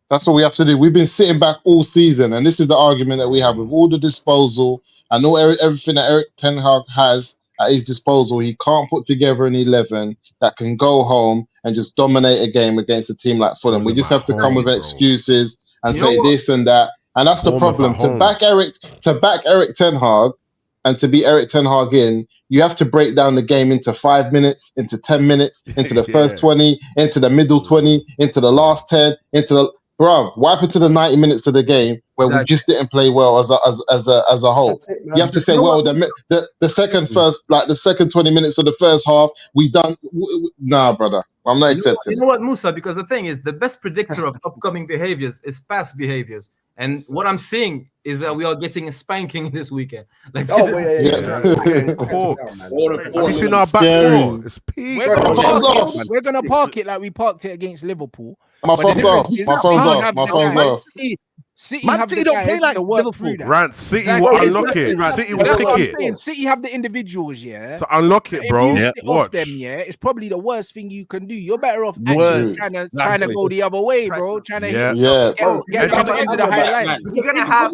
That's what we have to do. We've been sitting back all season, and this is the argument that we have with all the disposal. I know everything that Erik Ten Hag has at his disposal. He can't put together an 11 that can go home and just dominate a game against a team like Fulham. We just have to come with excuses and say this and that, and that's the problem. To back Erik Ten Hag and to be Erik Ten Hag in, you have to break down the game into 5 minutes, into 10 minutes, into the first 20, into the middle 20, into the last 10, into the wipe it to the 90 minutes of the game where we just didn't play well as a whole. You have to say, the second 20 minutes of the first half, we done. Nah, brother, I'm not accepting. You know what, Musa? Because the thing is, the best predictor of upcoming behaviors is past behaviors. And what I'm seeing is that we are getting a spanking this weekend. Like, Have you seen our back four? It's peak. We're gonna park it like we parked it against Liverpool. My phone's off. City Man City don't play like Liverpool. Rant, City will unlock it. City will pick it. City have the individuals, to unlock it, bro. If you sit off them, it's probably the worst thing you can do. You're better off actually trying to go the other way, bro. Trying to get the other end of the highlight. We're gonna have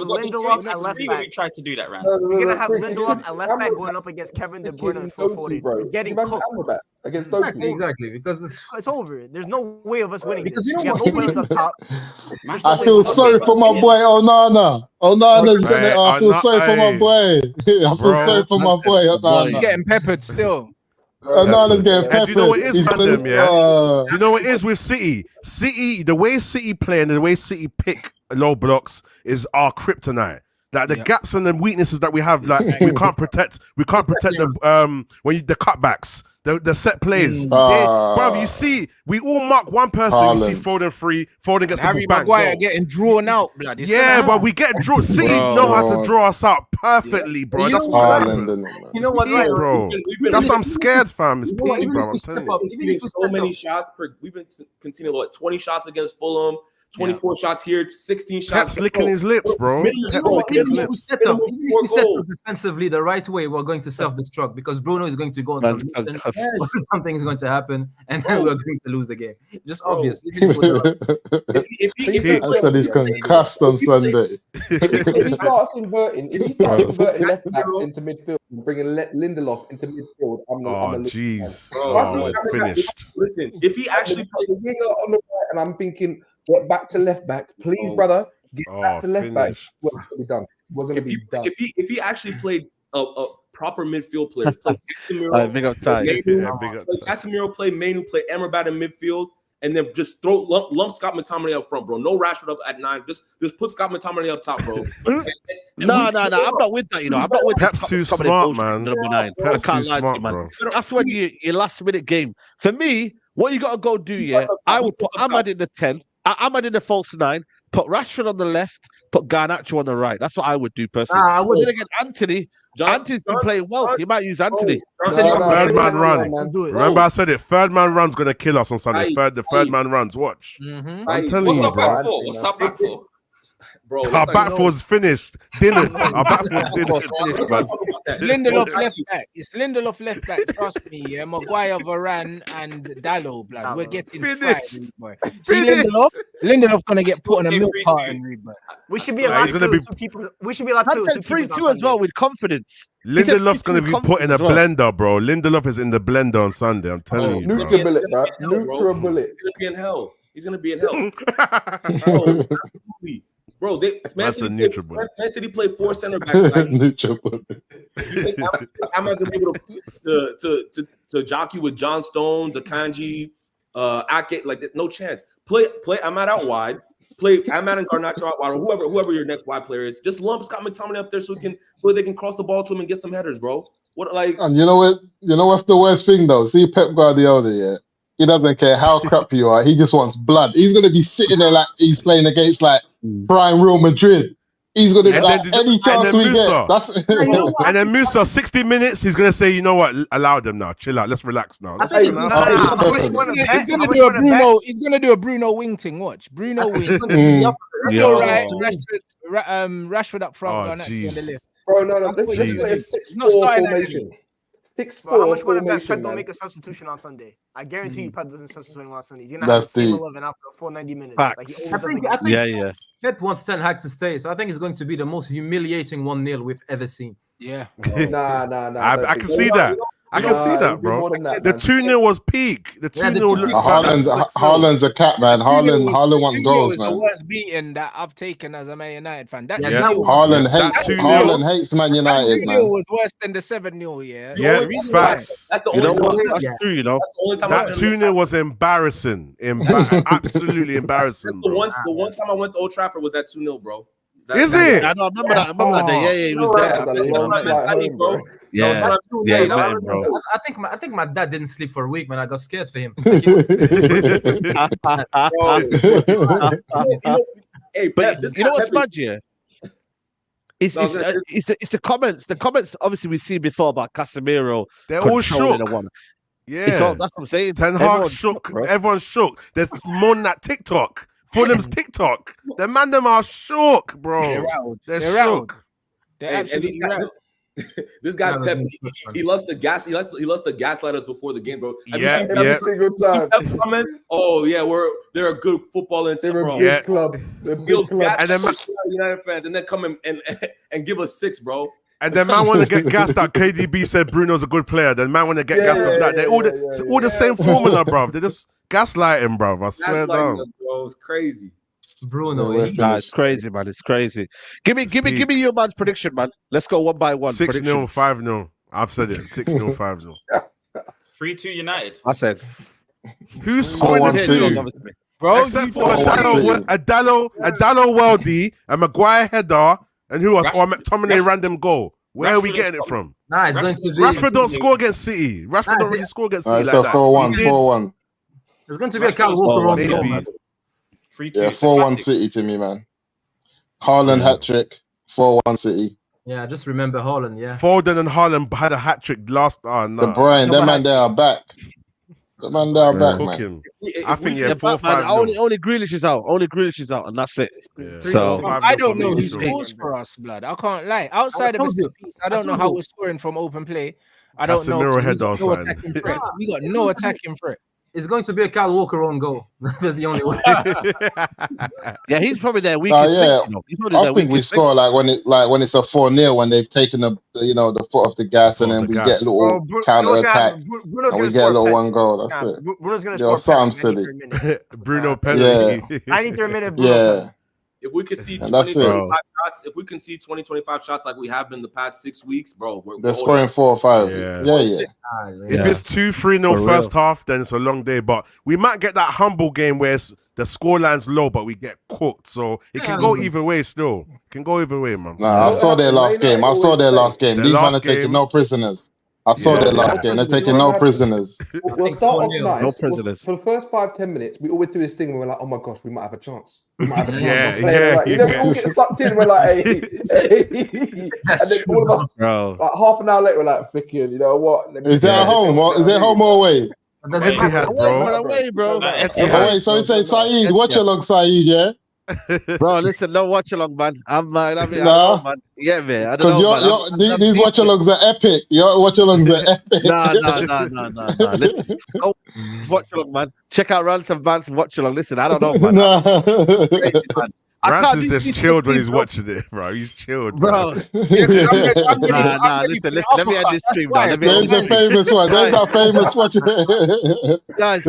Lindelof at left back. We tried to do that, Rant. We're gonna have Lindelof at left back going up against Kevin De Bruyne and Phil Foden. We're getting cooked. Against exactly, because it's over. There's no way of us winning. Because we have no players up top. I feel sorry for my boy Onana. Onana's gonna. I feel sorry for my boy. I feel sorry for my boy Onana. He's getting peppered still. Onana's getting peppered. Do you know what it is, man? Do you know what it is with City? City, the way City play and the way City pick low blocks is our kryptonite. Like the gaps and the weaknesses that we have, like we can't protect the the cutbacks, the set plays. Bro, you see, we all mark one person. Haaland. You see Foden free, Foden gets Harry the ball back. Maguire getting drawn out, blood. But we get drawn. City know how to draw us out perfectly, bro. That's what's happening. You know what, bro? That's I'm scared, fam. It's peak, bro. I'm telling you. We've been so many shots per. We've been continuing 20 shots against Fulham. 24 shots here, 16 shots. Pep's licking his lips, bro. Pep's licking his lips. Set up defensively the right way, we're going to self-destruct because Bruno is going to go on something is going to happen, and then we're going to lose the game. Just obvious. I said he's concussed on Sunday. If he starts inverting left back into midfield and bringing Lindelof into midfield, I'm jeez. Finished. Listen, if he actually plays the winger on the right, and I'm thinking, get back to left back, please, brother. Get back to left back. We're gonna be done. We're gonna be done. If he actually played a proper midfield player, play Casemiro, play Manu, play Amrabat in midfield, and then just lump Scott McTominay up front, bro. No Rashford up at 9. Just put Scott McTominay up top, bro. No, I'm not with that. I'm not with Pep's too smart, man. I can't lie to you, man. That's when your last minute game. For me, what you gotta go do, I would put Ahmad in the 10. I'm adding the false 9. Put Rashford on the left. Put Garnacho on the right. That's what I would do personally. I would. But then again, Anthony's been playing well. He might use Anthony. Third man run. Let's do it. Remember, I said it. Third man run's gonna kill us on Sunday. The third man runs. Watch. I'm telling you, bro. What's our back four? Bro, Our back four's finished. Didn't. Our back four's didn't. It's Lindelof left back. It's Lindelof left back. Trust me, yeah. Maguire, Varane, and Dallo, blood. We're getting fired, boy. See Lindelof gonna get put on a milk carton, boy. We should be allowed to do 2 people. We should be allowed to do 2 3-2 as well with confidence. Lindelof's gonna be put in a blender, bro. Lindelof is in the blender on Sunday. I'm telling you, Neutral bullet, bro. Neutral bullet. He's gonna be in hell. He's gonna be in hell. Bro, absolutely. Bro, Man City played 4 center backs. Like, neutral bullet. You think Amazon's gonna be able to jockey with John Stones, Akanji, Ake? Like, no chance. Play Ahmad out wide. Play Ahmad and Garnacho out wide, or whoever your next wide player is. Just lump Scott McTominay up there so they can cross the ball to him and get some headers, bro. What like? And you know what? You know what's the worst thing though? See Pep Guardiola, yeah. He doesn't care how crap you are. He just wants blood. He's gonna be sitting there like he's playing against like prime Real Madrid. He's gonna be like any chance we get. That's and then Musa, 60 minutes. He's gonna say, you know what? Allow them now. Chill out. Let's relax now. He's gonna do a Bruno wing thing. Watch Bruno wing. Bruno right, Rashford up front, on the left. Bro, no. Let's play a 6-4 formation. 6-4 How much would Pep formation, don't man. make a substitution on Sunday? I guarantee you Pep doesn't substitute on Sunday. He's gonna have the same 11 after a full 90 minutes. Like I think Pep wants Ten Hag to stay, so I think it's going to be the most humiliating 1-0 we've ever seen. Yeah. Nah. I can see that. I can see that, bro. The 2-0 was peak. The 2-0 looked Haaland's a cat, man. Haaland wants goals, man. The worst beating that I've taken as a Man United fan. Haaland hates Man United, man. That was worse than the 7-0, yeah. Yeah, facts. That's true, you know. That 2-0 was embarrassing. Absolutely embarrassing. The one time I went to Old Trafford was that 2-0, bro. Is it? I know. I remember that day. Yeah, he was there. Yeah, bro. I think my dad didn't sleep for a week, man. I got scared for him. Hey, but you know what's mad, yeah? It's the comments. The comments, obviously, we've seen before about Casemiro. They're all shook. Yeah, that's what I'm saying. Ten Hag shook. Everyone's shook. There's more than that TikTok. Fulham's TikTok. The man them are shook, bro. They're shook. They're absolutely rattled. This guy Pep, he loves to gaslight us before the game, bro. Every single time. Comments? Oh yeah, they're a good football and they're a big club. They're big club. And then United fans, and then come and give us 6, bro. And then man want to get gassed that KDB said Bruno's a good player. Then man want to get gassed off that. They're all the same formula, bro. They're just gaslighting, bro. I swear down. Bro, it's crazy. Bruno, it's crazy, man. It's crazy. Give me your man's prediction, man. Let's go one by one. 6-0, 5-0. I've said it. 6-0, 5-0. 3-2 United. I said. Who's scoring the 2? Bro, except for Adalo Weldy, a Maguire header, and who else? Or McTominay random goal. Where are we getting it from? Nah, it's going to be Rashford don't score against City. Rashford don't really score against City like that. 4-1. There's going to be a Kyle Walker on goal. 4-1 City to me, man. Haaland hat-trick, 4-1 City. Yeah, just remember Haaland, yeah. Foden and Haaland had a hat-trick last... Oh, no. De Bruyne, them man, they are back. The man, they are back, man. I think, 4-5. Only Grealish is out. Only Grealish is out, and that's it. Yeah. So I don't know who scores for us, blood. I can't lie. Outside of the piece, I don't know how we're scoring from open play. I don't know. We got no attacking threat. It's going to be a Kyle Walker on goal. That's the only way. Yeah, he's probably their weakest. I think we score like when it's a 4-0 when they've taken the foot off the gas and then we get a little counter attack and we get a little 1 goal. That's it. Bruno's gonna score. Something silly. Bruno penalty. Yeah. I need 3 minutes. Bruno. Yeah. If we could see 20-25 shots, if we can see 20-25 shots like we have been the past 6 weeks, bro, they're scoring 4 or 5. Yeah. If it's 2-3-0 first half, then it's a long day. But we might get that humble game where the scoreline's low, but we get cooked. So it can go either way still. It can go either way, man. Nah, I saw their last game. These men are taking no prisoners. I saw Yeah, their yeah. last game. They're taking no prisoners. We'll start off nice. No prisoners. For the first 5-10 minutes, we always do this thing where we're like, oh my gosh, we might have a chance. We might have a chance. Yeah, You know, we all get sucked in. We're like, hey. And then all of us, like half an hour later, we're like, freaking, you know what? Is that at home? Or, is it home or away? Away, bro. Away. So we say, Saeed, watch along, Saeed, yeah? Bro, listen, no watch along, man. I mean, I don't know, man. Yeah, man. Because these watch alongs are epic. Your watch alongs are epic. Nah. Listen, go watch along, man. Check out Rants and Vance and watch along. Listen, I don't know, man. Crazy, man. Rance is just chilled when he's watching it, bro. He's chilled, bro. Listen. Let me end this stream now. There's the famous one. There's that famous watch. Guys,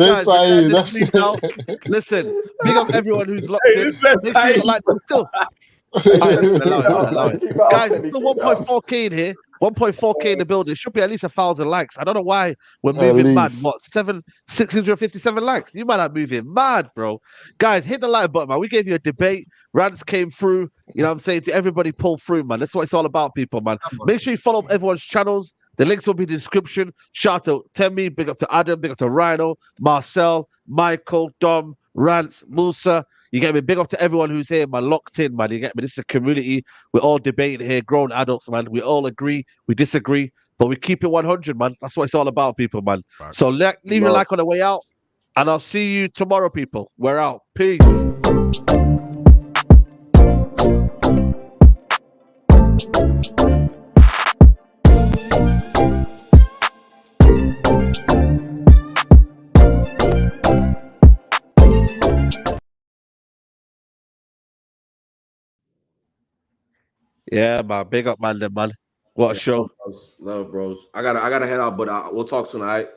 listen, big up everyone who's locked in. Make sure you like still. Allow it. Guys, it's still 1.4k in here. 1.4k in the building. It should be at least 1,000 likes. I don't know why we're moving mad. What, 657 likes? You might not moving mad, bro. Guys, hit the like button, man. We gave you a debate. Rants came through. You know what I'm saying? To everybody pull through, man. That's what it's all about, people, man. Make sure you follow everyone's channels. The links will be in the description. Shout out to Temi, big up to Adam, big up to Rhino, Marcel, Michael, Dom, Rants, Musa. You get me? Big up to everyone who's here, man. Locked in, man. You get me? This is a community. We're all debating here, grown adults, man. We all agree, we disagree, but we keep it 100, man. That's what it's all about, people, man. Right. So leave your like on the way out, and I'll see you tomorrow, people. We're out. Peace. Yeah, man. Big up, man. What a show. Love, bros. I gotta head out, but we'll talk soon, all right?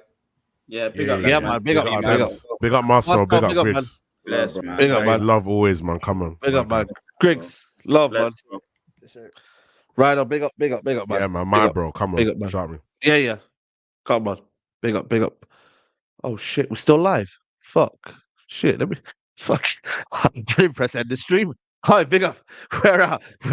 Yeah, big up. Yeah, man. Big up, man. Big up. Big up, Marcel. Big up, Griggs. Bless, man. Big up, man. Love always, man. Come on. Big up, man. Griggs. Love, man. Yes, sir. Right on. Big up, man. Yeah, man. My bro. Come on. Big up, man. Shout me. Yeah. Come on. Big up. Oh, shit. We're still live. Fuck. Shit. Let me. Fuck. I didn't press end the stream. Hi, big up. We're out.